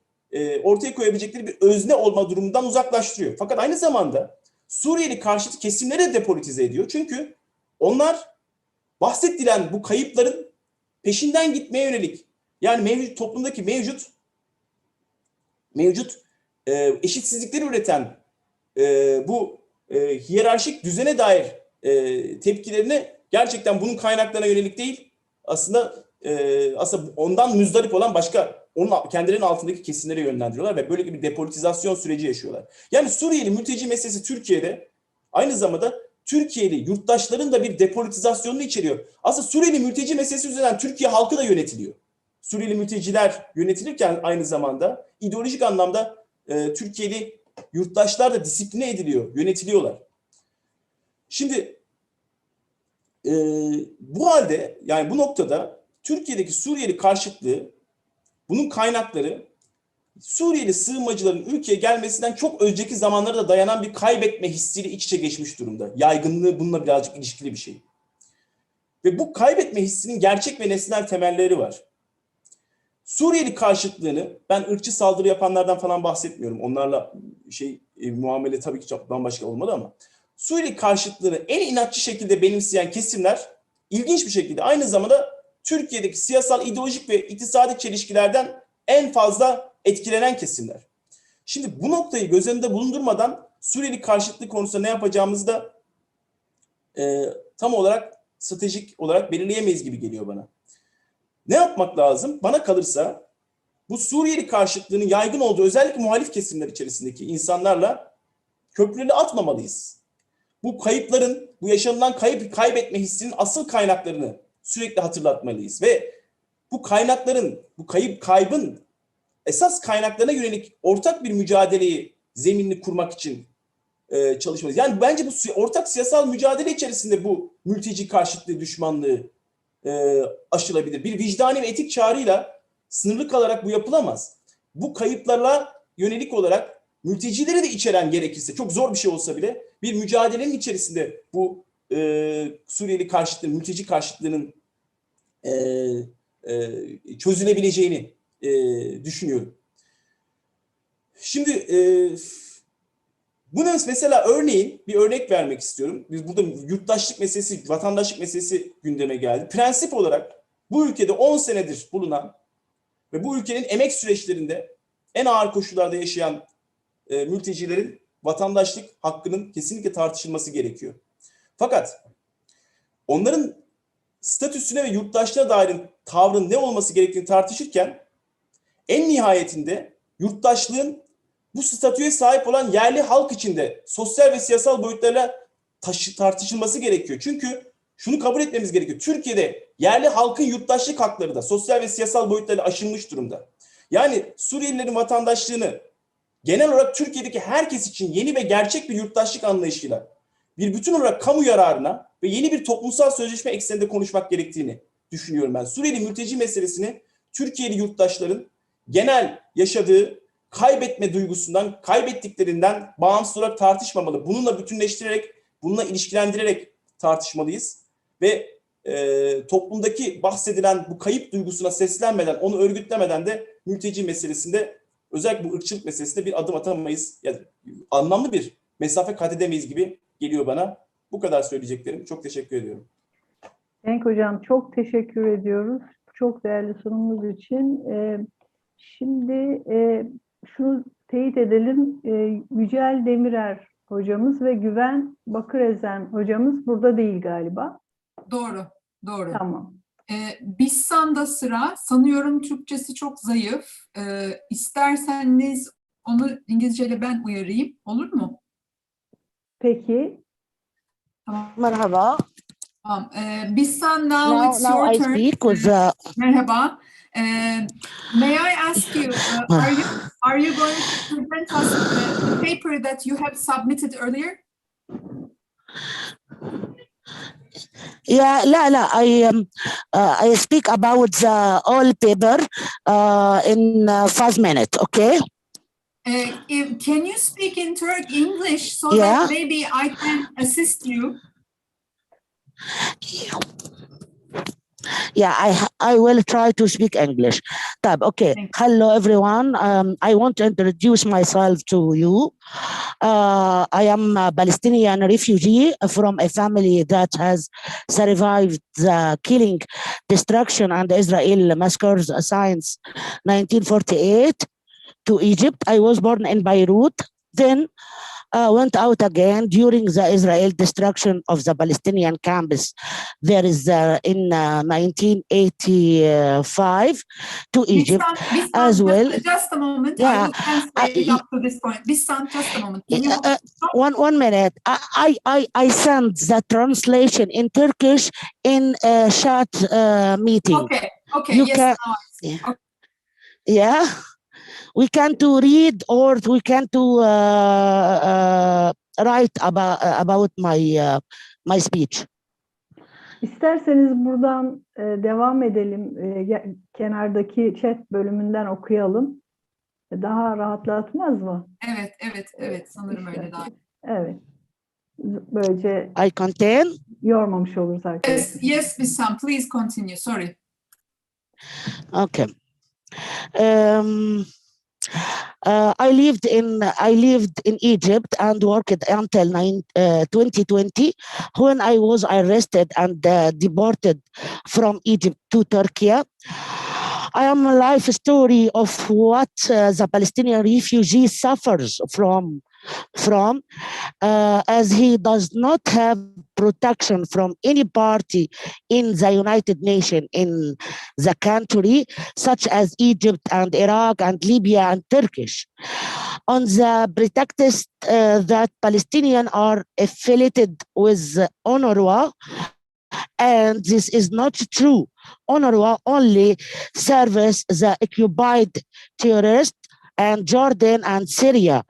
[SPEAKER 12] ortaya koyabilecekleri bir özne olma durumundan uzaklaştırıyor. Fakat aynı zamanda Suriyeli karşıtı kesimleri de depolitize ediyor. Çünkü onlar bahsedilen bu kayıpların peşinden gitmeye yönelik, yani toplumdaki mevcut eşitsizlikleri üreten bu hiyerarşik düzene dair tepkilerini gerçekten bunun kaynaklarına yönelik değil, aslında ondan müzdarip olan başka, onun kendilerinin altındaki kesimlere yönlendiriyorlar ve böyle bir depolitizasyon süreci yaşıyorlar. Yani Suriyeli mülteci meselesi Türkiye'de aynı zamanda Türkiye'li yurttaşların da bir depolitizasyonunu içeriyor. Aslında Suriyeli mülteci meselesi üzerinden Türkiye halkı da yönetiliyor. Suriyeli mülteciler yönetilirken aynı zamanda ideolojik anlamda Türkiye'li yurttaşlar da disipline ediliyor, yönetiliyorlar. Şimdi bu halde, yani bu noktada Türkiye'deki Suriyeli karşıtlığı, bunun kaynakları Suriyeli sığınmacıların ülkeye gelmesinden çok önceki zamanlara da dayanan bir kaybetme hissiyle iç içe geçmiş durumda. Yaygınlığı bununla birazcık ilişkili bir şey. Ve bu kaybetme hissinin gerçek ve nesnel temelleri var. Suriyeli karşıtlığını, ben ırkçı saldırı yapanlardan falan bahsetmiyorum. Onlarla muamele tabii ki çok bambaşka olmalı ama Suriyeli karşıtlığını en inatçı şekilde benimseyen kesimler ilginç bir şekilde aynı zamanda Türkiye'deki siyasal, ideolojik ve iktisadi çelişkilerden en fazla etkilenen kesimler. Şimdi bu noktayı göz önünde bulundurmadan Suriyeli karşıtlık konusunda ne yapacağımızı da tam olarak stratejik olarak belirleyemeyiz gibi geliyor bana. Ne yapmak lazım? Bana kalırsa bu Suriyeli karşıtlığının yaygın olduğu özellikle muhalif kesimler içerisindeki insanlarla köprüleri atmamalıyız. Bu kayıpların, bu yaşanılan kaybetme hissinin asıl kaynaklarını sürekli hatırlatmalıyız ve bu kaynakların, bu kaybın esas kaynaklarına yönelik ortak bir mücadeleyi, zeminini kurmak için çalışmalıyız. Yani bence bu ortak siyasal mücadele içerisinde bu mülteci karşıtlığı, düşmanlığı aşılabilir. Bir vicdani ve etik çağrıyla sınırlı kalarak bu yapılamaz. Bu kayıplarla yönelik olarak mültecileri de içeren, gerekirse çok zor bir şey olsa bile bir mücadelenin içerisinde bu Suriyeli karşıtlığı, mülteci karşıtlığının çözülebileceğini düşünüyorum. Şimdi buna mesela bir örnek vermek istiyorum. Biz burada yurttaşlık meselesi, vatandaşlık meselesi gündeme geldi. Prensip olarak bu ülkede 10 senedir bulunan ve bu ülkenin emek süreçlerinde en ağır koşullarda yaşayan mültecilerin vatandaşlık hakkının kesinlikle tartışılması gerekiyor. Fakat onların statüsüne ve yurttaşlığa dair tavrın ne olması gerektiğini tartışırken en nihayetinde yurttaşlığın bu statüye sahip olan yerli halk içinde sosyal ve siyasal boyutlarla tartışılması gerekiyor. Çünkü şunu kabul etmemiz gerekiyor. Türkiye'de yerli halkın yurttaşlık hakları da sosyal ve siyasal boyutlarla aşılmış durumda. Yani Suriyelilerin vatandaşlığını genel olarak Türkiye'deki herkes için yeni ve gerçek bir yurttaşlık anlayışıyla bir bütün olarak kamu yararına ve yeni bir toplumsal sözleşme ekseninde konuşmak gerektiğini düşünüyorum ben. Suriyeli mülteci meselesini Türkiye'li yurttaşların genel yaşadığı kaybetme duygusundan, kaybettiklerinden bağımsız olarak tartışmamalı. Bununla bütünleştirerek, bununla ilişkilendirerek tartışmalıyız. Ve toplumdaki bahsedilen bu kayıp duygusuna seslenmeden, onu örgütlemeden de mülteci meselesinde, özellikle bu ırkçılık meselesinde bir adım atamayız. Yani anlamlı bir mesafe kat edemeyiz gibi geliyor bana. Bu kadar söyleyeceklerim. Çok teşekkür ediyorum.
[SPEAKER 2] Cenk Hocam çok teşekkür ediyoruz. Çok değerli sunumunuz için. Şimdi şunu teyit edelim. Yücel Demirer hocamız ve Güven Bakırezen hocamız burada değil galiba.
[SPEAKER 6] Doğru, doğru.
[SPEAKER 2] Tamam.
[SPEAKER 6] Bissan'da sıra. Sanıyorum Türkçesi çok zayıf. İsterseniz onu İngilizceyle ben uyarayım. Olur mu?
[SPEAKER 2] Peki.
[SPEAKER 6] Tamam.
[SPEAKER 3] Merhaba.
[SPEAKER 6] Tamam. Bissan, now it's
[SPEAKER 3] Now
[SPEAKER 6] your
[SPEAKER 3] I
[SPEAKER 6] turn.
[SPEAKER 3] speak with
[SPEAKER 6] Merhaba. May I ask you, are you going to present us the paper that you have submitted earlier?
[SPEAKER 13] Yeah, لا, I speak about the all paper in 5 minutes, okay?
[SPEAKER 6] Can you speak in English so
[SPEAKER 13] Yeah.
[SPEAKER 6] that maybe I can assist you?
[SPEAKER 13] Yeah, I will try to speak English. Okay. Hello, everyone. I want to introduce myself to you. I am a Palestinian refugee from a family that has survived the killing, destruction, and Israel massacres since 1948 to Egypt. I was born in Beirut, then went out again during the Israel destruction of the Palestinian campus. There is in 1985 to Egypt as well.
[SPEAKER 6] Just a moment.
[SPEAKER 13] Yeah.
[SPEAKER 6] I will translate up to this point. Bissan, just a moment. Can you
[SPEAKER 13] One minute. I sent the translation in Turkish in a chat meeting.
[SPEAKER 6] Okay.
[SPEAKER 13] You
[SPEAKER 6] Yes.
[SPEAKER 13] can,
[SPEAKER 6] Now I see. Okay.
[SPEAKER 13] yeah. We can to read or we can to write about my speech.
[SPEAKER 2] İsterseniz buradan devam edelim. Kenardaki chat bölümünden okuyalım. Daha rahatlatmaz mı?
[SPEAKER 6] Evet. Sanırım öyle daha.
[SPEAKER 2] Evet. Böylece
[SPEAKER 13] I contain.
[SPEAKER 2] Yormamış oluruz arkadaşlar.
[SPEAKER 6] Yes, Bissan, please continue. Sorry.
[SPEAKER 13] Okay. I lived in Egypt and worked until 2020 when I was arrested and deported from Egypt to Turkey. I am a life story of what the Palestinian refugee suffers from as he does not have protection from any party in the United Nations in the country, such as Egypt and Iraq and Libya and Turkish. On the pretext that Palestinians are affiliated with UNRWA, and this is not true. UNRWA only serves the occupied terrorists and Jordan and Syria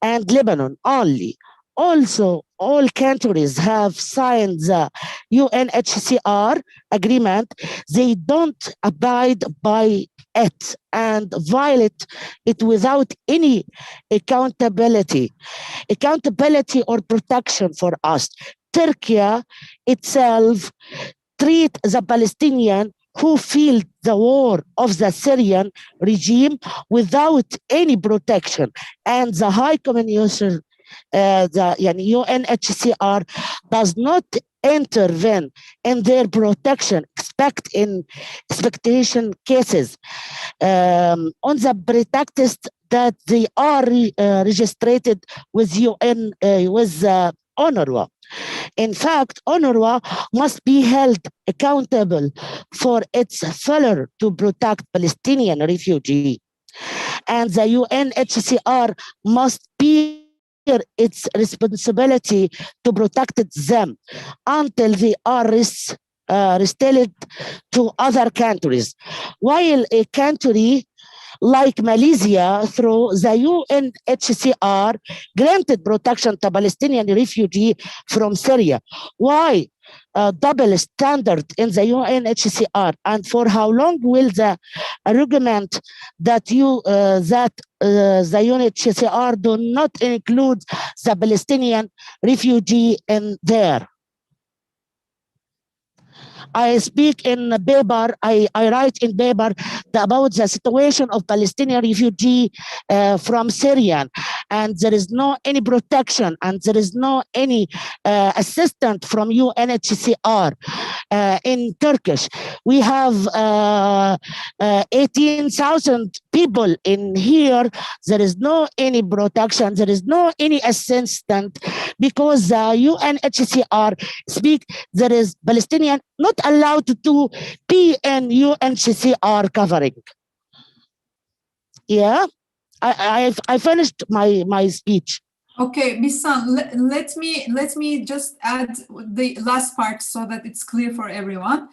[SPEAKER 13] and Lebanon only. Also, all countries have signed the UNHCR agreement. They don't abide by it and violate it without any accountability or protection for us. Turkey itself treat the Palestinian who feel the war of the Syrian regime without any protection, and the High Commissioner, the UNHCR, does not intervene in their protection, except in expectation cases, on the pretext that they are registered with UNRWA. In fact, UNRWA must be held accountable for its failure to protect Palestinian refugees, and the UNHCR must bear its responsibility to protect them until they are restored to other countries. While a country like Malaysia, through the UNHCR, granted protection to Palestinian refugees from Syria. Why double standard in the UNHCR? And for how long will the argument that the UNHCR do not include the Palestinian refugee in there? I speak in the paper, I write in paper about the situation of Palestinian refugee from Syria, and there is no any protection, and there is no any assistance from UNHCR in Turkish. We have 18,000 people in here. There is no any protection. There is no any assistance because UNHCR speak. There is Palestinian not allowed to be in UNHCR covering. Yeah, I finished my speech.
[SPEAKER 6] Okay, Bissan, let me just add the last part so that it's clear for everyone.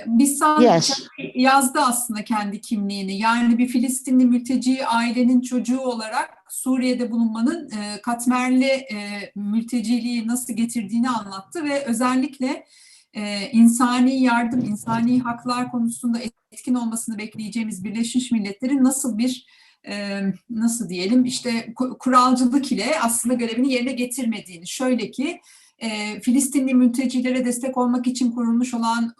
[SPEAKER 6] Bissan
[SPEAKER 13] Yes.
[SPEAKER 6] yazdı aslında kendi kimliğini. Yani bir Filistinli mülteci ailenin çocuğu olarak Suriye'de bulunmanın katmerli mülteciliği nasıl getirdiğini anlattı ve özellikle insani yardım, insani haklar konusunda etkin olmasını bekleyeceğimiz Birleşmiş Milletler'in nasıl bir nasıl diyelim işte kuralcılık ile aslında görevini yerine getirmediğini. Şöyle ki Filistinli mültecilere destek olmak için kurulmuş olan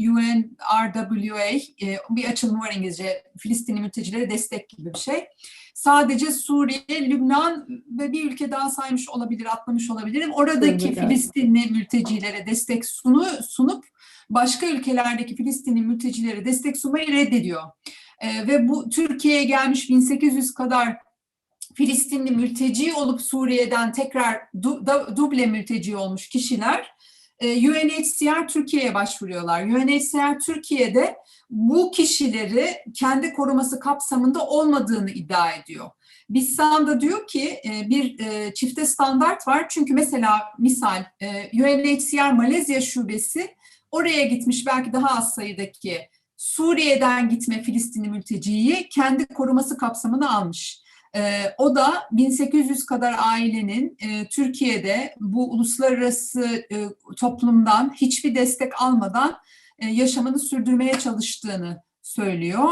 [SPEAKER 6] UNRWA, bir açılımı var İngilizce, Filistinli mültecilere destek gibi bir şey. Sadece Suriye, Lübnan ve bir ülke daha saymış olabilir, atlamış olabilirim. Oradaki Filistinli mültecilere destek sunup başka ülkelerdeki Filistinli mültecilere destek sunmayı reddediyor. Ve bu Türkiye'ye gelmiş 1800 kadar Filistinli mülteci olup Suriye'den tekrar duble mülteci olmuş kişiler UNHCR Türkiye'ye başvuruyorlar. UNHCR Türkiye'de bu kişileri kendi koruması kapsamında olmadığını iddia ediyor. Bissan da diyor ki bir çifte standart var. Çünkü mesela misal UNHCR Malezya şubesi oraya gitmiş belki daha az sayıdaki Suriye'den gitme Filistinli mülteciyi kendi koruması kapsamına almış. O da 1800 kadar ailenin Türkiye'de bu uluslararası toplumdan hiçbir destek almadan yaşamını sürdürmeye çalıştığını söylüyor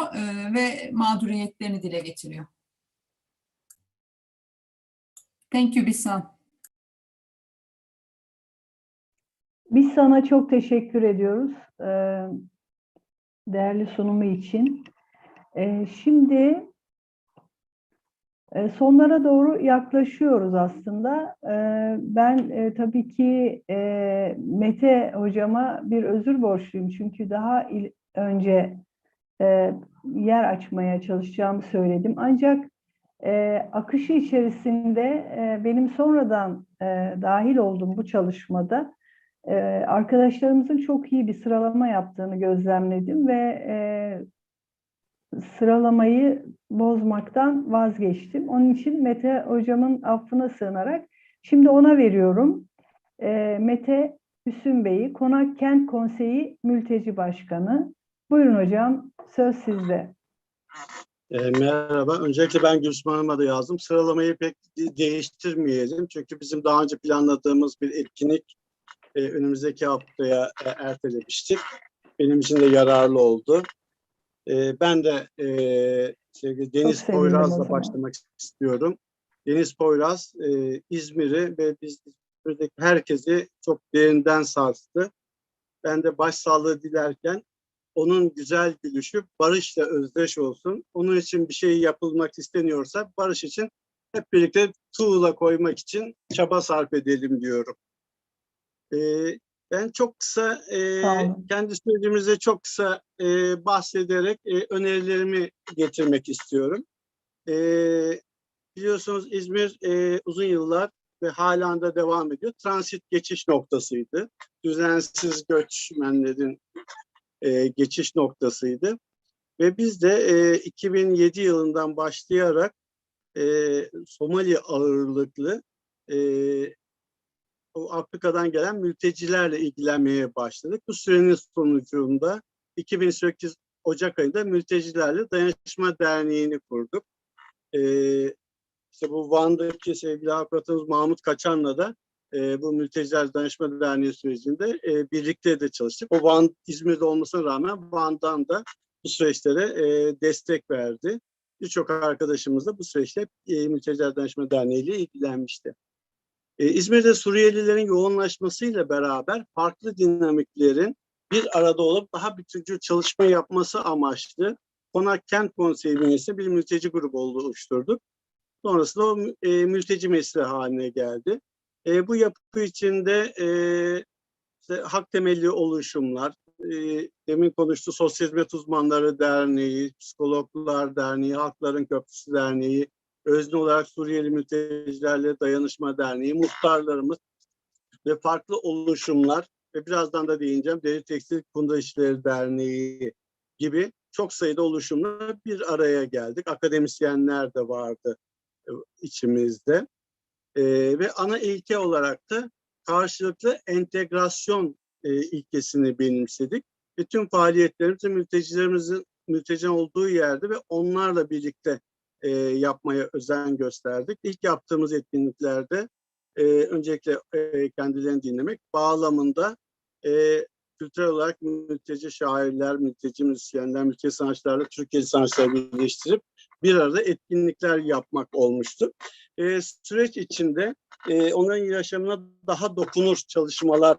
[SPEAKER 6] ve mağduriyetlerini dile getiriyor. Thank you, Bissan.
[SPEAKER 2] Biz sana çok teşekkür ediyoruz değerli sunumu için. Şimdi sonlara doğru yaklaşıyoruz aslında. Ben tabii ki Mete hocama bir özür borçluyum. Çünkü daha önce yer açmaya çalışacağımı söyledim. Ancak akışı içerisinde benim sonradan dahil olduğum bu çalışmada arkadaşlarımızın çok iyi bir sıralama yaptığını gözlemledim ve sıralamayı bozmaktan vazgeçtim. Onun için Mete hocamın affına sığınarak şimdi ona veriyorum. Mete Hüsnü Bey'i, Konak Kent Konseyi Mülteci Başkanı. Buyurun hocam, söz sizde.
[SPEAKER 14] Merhaba. Öncelikle ben Gülsüm Hanım'a da yazdım. Sıralamayı pek değiştirmeyelim. Çünkü bizim daha önce planladığımız bir etkinlik önümüzdeki haftaya ertelemiştik. Benim için de yararlı oldu. Ben de sevgili Deniz Poyraz'la başlamak istiyorum. Deniz Poyraz İzmir'i ve biz İzmir'deki herkesi çok derinden sarstı. Ben de başsağlığı dilerken onun güzel gülüşü barışla özdeş olsun. Onun için bir şey yapılmak isteniyorsa barış için hep birlikte tuğla koymak için çaba sarf edelim diyorum. Ben çok kısa, kendi sürecimizde çok kısa bahsederek önerilerimi getirmek istiyorum. Biliyorsunuz İzmir uzun yıllar ve halen de devam ediyor. Transit geçiş noktasıydı. Düzensiz göçmenlerin geçiş noktasıydı. Ve biz de 2007 yılından başlayarak Somali ağırlıklı o Afrika'dan gelen mültecilerle ilgilenmeye başladık. Bu sürenin sonucunda 2008 Ocak ayında Mültecilerle Dayanışma Derneği'ni kurduk. İşte bu Van'daki sevgili avukatımız Mahmut Kaçan'la da bu Mülteciler Dayanışma Derneği sürecinde birlikte de çalıştık. O Van İzmir'de olmasına rağmen Van'dan da bu süreçlere destek verdi. Birçok arkadaşımız da bu süreçte Mülteciler Dayanışma Derneği ile ilgilenmişti. İzmir'de Suriyelilerin yoğunlaşmasıyla beraber farklı dinamiklerin bir arada olup daha bütüncül çalışma yapması amaçlı Konak Kent Konseyi bünyesinde bir mülteci grubu oluşturduk. Sonrasında o mülteci mesleği haline geldi. Bu yapı içinde işte hak temelli oluşumlar, demin konuştu Sosyal Hizmet Uzmanları Derneği, Psikologlar Derneği, Halkların Köprüsü Derneği, özne olarak Suriyeli Mültecilerle Dayanışma Derneği, muhtarlarımız ve farklı oluşumlar ve birazdan da değineceğim Deri Tekstil Kundura İşçileri Derneği gibi çok sayıda oluşumla bir araya geldik. Akademisyenler de vardı içimizde. Ve ana ilke olarak da karşılıklı entegrasyon ilkesini benimsedik. Ve tüm faaliyetlerimizi mültecilerimizin mülteci olduğu yerde ve onlarla birlikte yapmaya özen gösterdik. İlk yaptığımız etkinliklerde öncelikle kendilerini dinlemek bağlamında kültürel olarak mülteci şairler, mülteci müzisyenler, mülteci sanatçılarla Türkiye sanatçıları birleştirip bir arada etkinlikler yapmak olmuştu. Süreç içinde onların yaşamına daha dokunur çalışmalar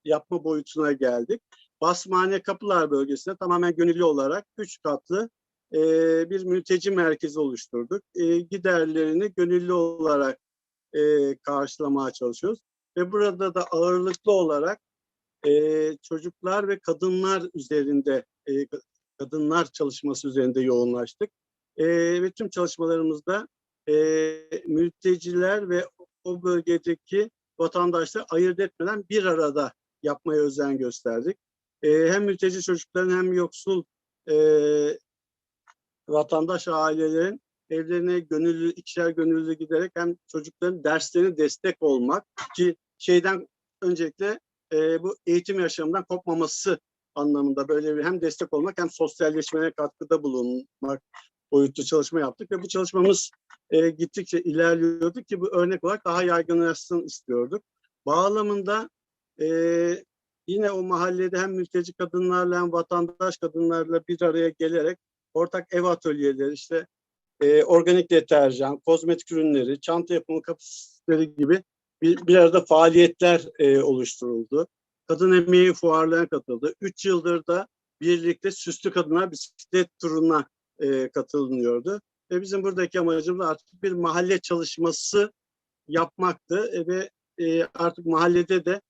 [SPEAKER 14] yapma boyutuna geldik. Basmane Kapılar bölgesinde tamamen gönüllü olarak 3 katlı bir mülteci merkezi oluşturduk. Giderlerini gönüllü olarak karşılamaya çalışıyoruz. Ve burada da ağırlıklı olarak çocuklar ve kadınlar üzerinde, kadınlar çalışması üzerinde yoğunlaştık. Ve tüm çalışmalarımızda mülteciler ve o bölgedeki vatandaşları ayırt etmeden bir arada yapmaya özen gösterdik. Hem mülteci çocukların hem yoksul vatandaş ailelerin evlerine gönüllü, ikişer gönüllü giderek hem çocukların derslerine destek olmak ki şeyden öncelikle bu eğitim yaşamından kopmaması anlamında böyle bir hem destek olmak hem sosyalleşmeye katkıda bulunmak boyutlu çalışma yaptık ve bu çalışmamız gittikçe ilerliyordu ki bu örnek olarak daha yaygınlaşsın istiyorduk. Bağlamında yine o mahallede hem mülteci kadınlarla hem vatandaş kadınlarla bir araya gelerek ortak ev atölyeleri, işte organik deterjan, kozmetik ürünleri, çanta yapımı kapasiteleri gibi bir arada faaliyetler oluşturuldu. Kadın emeği fuarlarına katıldı. 3 yıldır da birlikte Süslü Kadınlar bisiklet turuna katılınıyordu. Ve bizim buradaki amacımız artık bir mahalle çalışması yapmaktı ve artık mahallede de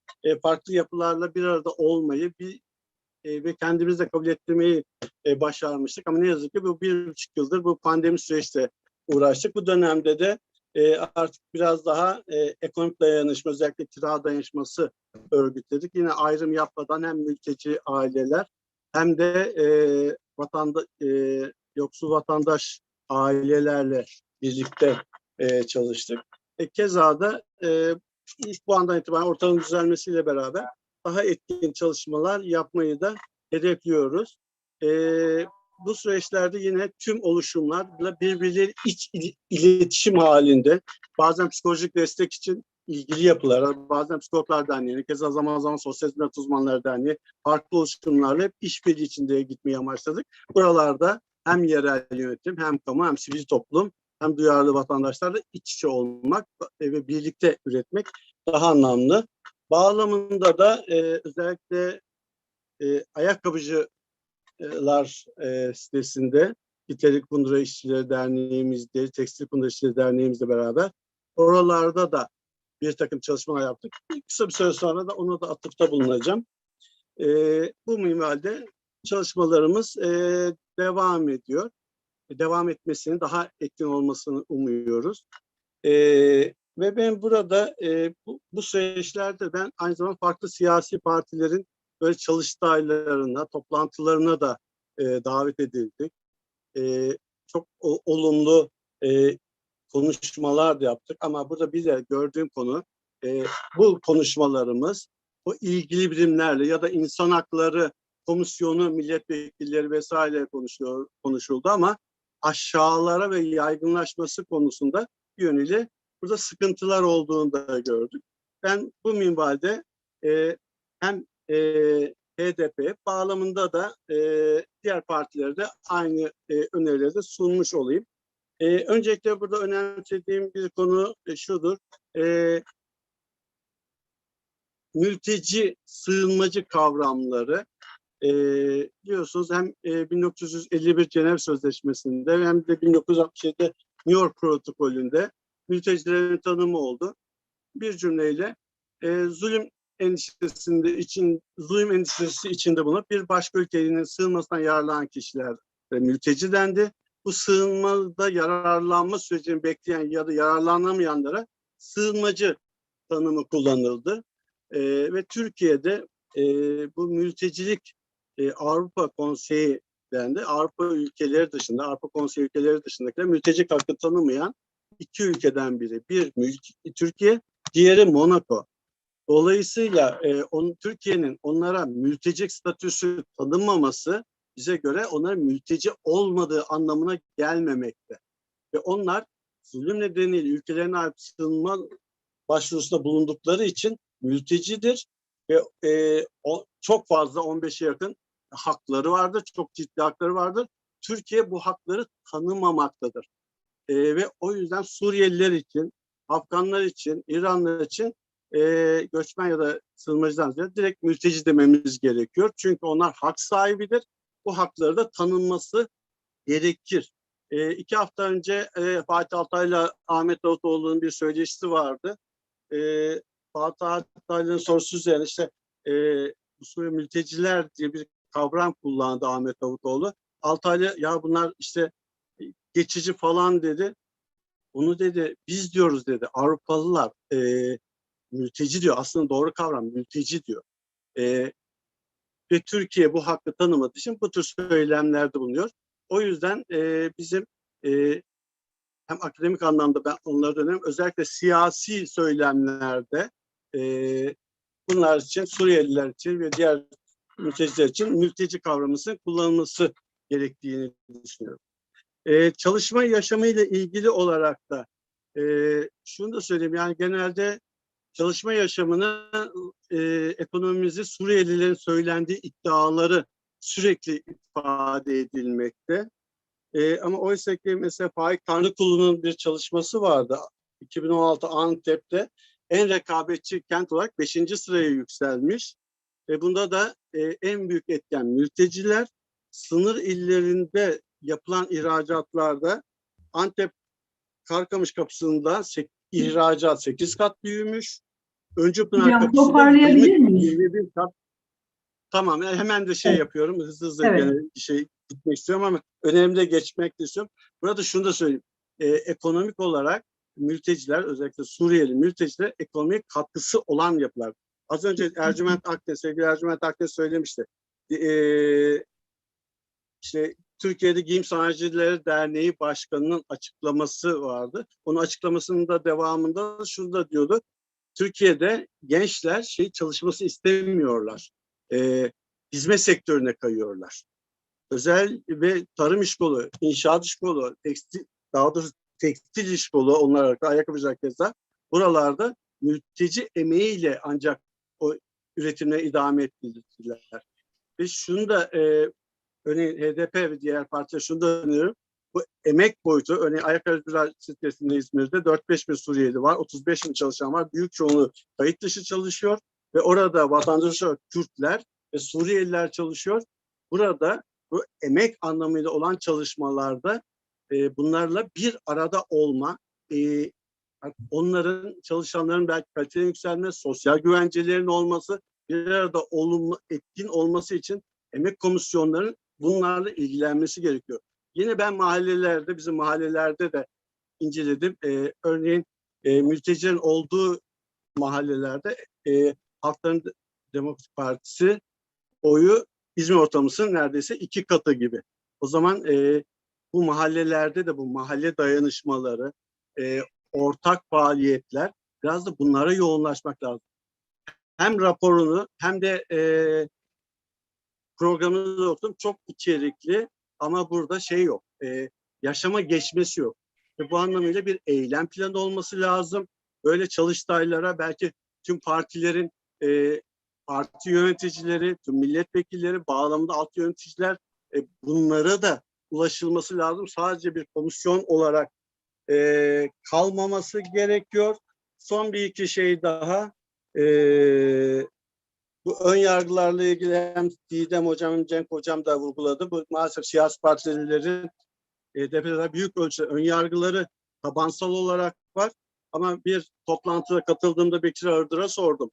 [SPEAKER 14] farklı yapılarla bir arada olmayı ve kendimizi de kabul ettirmeyi başarmıştık. Ama ne yazık ki bu 1,5 yıldır bu pandemi süreçte uğraştık. Bu dönemde de artık biraz daha ekonomik dayanışma, özellikle kira dayanışması örgütledik. Yine ayrım yapmadan hem mülteci aileler hem de yoksul vatandaş ailelerle birlikte çalıştık. Keza da ilk bu andan itibaren ortamın düzelmesiyle beraber daha etkin çalışmalar yapmayı da hedefliyoruz. Bu süreçlerde yine tüm oluşumlarla birbirleri iletişim halinde, bazen psikolojik destek için ilgili yapılara, bazen Psikologlar Derneği'ne, keza zaman zaman Sosyal Hizmet Uzmanları Derneği, farklı oluşumlarla hep işbirliği içinde gitmeyi amaçladık. Buralarda hem yerel yönetim, hem kamu, hem sivil toplum, hem duyarlı vatandaşlarla iç içe olmak ve birlikte üretmek daha anlamlı. Bağlamında da özellikle ayakkabıcılar sitesinde Deri Kundura İşçileri Derneğimiz, Deri Tekstil Kundura İşçileri Derneğimizle beraber oralarda da bir takım çalışmalar yaptık. Kısa bir süre sonra da ona da atıfta bulunacağım. Bu minvalde çalışmalarımız devam ediyor. Devam etmesini, daha etkin olmasını umuyoruz. Ve ben burada bu süreçlerde ben aynı zamanda farklı siyasi partilerin böyle çalıştaylarına, toplantılarına da davet edildik. Çok olumlu konuşmalar da yaptık ama burada bir de gördüğüm konu bu konuşmalarımız o ilgili birimlerle ya da insan hakları komisyonu, milletvekilleri vesaire konuşuldu ama aşağılara ve yaygınlaşması konusunda yönüyle burada sıkıntılar olduğunu da gördük. Ben bu minvalde hem HDP bağlamında da diğer partilere de aynı önerileri de sunmuş olayım. Öncelikle burada önemsediğim bir konu şudur. mülteci, sığınmacı kavramları biliyorsunuz hem 1951 Cenevre Sözleşmesi'nde hem de 1967 New York Protokolü'nde mültecilerin tanımı oldu. Bir cümleyle zulüm endişesi içinde bulunup bir başka ülkenin sığınmasından yararlanan kişiler mülteci dendi. Bu sığınmada yararlanma sürecini bekleyen ya da yararlanamayanlara sığınmacı tanımı kullanıldı. Ve Türkiye'de bu mültecilik Avrupa Konseyi dendi. Avrupa ülkeleri dışında, Avrupa Konseyi ülkeleri dışındakiler mülteci hakkı tanımayan iki ülkeden biri. Bir Türkiye, diğeri Monaco. Dolayısıyla Türkiye'nin onlara mülteci statüsü tanınmaması bize göre onların mülteci olmadığı anlamına gelmemekte. Ve onlar zulüm nedeniyle ülkelerine ait sığınma başvurusunda bulundukları için mültecidir ve çok fazla 15'e yakın hakları vardır, çok ciddi hakları vardır. Türkiye bu hakları tanımamaktadır. Ve o yüzden Suriyeliler için, Afganlar için, İranlılar için göçmen ya da sığınmacıdan ziyade direkt mülteci dememiz gerekiyor. Çünkü onlar hak sahibidir. Bu hakları da tanınması gerekir. 2 hafta önce Fatih Altaylı'yla Ahmet Davutoğlu'nun bir söyleşisi vardı. Fatih Altaylı'nın sorusu üzerine işte Suriye mülteciler diye bir kavram kullandı Ahmet Davutoğlu. Altaylı ya bunlar işte geçici falan dedi. Bunu dedi biz diyoruz dedi. Avrupalılar mülteci diyor. Aslında doğru kavram mülteci diyor. Ve Türkiye bu hakkı tanımadığı için bu tür söylemlerde bulunuyor. O yüzden bizim hem akademik anlamda ben onlara dönerim. Özellikle siyasi söylemlerde bunlar için, Suriyeliler için ve diğer mülteciler için mülteci kavramının kullanılması gerektiğini düşünüyorum. Çalışma yaşamıyla ilgili olarak da şunu da söyleyeyim. Yani genelde çalışma yaşamını ekonomimizi Suriyelilerin söylendiği iddiaları sürekli ifade edilmekte. Ama oysa ki mesela Faik Tanrıkulu'nun bir çalışması vardı. 2016 Antep'te en rekabetçi kent olarak 5. sıraya yükselmiş. Bunda da en büyük etken mülteciler. Sınır illerinde yapılan ihracatlarda Antep Karkamış kapısında ihracat 8 kat büyümüş. Öncüpınar kapısında
[SPEAKER 2] toparlayabilir miyiz?
[SPEAKER 14] 21 kat. Tamam hemen de yapıyorum. Hızlı evet. Gitmek istiyorum ama önemli de geçmek de istiyorum. Burada şunu da söyleyeyim. Ekonomik olarak mülteciler, özellikle Suriyeli mülteciler ekonomik katkısı olan yapılar. Az önce Ercüment Akdeniz, sevgili Ercüment Akdeniz söylemişti. İşte Türkiye'de Giyim Sanayicileri Derneği Başkanı'nın açıklaması vardı. Onun açıklamasının da devamında şunu da diyordu. Türkiye'de gençler çalışması istemiyorlar. Hizmet sektörüne kayıyorlar. Özel ve tarım iş kolu, inşaat iş kolu, daha doğrusu tekstil iş kolu, onlar ayakkabıcılar keza buralarda mülteci emeğiyle ancak o üretimleri idame ettirdiler. Ve şunu da örneğin HDP ve diğer partiler şunu da öneriyorum. Bu emek boyutu, örneğin ayakkabıcılar sitesinde İzmir'de 4-5 bin Suriyeli var, 35 bin çalışan var. Büyük çoğunluğu kayıt dışı çalışıyor ve orada vatandaşlar Kürtler ve Suriyeliler çalışıyor. Burada bu emek anlamıyla olan çalışmalarda bunlarla bir arada olma, onların, çalışanların belki kalitenin yükselme, sosyal güvencelerin olması, bir arada etkin olması için emek komisyonlarının bunlarla ilgilenmesi gerekiyor. Yine ben mahallelerde, bizim mahallelerde de inceledim. Örneğin mültecilerin olduğu mahallelerde Halkların Demokratik Partisi oyu İzmir ortalamasının neredeyse 2 katı gibi. O zaman bu mahallelerde de bu mahalle dayanışmaları, ortak faaliyetler biraz da bunlara yoğunlaşmak lazım. Hem raporunu hem de programını da okudum. Çok içerikli ama burada yok. Yaşama geçmesi yok. Ve bu anlamıyla bir eylem planı olması lazım. Böyle çalıştaylara belki tüm partilerin parti yöneticileri, tüm milletvekilleri, bağlamında alt yöneticiler bunlara da ulaşılması lazım. Sadece bir komisyon olarak kalmaması gerekiyor. Son bir iki şey daha. Bu ön yargılarla ilgili hem Didem Hocam hem Cenk Hocam da vurguladı. Bu maalesef siyasi partilerin HDP'de büyük ölçüde ön yargıları tabansal olarak var. Ama bir toplantıda katıldığımda Bekir Ardır'a sordum.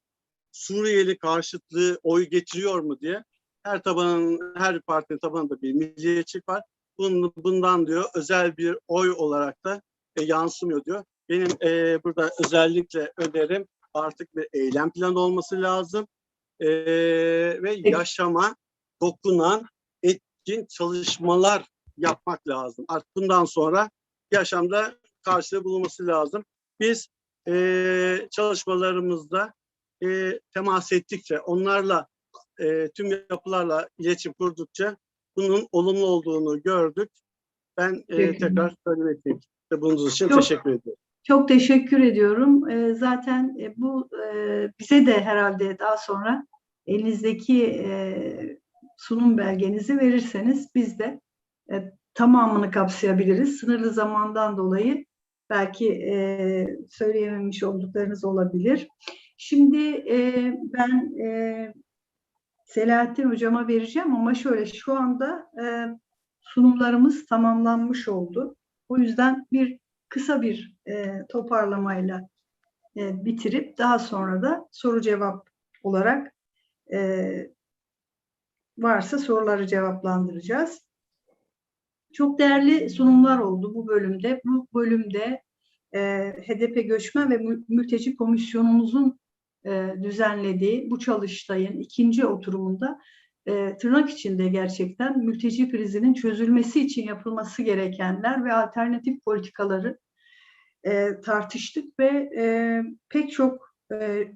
[SPEAKER 14] Suriyeli karşıtlığı oy getiriyor mu diye. Her partinin tabanında bir milliyetçilik var. Bundan diyor özel bir oy olarak da yansımıyor diyor. Benim burada özellikle önerim artık bir eylem planı olması lazım. Ve yaşama dokunan etkin çalışmalar yapmak lazım. Artık bundan sonra yaşamda karşılığı bulunması lazım. Biz çalışmalarımızda temas ettikçe, onlarla tüm yapılarla iletişim kurdukça bunun olumlu olduğunu gördük. Ben tekrar söylemek istedim. Bunun için teşekkür ediyorum.
[SPEAKER 2] Çok teşekkür ediyorum. Zaten bu bize de herhalde daha sonra elinizdeki sunum belgenizi verirseniz biz de tamamını kapsayabiliriz. Sınırlı zamandan dolayı belki söyleyememiş olduklarınız olabilir. Şimdi ben Selahattin Hocam'a vereceğim ama şöyle şu anda sunumlarımız tamamlanmış oldu. O yüzden kısa bir toparlamayla bitirip daha sonra da soru cevap olarak varsa soruları cevaplandıracağız. Çok değerli sunumlar oldu bu bölümde. Bu bölümde HDP Göçmen ve Mülteci Komisyonumuzun düzenlediği bu çalıştayın ikinci oturumunda tırnak içinde gerçekten mülteci krizinin çözülmesi için yapılması gerekenler ve alternatif politikaları tartıştık ve pek çok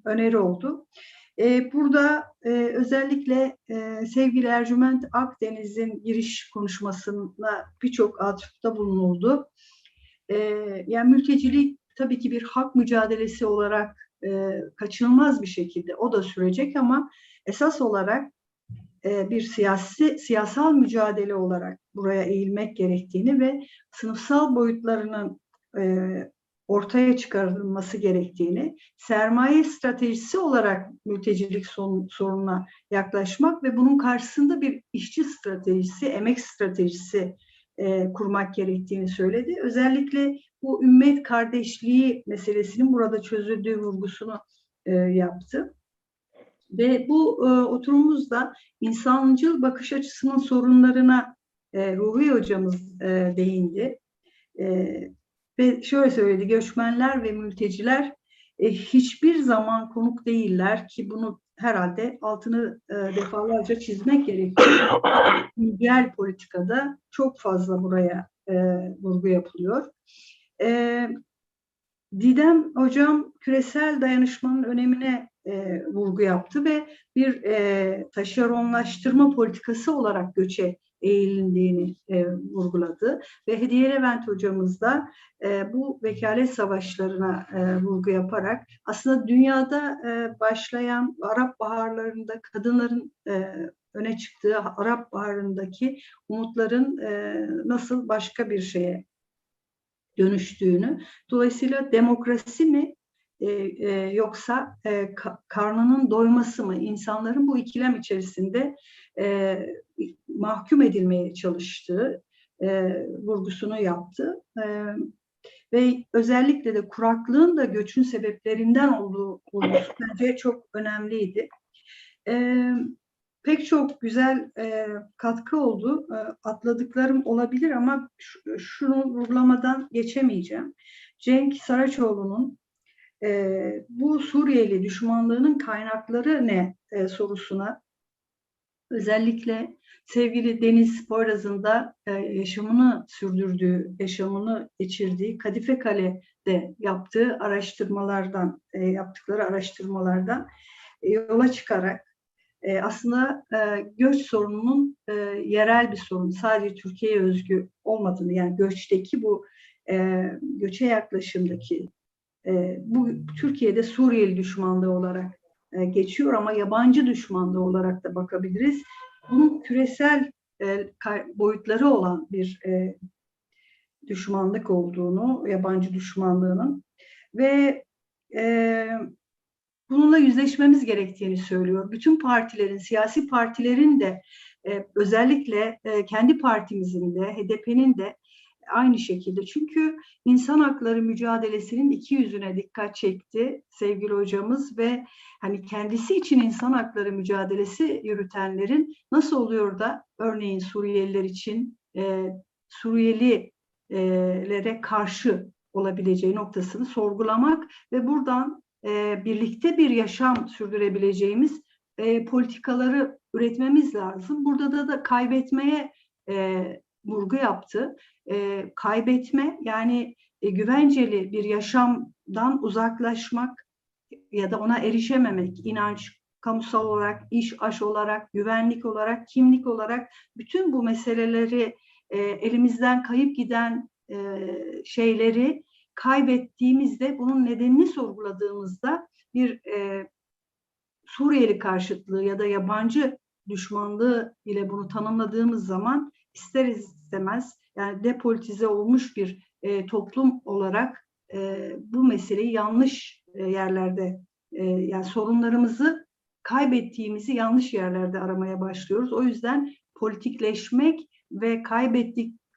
[SPEAKER 2] öneri oldu. Burada özellikle sevgili Ercüment Akdeniz'in giriş konuşmasına birçok atıfta bulunuldu. Yani mültecilik tabii ki bir hak mücadelesi olarak kaçınılmaz bir şekilde o da sürecek ama esas olarak bir siyasal mücadele olarak buraya eğilmek gerektiğini ve sınıfsal boyutlarının ortaya çıkarılması gerektiğini, sermaye stratejisi olarak mültecilik sorununa yaklaşmak ve bunun karşısında bir işçi stratejisi, emek stratejisi kurmak gerektiğini söyledi. Özellikle bu ümmet kardeşliği meselesinin burada çözüldüğü vurgusunu yaptı. Ve bu oturumumuzda insancıl bakış açısının sorunlarına Ruhi Hocamız değindi. Ve şöyle söyledi, göçmenler ve mülteciler hiçbir zaman konuk değiller ki bunu herhalde altını defalarca çizmek gerekiyor. Güncel politikada çok fazla buraya vurgu yapılıyor. Didem Hocam küresel dayanışmanın önemine vurgu yaptı ve bir taşeronlaştırma politikası olarak göçe eğilindiğini vurguladı. Ve Hediye Levent Hocamız da bu vekalet savaşlarına vurgu yaparak aslında dünyada başlayan Arap Baharlarında kadınların öne çıktığı Arap Baharı'ndaki umutların nasıl başka bir şeye dönüştüğünü, dolayısıyla demokrasi mi yoksa karnının doyması mı, insanların bu ikilem içerisinde mahkum edilmeye çalıştığı vurgusunu yaptı. Ve özellikle de kuraklığın da göçün sebeplerinden olduğu vurgusu bence çok önemliydi. Pek çok güzel katkı oldu. Atladıklarım olabilir ama şunu vurgulamadan geçemeyeceğim. Cenk Saraçoğlu'nun bu Suriyeli düşmanlığının kaynakları ne sorusuna özellikle sevgili Deniz Poyraz'ın da yaşamını sürdürdüğü, yaşamını geçirdiği Kadife Kale'de yaptıkları araştırmalardan yola çıkarak aslında göç sorununun yerel bir sorun, sadece Türkiye'ye özgü olmadığını, yani göçteki bu göçe yaklaşımdaki bu Türkiye'de Suriyeli düşmanlığı olarak geçiyor ama yabancı düşmanlığı olarak da bakabiliriz. Bunun küresel boyutları olan bir düşmanlık olduğunu, yabancı düşmanlığının ve bununla bununla yüzleşmemiz gerektiğini söylüyor. Bütün partilerin, siyasi partilerin de özellikle kendi partimizin de, HDP'nin de aynı şekilde. Çünkü insan hakları mücadelesinin iki yüzüne dikkat çekti sevgili hocamız ve hani kendisi için insan hakları mücadelesi yürütenlerin nasıl oluyor da örneğin Suriyeliler için Suriyelilere karşı olabileceği noktasını sorgulamak ve buradan birlikte bir yaşam sürdürebileceğimiz politikaları üretmemiz lazım. Burada da kaybetmeye vurgu yaptı. Kaybetme yani güvenceli bir yaşamdan uzaklaşmak ya da ona erişememek, inanç, kamusal olarak, iş, aş olarak, güvenlik olarak, kimlik olarak bütün bu meseleleri elimizden kayıp giden şeyleri kaybettiğimizde bunun nedenini sorguladığımızda bir Suriyeli karşıtlığı ya da yabancı düşmanlığı ile bunu tanımladığımız zaman ister istemez yani depolitize olmuş bir toplum olarak bu meseleyi yanlış yerlerde yani sorunlarımızı kaybettiğimizi yanlış yerlerde aramaya başlıyoruz. O yüzden politikleşmek ve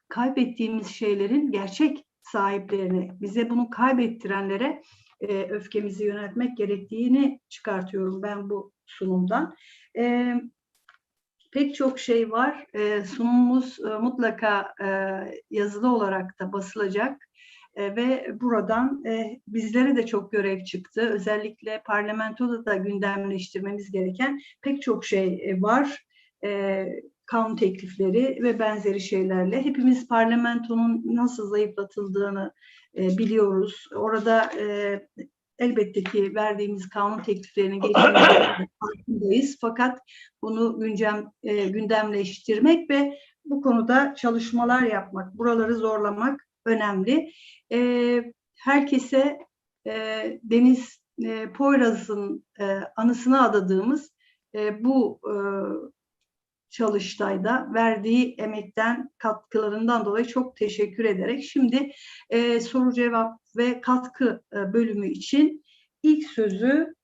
[SPEAKER 2] kaybettiğimiz şeylerin gerçek sahiplerine, bize bunu kaybettirenlere öfkemizi yöneltmek gerektiğini çıkartıyorum ben bu sunumdan. Pek çok şey var. Sunumumuz mutlaka yazılı olarak da basılacak. Ve buradan bizlere de çok görev çıktı. Özellikle parlamentoda da gündemleştirmemiz gereken pek çok şey var. Kanun teklifleri ve benzeri şeylerle. Hepimiz parlamentonun nasıl zayıflatıldığını biliyoruz. Orada elbette ki verdiğimiz kanun tekliflerinin geçtiğini farkındayız. Fakat bunu gündemleştirmek ve bu konuda çalışmalar yapmak, buraları zorlamak önemli. Herkese Deniz Poyraz'ın anısına adadığımız bu çalıştayda verdiği emekten, katkılarından dolayı çok teşekkür ederek şimdi soru cevap ve katkı bölümü için ilk sözü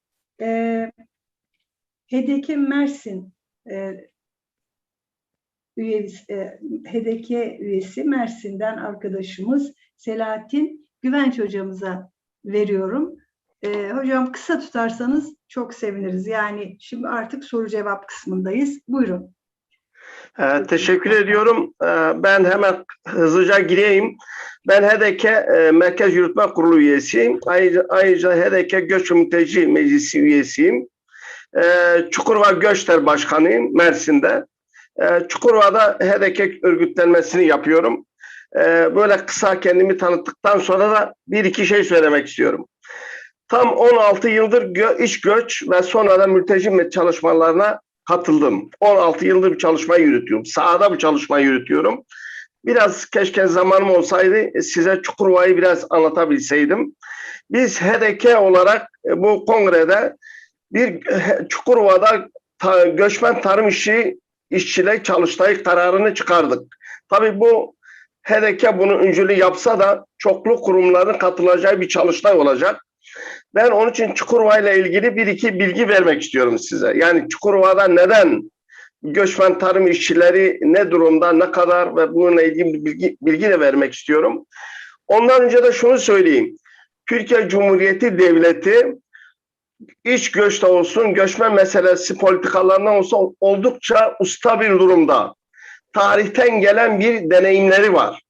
[SPEAKER 2] HDK Mersin HDK üyesi Mersin'den arkadaşımız Selahattin Güvenç hocamıza veriyorum. Hocam kısa tutarsanız çok seviniriz. Yani şimdi artık soru cevap kısmındayız. Buyurun.
[SPEAKER 5] Teşekkür ediyorum. Ben hemen hızlıca gireyim. Ben HDK Merkez Yürütme Kurulu üyesiyim. Ayrıca HDK Göç ve Mülteci Meclisi üyesiyim. Çukurova Göçler Başkanıyım Mersin'de. Çukurova'da HDK örgütlenmesini yapıyorum. Böyle kısa kendimi tanıttıktan sonra da bir iki şey söylemek istiyorum. Tam 16 yıldır iç göç ve sonra da mülteci çalışmalarına katıldım. 16 yıldır bir çalışma yürütüyorum. Sahada bir çalışma yürütüyorum. Biraz keşke zamanım olsaydı size Çukurova'yı biraz anlatabilseydim. Biz HDK olarak bu kongrede bir Çukurova'da göçmen tarım işçiler çalıştay kararını çıkardık. Tabii bu HDK bunu öncülüğü yapsa da çoklu kurumların katılacağı bir çalıştay olacak. Ben onun için Çukurova ile ilgili bir iki bilgi vermek istiyorum size. Yani Çukurova'da neden göçmen tarım işçileri ne durumda, ne kadar ve bununla ilgili bilgi de vermek istiyorum. Ondan önce de şunu söyleyeyim. Türkiye Cumhuriyeti Devleti iç göçte olsun, göçmen meselesi politikalarından olsun oldukça usta bir durumda. Tarihten gelen bir deneyimleri var.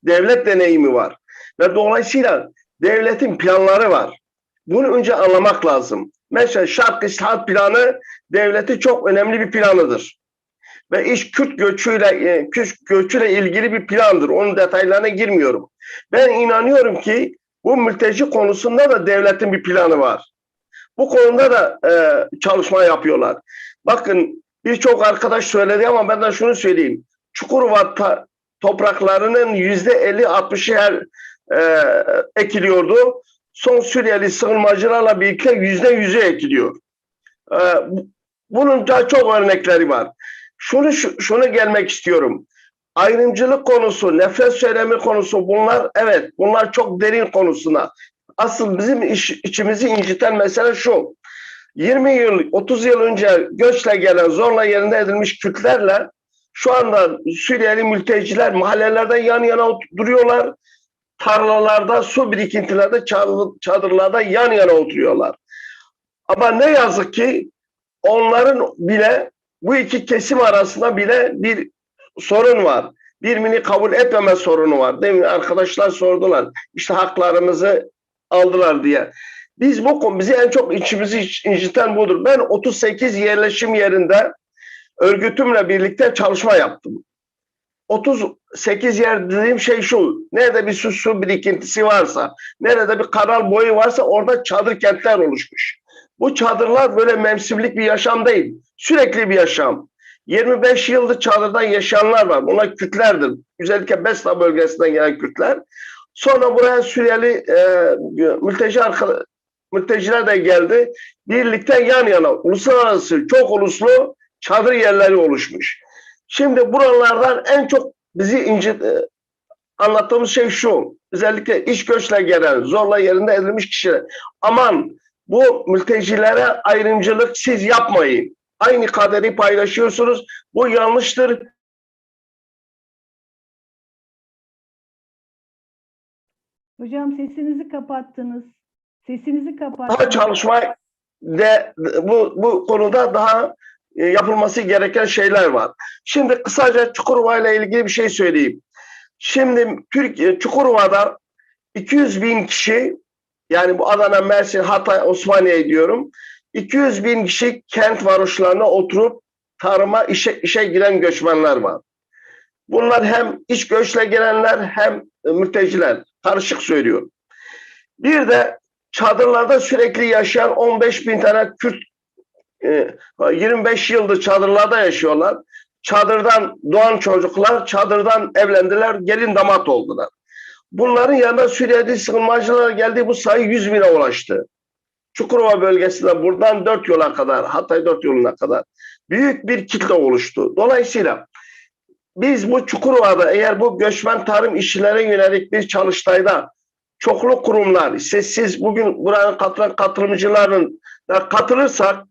[SPEAKER 5] Devlet deneyimi var. Ve dolayısıyla devletin planları var. Bunu önce anlamak lazım. Mesela Şark İstihat Planı devleti çok önemli bir planıdır. Ve Kürt göçüyle ilgili bir plandır. Onun detaylarına girmiyorum. Ben inanıyorum ki bu mülteci konusunda da devletin bir planı var. Bu konuda da çalışma yapıyorlar. Bakın birçok arkadaş söyledi ama ben de şunu söyleyeyim. Çukurova topraklarının %50-60'ı ekiliyordu. Son Suriyeli sığınmacılarla birlikte %100'ü ekiliyor. Bunun da çok örnekleri var. Şunu gelmek istiyorum. Ayrımcılık konusu, nefret söylemi konusu bunlar evet bunlar çok derin konusuna. Asıl bizim içimizi inciten mesele şu. 20 yıl, 30 yıl önce göçle gelen, zorla yerinde edilmiş Kürtlerle şu anda Suriyeli mülteciler mahallelerde yan yana duruyorlar. Tarlalarda, su birikintilerde, çadırlarda yan yana oturuyorlar. Ama ne yazık ki onların bile, bu iki kesim arasında bile bir sorun var. Birbirini kabul etmeme sorunu var. Demin arkadaşlar sordular. İşte haklarımızı aldılar diye. Bizi en çok içimizi inciten budur. Ben 38 yerleşim yerinde örgütümle birlikte çalışma yaptım. 38 yer dediğim şey şu: nerede bir su birikintisi varsa, nerede bir kanal boyu varsa orada çadır kentler oluşmuş. Bu çadırlar böyle mevsimlik bir yaşam değil. Sürekli bir yaşam. 25 yıldır çadırda yaşayanlar var. Bunlar Kürtlerdir. Özellikle Besna bölgesinden gelen Kürtler. Sonra buraya Suriyeli mülteciler de geldi. Birlikte yan yana uluslararası çok uluslu çadır yerleri oluşmuş. Şimdi buralardan en çok bizi anlattığımız şey şu: özellikle iş göçle gelen, zorla yerinde edilmiş kişiler. Aman bu mültecilere ayrımcılık siz yapmayın. Aynı kaderi paylaşıyorsunuz. Bu yanlıştır.
[SPEAKER 2] Hocam sesinizi kapattınız. Sesinizi
[SPEAKER 5] Daha
[SPEAKER 2] kapattınız.
[SPEAKER 5] çalışma de bu konuda daha yapılması gereken şeyler var. Şimdi kısaca Çukurova ile ilgili bir şey söyleyeyim. Şimdi Çukurova'da 200 bin kişi, yani bu Adana, Mersin, Hatay, Osmaniye diyorum, 200 bin kişi kent varoşlarına oturup tarıma işe giren göçmenler var. Bunlar hem iç göçle gelenler hem mülteciler. Karışık söylüyorum. Bir de çadırlarda sürekli yaşayan 15 bin tane Kürt, 25 yıldır çadırlarda yaşıyorlar. Çadırdan doğan çocuklar çadırdan evlendiler, gelin damat oldular. Bunların yanında Suriyeli sığınmacılar geldi, bu sayı 100 bine ulaştı. Çukurova bölgesinde buradan 4 yola kadar, Hatay 4 yoluna kadar büyük bir kitle oluştu. Dolayısıyla biz bu Çukurova'da eğer bu göçmen tarım işçilere yönelik bir çalıştayda çoklu kurumlar, sessiz bugün buraya katılan katılımcıların da katılırsak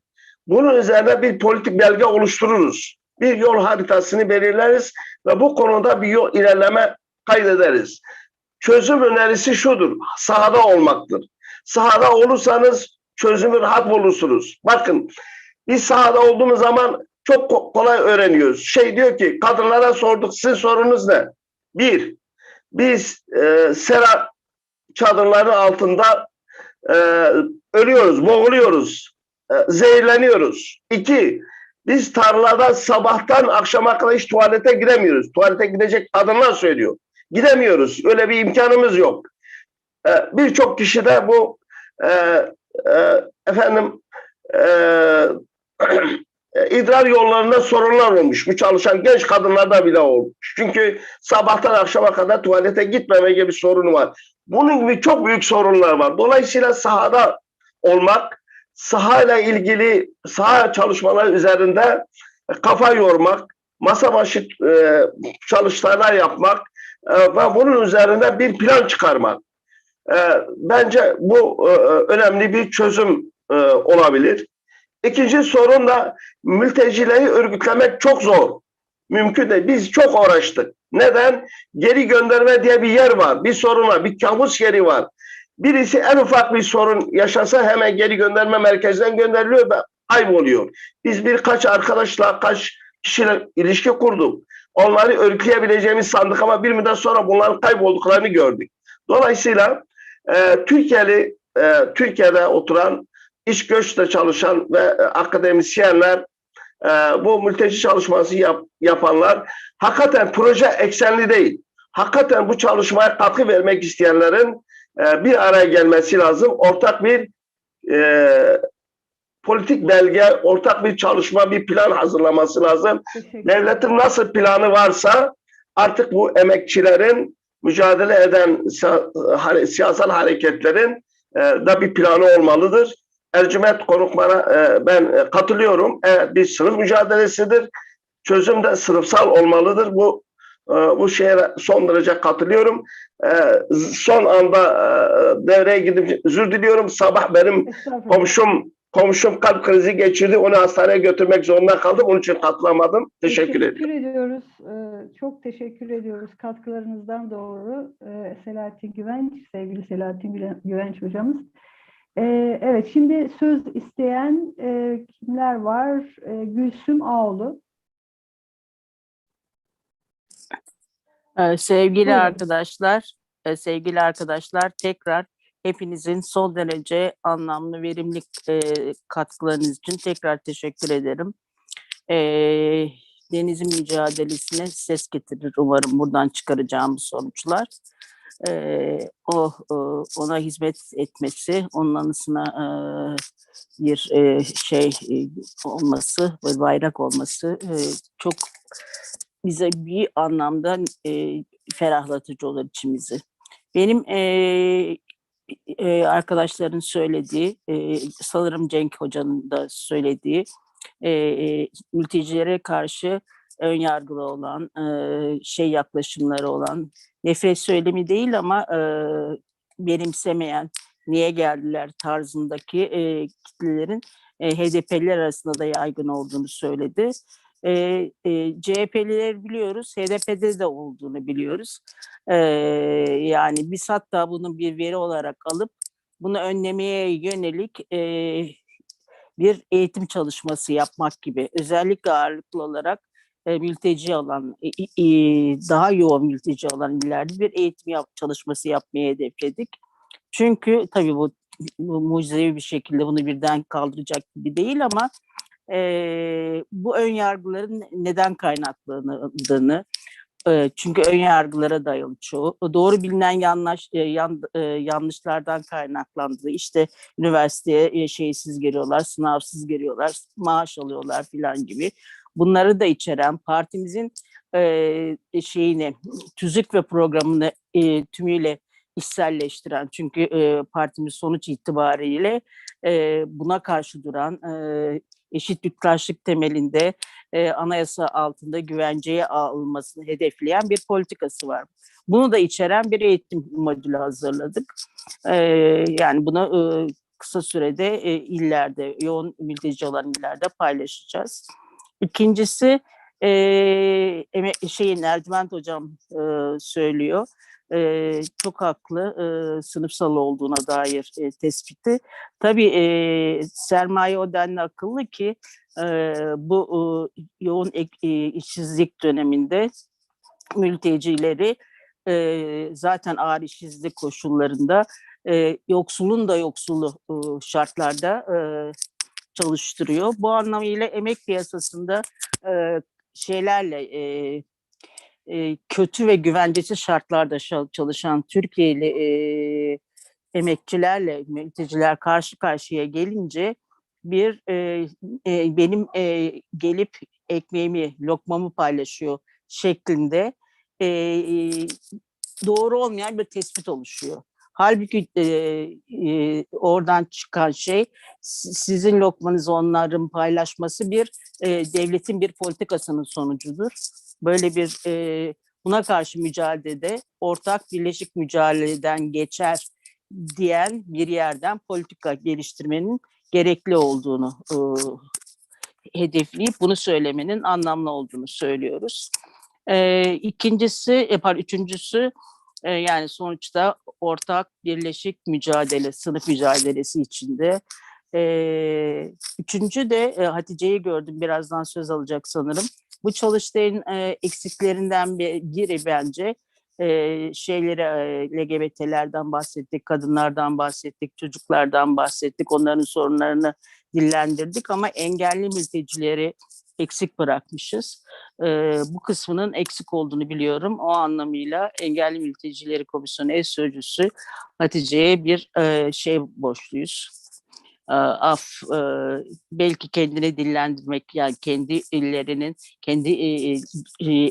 [SPEAKER 5] bunun üzerine bir politik belge oluştururuz. Bir yol haritasını belirleriz ve bu konuda bir yol ilerleme kaydederiz. Çözüm önerisi şudur: sahada olmaktır. Sahada olursanız çözümü rahat bulursunuz. Bakın, biz sahada olduğumuz zaman çok kolay öğreniyoruz. Diyor ki, kadınlara sorduk, sizin sorunuz ne? Bir, biz sera çadırların altında ölüyoruz, boğuluyoruz, zehirleniyoruz. İki, biz tarlada sabahtan akşama kadar hiç tuvalete giremiyoruz. Tuvalete gidecek kadınlar söylüyor. Gidemiyoruz, öyle bir imkanımız yok. Birçok kişi de bu idrar yollarında sorunlar olmuş. Bu çalışan genç kadınlarda bile olmuş. Çünkü sabahtan akşama kadar tuvalete gitmeme gibi bir sorunu var. Bunun gibi çok büyük sorunlar var. Dolayısıyla sahada olmak, sahayla ilgili saha çalışmaları üzerinde kafa yormak, masa başı çalışmalar yapmak ve bunun üzerinde bir plan çıkarmak. Bence bu önemli bir çözüm olabilir. İkinci sorun da mültecileri örgütlemek çok zor. Mümkün değil. Biz çok uğraştık. Neden? Geri gönderme diye bir yer var. Bir sorun var. Bir kabus yeri var. Birisi en ufak bir sorun yaşasa hemen geri gönderme merkezden gönderiliyor ve kayboluyor. Biz birkaç arkadaşla, kaç kişiyle ilişki kurduk. Onları örgütleyebileceğimiz sandık ama bir müddet sonra bunların kaybolduklarını gördük. Dolayısıyla Türkiye'de oturan, iş göçle çalışan ve akademisyenler, bu mülteci çalışması yapanlar hakikaten proje eksenli değil. Hakikaten bu çalışmaya katkı vermek isteyenlerin bir araya gelmesi lazım. Ortak bir politik belge, ortak bir çalışma, bir plan hazırlaması lazım. Devletin nasıl planı varsa artık bu emekçilerin, mücadele eden siyasal hareketlerin da bir planı olmalıdır. Ercüment Konukman'a ben katılıyorum. Bir sınıf mücadelesidir. Çözüm de sınıfsal olmalıdır. Bu şeye son derece katılıyorum. Son anda devreye gidip özür diliyorum. Sabah benim komşum komşum kalp krizi geçirdi. Onu hastaneye götürmek zorunda kaldım. Onun için katılamadım. Teşekkür ederim.
[SPEAKER 2] ediyoruz. Çok teşekkür ediyoruz katkılarınızdan doğru. Selahattin Güvenç, sevgili Selahattin Güvenç hocamız. Evet, şimdi söz isteyen kimler var? Gülsüm Ağoğlu.
[SPEAKER 3] Sevgili
[SPEAKER 2] Buyurun.
[SPEAKER 3] sevgili arkadaşlar, tekrar hepinizin son derece anlamlı, verimli katkılarınız için tekrar teşekkür ederim. Deniz'in mücadelesine ses getirir umarım buradan çıkaracağımız sonuçlar. Ona hizmet etmesi, onun anısına bir olması ve bayrak olması çok bize bir anlamda ferahlatıcı olur içimizi. Benim arkadaşların söylediği, sanırım Cenk Hoca'nın da söylediği, mültecilere karşı önyargılı olan, yaklaşımları olan, nefret söylemi değil ama benimsemeyen, niye geldiler tarzındaki kitlelerin HDP'liler arasında da yaygın olduğunu söyledi. CHP'lileri biliyoruz, HDP'de de olduğunu biliyoruz. Yani biz hatta bunu bir veri olarak alıp bunu önlemeye yönelik bir eğitim çalışması yapmak gibi, özellikle ağırlıklı olarak mülteci olan, daha yoğun mülteci olan illerde bir eğitim çalışması yapmaya hedefledik. Çünkü tabii bu mucizevi bir şekilde bunu birden kaldıracak gibi değil ama bu önyargıların neden kaynaklandığını, çünkü önyargılara dayalı çoğu, doğru bilinen yanlışlardan kaynaklandığı, işte üniversiteye şeysiz geliyorlar, sınavsız geliyorlar, maaş alıyorlar filan gibi. Bunları da içeren partimizin tüzük ve programını tümüyle içselleştiren, çünkü partimiz sonuç itibariyle buna karşı duran, eşit yurttaşlık temelinde anayasa altında güvenceye alınmasını hedefleyen bir politikası var. Bunu da içeren bir eğitim modülü hazırladık. Yani bunu kısa sürede illerde, yoğun mülteci olan illerde paylaşacağız. İkincisi, Ercüment Hocam söylüyor. Çok haklı, sınıfsal olduğuna dair tespiti. Tabii sermaye o denli akıllı ki bu yoğun işsizlik döneminde mültecileri zaten ağır işsizlik koşullarında yoksulun da yoksulu şartlarda çalıştırıyor. Bu anlamıyla emek piyasasında kötü ve güvencesiz şartlarda çalışan Türkiye'li emekçilerle mülteciler karşı karşıya gelince benim gelip ekmeğimi, lokmamı paylaşıyor şeklinde doğru olmayan bir tespit oluşuyor. Halbuki oradan çıkan şey, sizin lokmanızı onların paylaşması bir devletin bir politikasının sonucudur. Böyle bir buna karşı mücadelede ortak birleşik mücadeleden geçer diyen bir yerden politika geliştirmenin gerekli olduğunu hedefleyip bunu söylemenin anlamlı olduğunu söylüyoruz. Üçüncüsü yani sonuçta ortak birleşik mücadele, sınıf mücadelesi içinde. Üçüncü de Hatice'yi gördüm, birazdan söz alacak sanırım. Bu çalıştayın eksiklerinden biri bence LGBT'lerden bahsettik, kadınlardan bahsettik, çocuklardan bahsettik, onların sorunlarını dillendirdik ama engelli mültecileri eksik bırakmışız. Bu kısmının eksik olduğunu biliyorum. O anlamıyla Engelli Mültecileri Komisyonu eş sözcüsü Hatice'ye bir borçluyuz. Belki kendini dillendirmek, yani kendi illerinin, kendi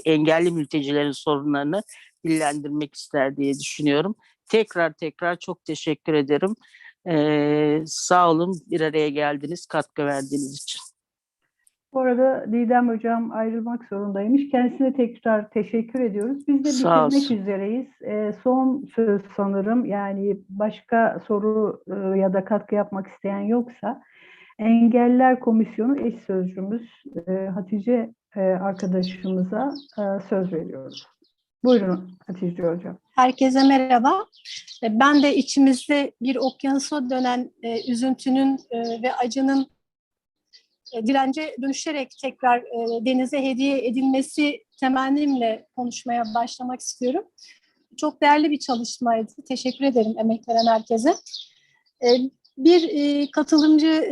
[SPEAKER 3] engelli mültecilerin sorunlarını dillendirmek ister diye düşünüyorum. Tekrar çok teşekkür ederim. Sağ olun, bir araya geldiniz, katkı verdiğiniz için.
[SPEAKER 2] Bu arada Didem Hocam ayrılmak zorundaymış. Kendisine tekrar teşekkür ediyoruz. Biz de
[SPEAKER 3] Sağ
[SPEAKER 2] bitirmek
[SPEAKER 3] olsun.
[SPEAKER 2] üzereyiz. Son söz sanırım, yani başka soru ya da katkı yapmak isteyen yoksa Engelliler Komisyonu eş sözcümüz Hatice arkadaşımıza söz veriyoruz. Buyurun Hatice Hocam.
[SPEAKER 15] Herkese merhaba. Ben de içimizde bir okyanusa dönen üzüntünün ve acının dirence dönüşerek tekrar denize hediye edilmesi temennimle konuşmaya başlamak istiyorum. Çok değerli bir çalışmaydı. Teşekkür ederim emek veren herkese. Bir katılımcı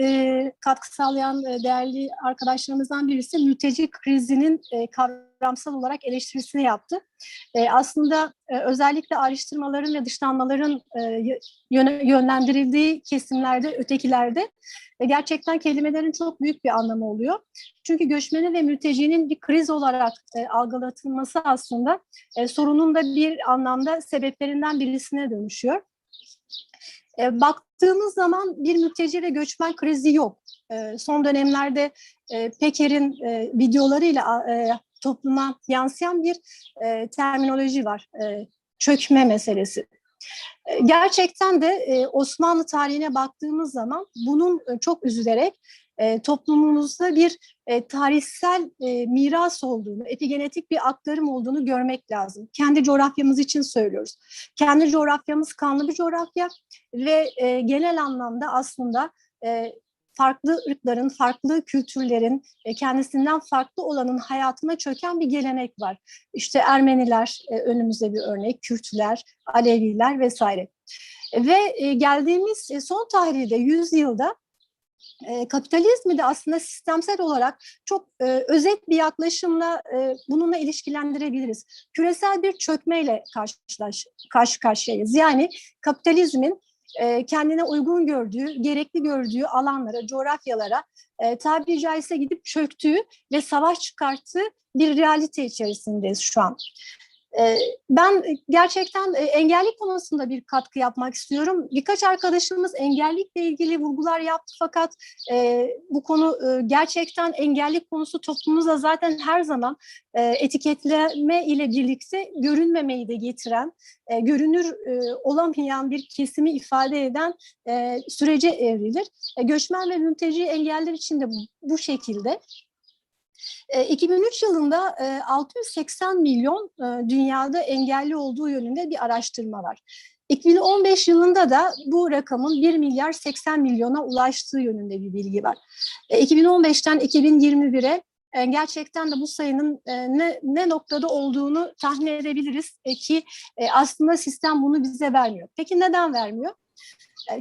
[SPEAKER 15] katkı sağlayan değerli arkadaşlarımızdan birisi mülteci krizinin kavramsal olarak eleştirisini yaptı. Aslında özellikle ayrıştırmaların ve dışlanmaların yönlendirildiği kesimlerde, ötekilerde gerçekten kelimelerin çok büyük bir anlamı oluyor. Çünkü göçmenin ve mültecinin bir kriz olarak algılatılması aslında sorunun da bir anlamda sebeplerinden birisine dönüşüyor. Baktığımız zaman bir mülteci ve göçmen krizi yok. Son dönemlerde Peker'in videolarıyla topluma yansıyan bir terminoloji var. Çökme meselesi. Gerçekten de Osmanlı tarihine baktığımız zaman bunun çok üzülerek toplumumuzda bir tarihsel miras olduğunu, epigenetik bir aktarım olduğunu görmek lazım. Kendi coğrafyamız için söylüyoruz. Kendi coğrafyamız kanlı bir coğrafya ve genel anlamda aslında farklı ırkların, farklı kültürlerin, kendisinden farklı olanın hayatına çöken bir gelenek var. İşte Ermeniler önümüzde bir örnek, Kürtler, Aleviler vesaire. Ve geldiğimiz son tarihte 100 yılda kapitalizmi de aslında sistemsel olarak çok özet bir yaklaşımla bununla ilişkilendirebiliriz. Küresel bir çökmeyle karşı karşıyayız. Yani kapitalizmin kendine uygun gördüğü, gerekli gördüğü alanlara, coğrafyalara tabiri caizse gidip çöktüğü ve savaş çıkarttığı bir realite içerisindeyiz şu an. Ben gerçekten engellilik konusunda bir katkı yapmak istiyorum. Birkaç arkadaşımız engellilikle ilgili vurgular yaptı fakat bu konu gerçekten engellilik konusu toplumumuzda zaten her zaman etiketleme ile birlikte görünmemeyi de getiren, görünür olamayan bir kesimi ifade eden sürece evrilir. Göçmen ve mülteci engelliler için de bu şekilde. 2003 yılında 680 milyon dünyada engelli olduğu yönünde bir araştırma var. 2015 yılında da bu rakamın 1 milyar 80 milyona ulaştığı yönünde bir bilgi var. 2015'ten 2021'e gerçekten de bu sayının ne noktada olduğunu tahmin edebiliriz ki aslında sistem bunu bize vermiyor. Peki neden vermiyor?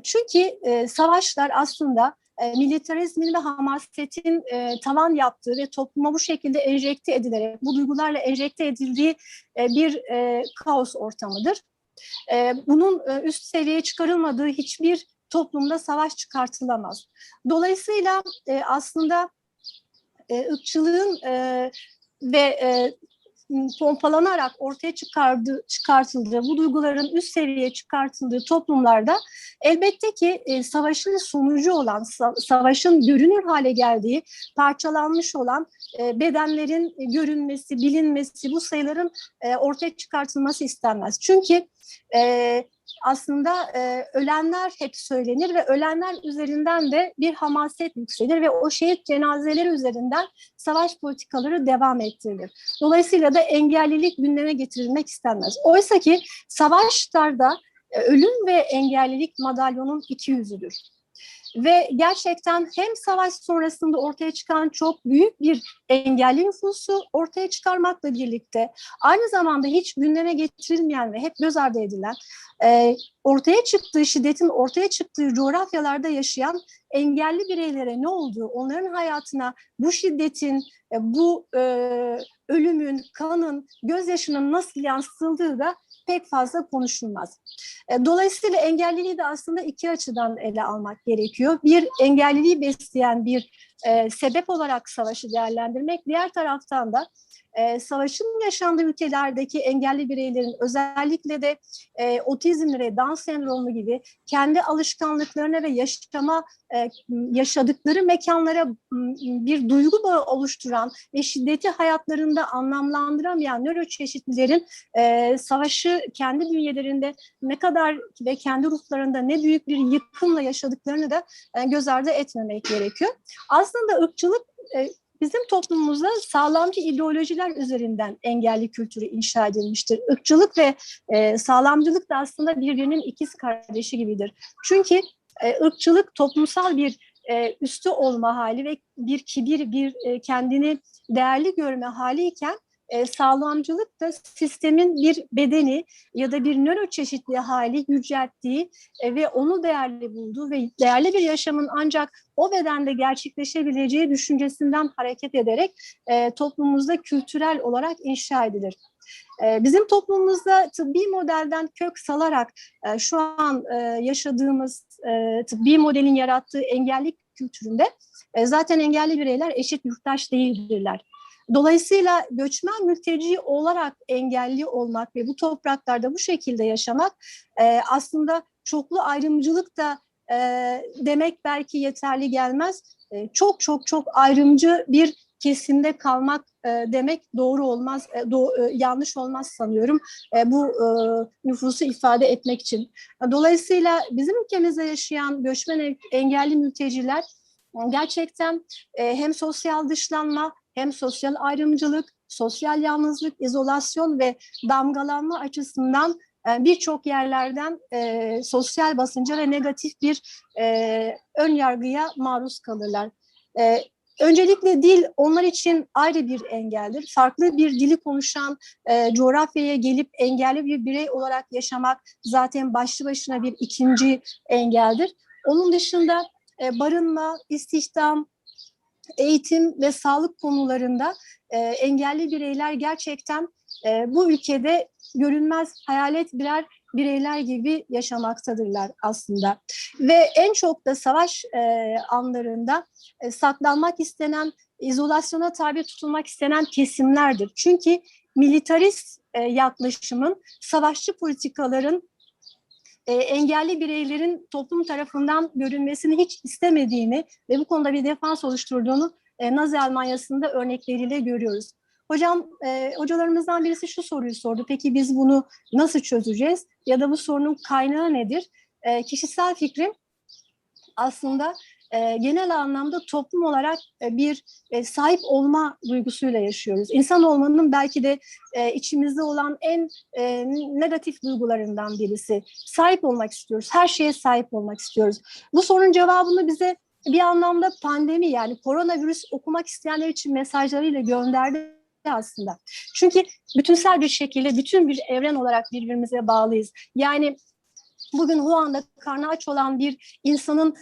[SPEAKER 15] Çünkü savaşlar aslında militarizmin ve hamasetin tavan yaptığı ve topluma bu şekilde enjekte edilerek, bu duygularla enjekte edildiği bir kaos ortamıdır. Bunun üst seviyeye çıkarılmadığı hiçbir toplumda savaş çıkartılamaz. Dolayısıyla aslında ırkçılığın ve pompalanarak ortaya çıkartıldığı, bu duyguların üst seviyeye çıkartıldığı toplumlarda elbette ki savaşın sonucu olan, savaşın görünür hale geldiği, parçalanmış olan bedenlerin görünmesi, bilinmesi, bu sayıların ortaya çıkartılması istenmez. Çünkü aslında ölenler hep söylenir ve ölenler üzerinden de bir hamaset yükselir ve o şehit cenazeleri üzerinden savaş politikaları devam ettirilir. Dolayısıyla da engellilik gündeme getirilmek istenmez. Oysa ki savaşlarda ölüm ve engellilik madalyonun iki yüzüdür. Ve gerçekten hem savaş sonrasında ortaya çıkan çok büyük bir engelli nüfusu ortaya çıkarmakla birlikte aynı zamanda hiç gündeme getirilmeyen ve hep göz ardı edilen ortaya çıktığı şiddetin ortaya çıktığı coğrafyalarda yaşayan engelli bireylere ne olduğu, onların hayatına bu şiddetin, bu ölümün, kanın, gözyaşının nasıl yansıtıldığı da pek fazla konuşulmaz. Dolayısıyla engelliliği de aslında iki açıdan ele almak gerekiyor. Bir, engelliliği besleyen bir sebep olarak savaşı değerlendirmek, diğer taraftan da savaşın yaşandığı ülkelerdeki engelli bireylerin özellikle de otizmli ve Down sendromu gibi kendi alışkanlıklarına ve yaşadıkları mekanlara bir duygu bağı oluşturan ve şiddeti hayatlarında anlamlandıramayan nöroçeşitlilerin savaşı kendi bünyelerinde ne kadar ve kendi ruhlarında ne büyük bir yıkımla yaşadıklarını da göz ardı etmemek gerekiyor. Aslında ırkçılık bizim toplumumuzda sağlamcı ideolojiler üzerinden engelli kültürü inşa edilmiştir. Irkçılık ve sağlamcılık da aslında birbirinin ikiz kardeşi gibidir. Çünkü ırkçılık toplumsal bir üstü olma hali ve bir kibir, bir kendini değerli görme hali iken sağlamcılık da sistemin bir bedeni ya da bir nöroçeşitli hali yücelttiği ve onu değerli bulduğu ve değerli bir yaşamın ancak o bedende gerçekleşebileceği düşüncesinden hareket ederek toplumumuzda kültürel olarak inşa edilir. Bizim toplumumuzda tıbbi modelden kök salarak şu an yaşadığımız tıbbi modelin yarattığı engelli kültüründe zaten engelli bireyler eşit yurttaş değildirler. Dolayısıyla göçmen mülteci olarak engelli olmak ve bu topraklarda bu şekilde yaşamak aslında çoklu ayrımcılık da demek belki yeterli gelmez. Çok ayrımcı bir kesimde kalmak demek doğru olmaz, yanlış olmaz sanıyorum bu nüfusu ifade etmek için. Dolayısıyla bizim ülkemizde yaşayan göçmen engelli mülteciler gerçekten hem sosyal dışlanma, hem sosyal ayrımcılık, sosyal yalnızlık, izolasyon ve damgalanma açısından birçok yerlerden sosyal basınca ve negatif bir ön yargıya maruz kalırlar. Öncelikle dil onlar için ayrı bir engeldir. Farklı bir dili konuşan coğrafyaya gelip engelli bir birey olarak yaşamak zaten başlı başına bir ikinci engeldir. Onun dışında barınma, istihdam, eğitim ve sağlık konularında engelli bireyler gerçekten bu ülkede görünmez hayalet birer bireyler gibi yaşamaktadırlar aslında. Ve en çok da savaş anlarında saklanmak istenen, izolasyona tabi tutulmak istenen kesimlerdir. Çünkü militarist yaklaşımın, savaşçı politikaların engelli bireylerin toplum tarafından görünmesini hiç istemediğini ve bu konuda bir defans oluşturduğunu Nazi Almanya'sında örnekleriyle görüyoruz. Hocalarımızdan birisi şu soruyu sordu. Peki biz bunu nasıl çözeceğiz? Ya da bu sorunun kaynağı nedir? Kişisel fikrim aslında genel anlamda toplum olarak bir sahip olma duygusuyla yaşıyoruz. İnsan olmanın belki de içimizde olan en negatif duygularından birisi. Sahip olmak istiyoruz. Her şeye sahip olmak istiyoruz. Bu sorunun cevabını bize bir anlamda pandemi, yani koronavirüs okumak isteyenler için mesajlarıyla gönderdi aslında. Çünkü bütünsel bir şekilde bütün bir evren olarak birbirimize bağlıyız. Yani bugün Wuhan'da karnı aç olan bir insanın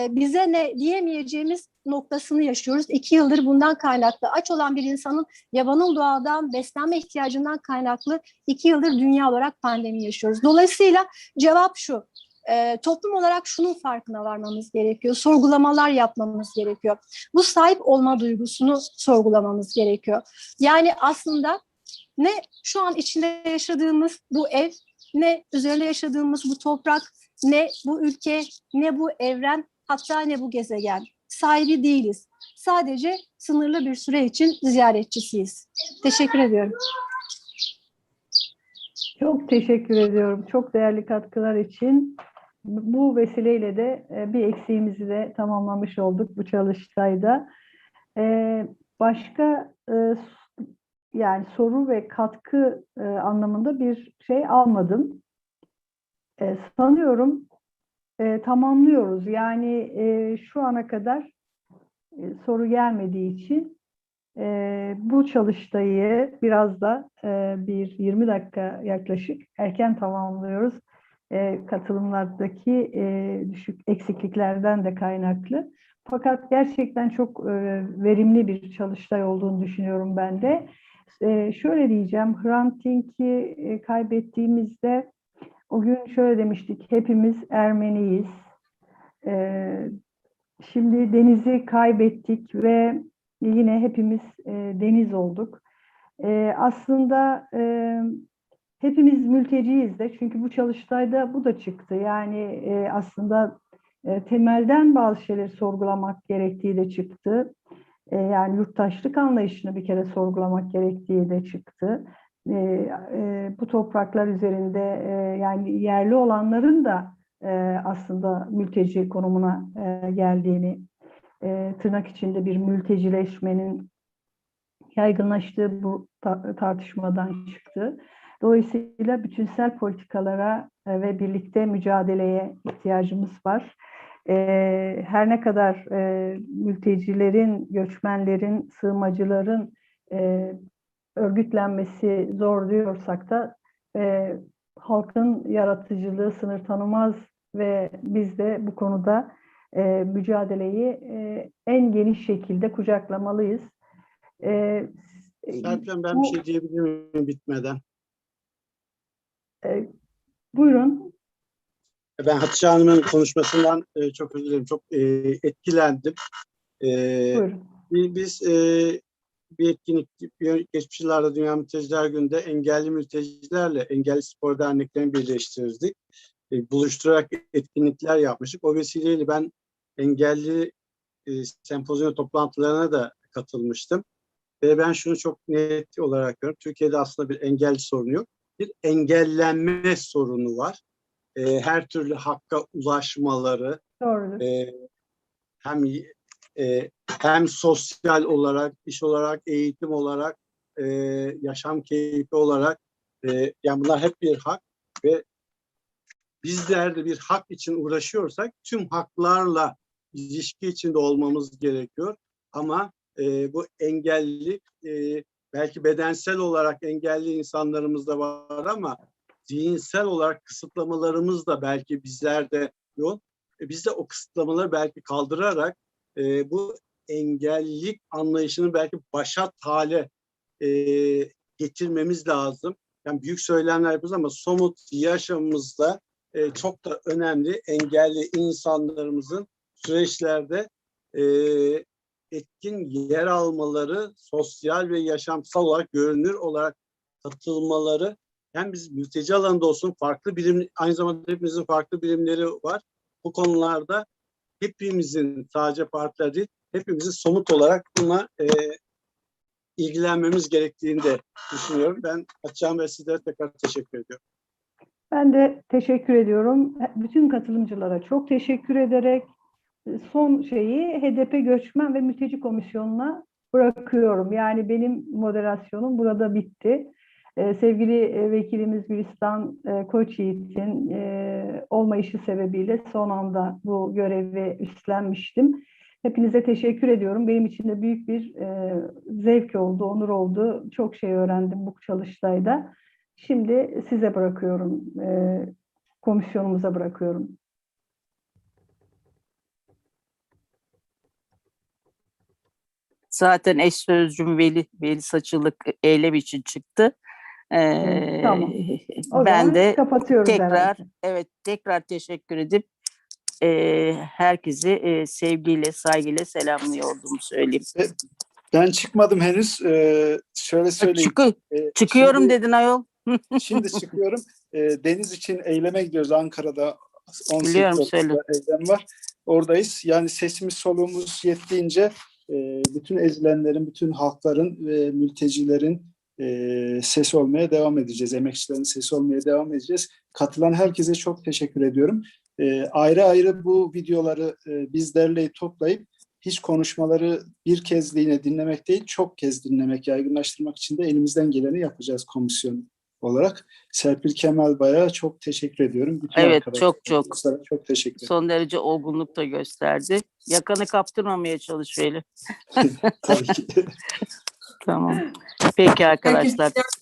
[SPEAKER 15] bize ne diyemeyeceğimiz noktasını yaşıyoruz. 2 yıldır bundan kaynaklı aç olan bir insanın yabanıl doğadan beslenme ihtiyacından kaynaklı 2 yıldır dünya olarak pandemi yaşıyoruz. Dolayısıyla cevap şu. Toplum olarak şunun farkına varmamız gerekiyor. Sorgulamalar yapmamız gerekiyor. Bu sahip olma duygusunu sorgulamamız gerekiyor. Yani aslında ne şu an içinde yaşadığımız bu ev, ne üzerinde yaşadığımız bu toprak, ne bu ülke, ne bu evren, hatta ne bu gezegen. Sahibi değiliz. Sadece sınırlı bir süre için ziyaretçisiyiz. Teşekkür ediyorum.
[SPEAKER 2] Çok teşekkür ediyorum. Çok değerli katkılar için. Bu vesileyle de bir eksiğimizi de tamamlamış olduk bu çalıştayda. Başka yani soru ve katkı anlamında bir şey almadım. Sanıyorum tamamlıyoruz. Yani şu ana kadar soru gelmediği için bu çalıştayı biraz da bir 20 dakika yaklaşık erken tamamlıyoruz. Katılımlardaki düşük eksikliklerden de kaynaklı. Fakat gerçekten çok verimli bir çalıştay olduğunu düşünüyorum ben de. Şöyle diyeceğim, Hrant Dink'i kaybettiğimizde o gün şöyle demiştik, hepimiz Ermeniyiz. Şimdi denizi kaybettik ve yine hepimiz deniz olduk. Aslında hepimiz mülteciyiz de, çünkü bu çalıştayda bu da çıktı. Yani aslında temelden bazı şeyleri sorgulamak gerektiği de çıktı. Yani yurttaşlık anlayışını bir kere sorgulamak gerektiği de çıktı. Bu topraklar üzerinde yani yerli olanların da aslında mülteci konumuna geldiğini, tırnak içinde bir mültecileşmenin yaygınlaştığı bu tartışmadan çıktı. Dolayısıyla bütünsel politikalara ve birlikte mücadeleye ihtiyacımız var. Her ne kadar mültecilerin, göçmenlerin, sığınmacıların örgütlenmesi zor diyorsak da halkın yaratıcılığı sınır tanımaz ve biz de bu konuda mücadeleyi en geniş şekilde kucaklamalıyız.
[SPEAKER 14] Serpil, ben bir şey diyebilir miyim bitmeden?
[SPEAKER 2] Buyurun.
[SPEAKER 14] Ben Hatice Hanım'ın konuşmasından çok özür dilerim, çok etkilendim.
[SPEAKER 2] Buyurun.
[SPEAKER 14] Biz bir etkinlik, geçmiş yıllarda Dünya Mülteciler Günü'nde engelli mültecilerle engelli spor derneklerini birleştirdik. Buluşturarak etkinlikler yapmıştık. O vesileyle ben engelli sempozyum toplantılarına da katılmıştım. Ve ben şunu çok net olarak görüyorum. Türkiye'de aslında bir engel sorunu yok. Bir engellenme sorunu var. Her türlü hakka ulaşmaları, hem sosyal olarak, iş olarak, eğitim olarak, yaşam keyfi olarak, yani bunlar hep bir hak ve bizler de bir hak için uğraşıyorsak tüm haklarla ilişki içinde olmamız gerekiyor. Ama bu engellilik belki bedensel olarak engelli insanlarımız da var ama zihinsel olarak kısıtlamalarımız da belki bizlerde yok. Biz de o kısıtlamaları belki kaldırarak bu engellilik anlayışını belki başat hale getirmemiz lazım. Yani büyük söylemler yapıyoruz ama somut yaşamımızda çok da önemli engelli insanlarımızın süreçlerde etkin yer almaları, sosyal ve yaşamsal olarak görünür olarak katılmaları. Hem biz mülteci alanında olsun, farklı birim, aynı zamanda hepimizin farklı birimleri var. Bu konularda hepimizin, sadece partiler değil, hepimizin somut olarak buna ilgilenmemiz gerektiğini de düşünüyorum. Ben Hatice ve sizlere tekrar teşekkür ediyorum.
[SPEAKER 2] Ben de teşekkür ediyorum. Bütün katılımcılara çok teşekkür ederek son şeyi HDP Göçmen ve Mülteci Komisyonu'na bırakıyorum. Yani benim moderasyonum burada bitti. Sevgili vekilimiz Gülistan Koçyiğit'in olmayışı sebebiyle son anda bu görevi üstlenmiştim. Hepinize teşekkür ediyorum. Benim için de büyük bir zevk oldu, onur oldu. Çok şey öğrendim bu çalıştayda. Şimdi size bırakıyorum, komisyonumuza bırakıyorum.
[SPEAKER 3] Zaten eş sözcüm Veli Saçılık eylem için çıktı.
[SPEAKER 2] Tamam. O
[SPEAKER 3] Ben
[SPEAKER 2] zaman
[SPEAKER 3] de
[SPEAKER 2] kapatıyoruz herhalde.
[SPEAKER 3] tekrar teşekkür edip herkesi sevgiyle, saygıyla selamlıyor olduğumu söyleyeyim.
[SPEAKER 7] Ben çıkmadım henüz. Şöyle söyleyeyim.
[SPEAKER 3] Çıkıyorum
[SPEAKER 7] Şimdi,
[SPEAKER 3] dedin ayol.
[SPEAKER 7] Şimdi çıkıyorum. Deniz için eyleme gidiyoruz. Ankara'da
[SPEAKER 3] 18.30'da
[SPEAKER 7] eylem var. Oradayız. Yani sesimiz soluğumuz yettiğince bütün ezilenlerin, bütün halkların ve mültecilerin sesi olmaya devam edeceğiz. Emekçilerin sesi olmaya devam edeceğiz. Katılan herkese çok teşekkür ediyorum. Ayrı ayrı bu videoları biz derleyip toplayıp hiç konuşmaları bir kezliğine dinlemek değil, çok kez dinlemek, yaygınlaştırmak için de elimizden geleni yapacağız komisyon olarak. Serpil Kemalbay'a çok teşekkür ediyorum. Bütün
[SPEAKER 3] evet, çok
[SPEAKER 7] teşekkür ederim.
[SPEAKER 3] Son derece olgunluk da gösterdi. Yakanı kaptırmamaya çalış Veli.
[SPEAKER 7] Tabii ki.
[SPEAKER 3] Tamam. Peki arkadaşlar.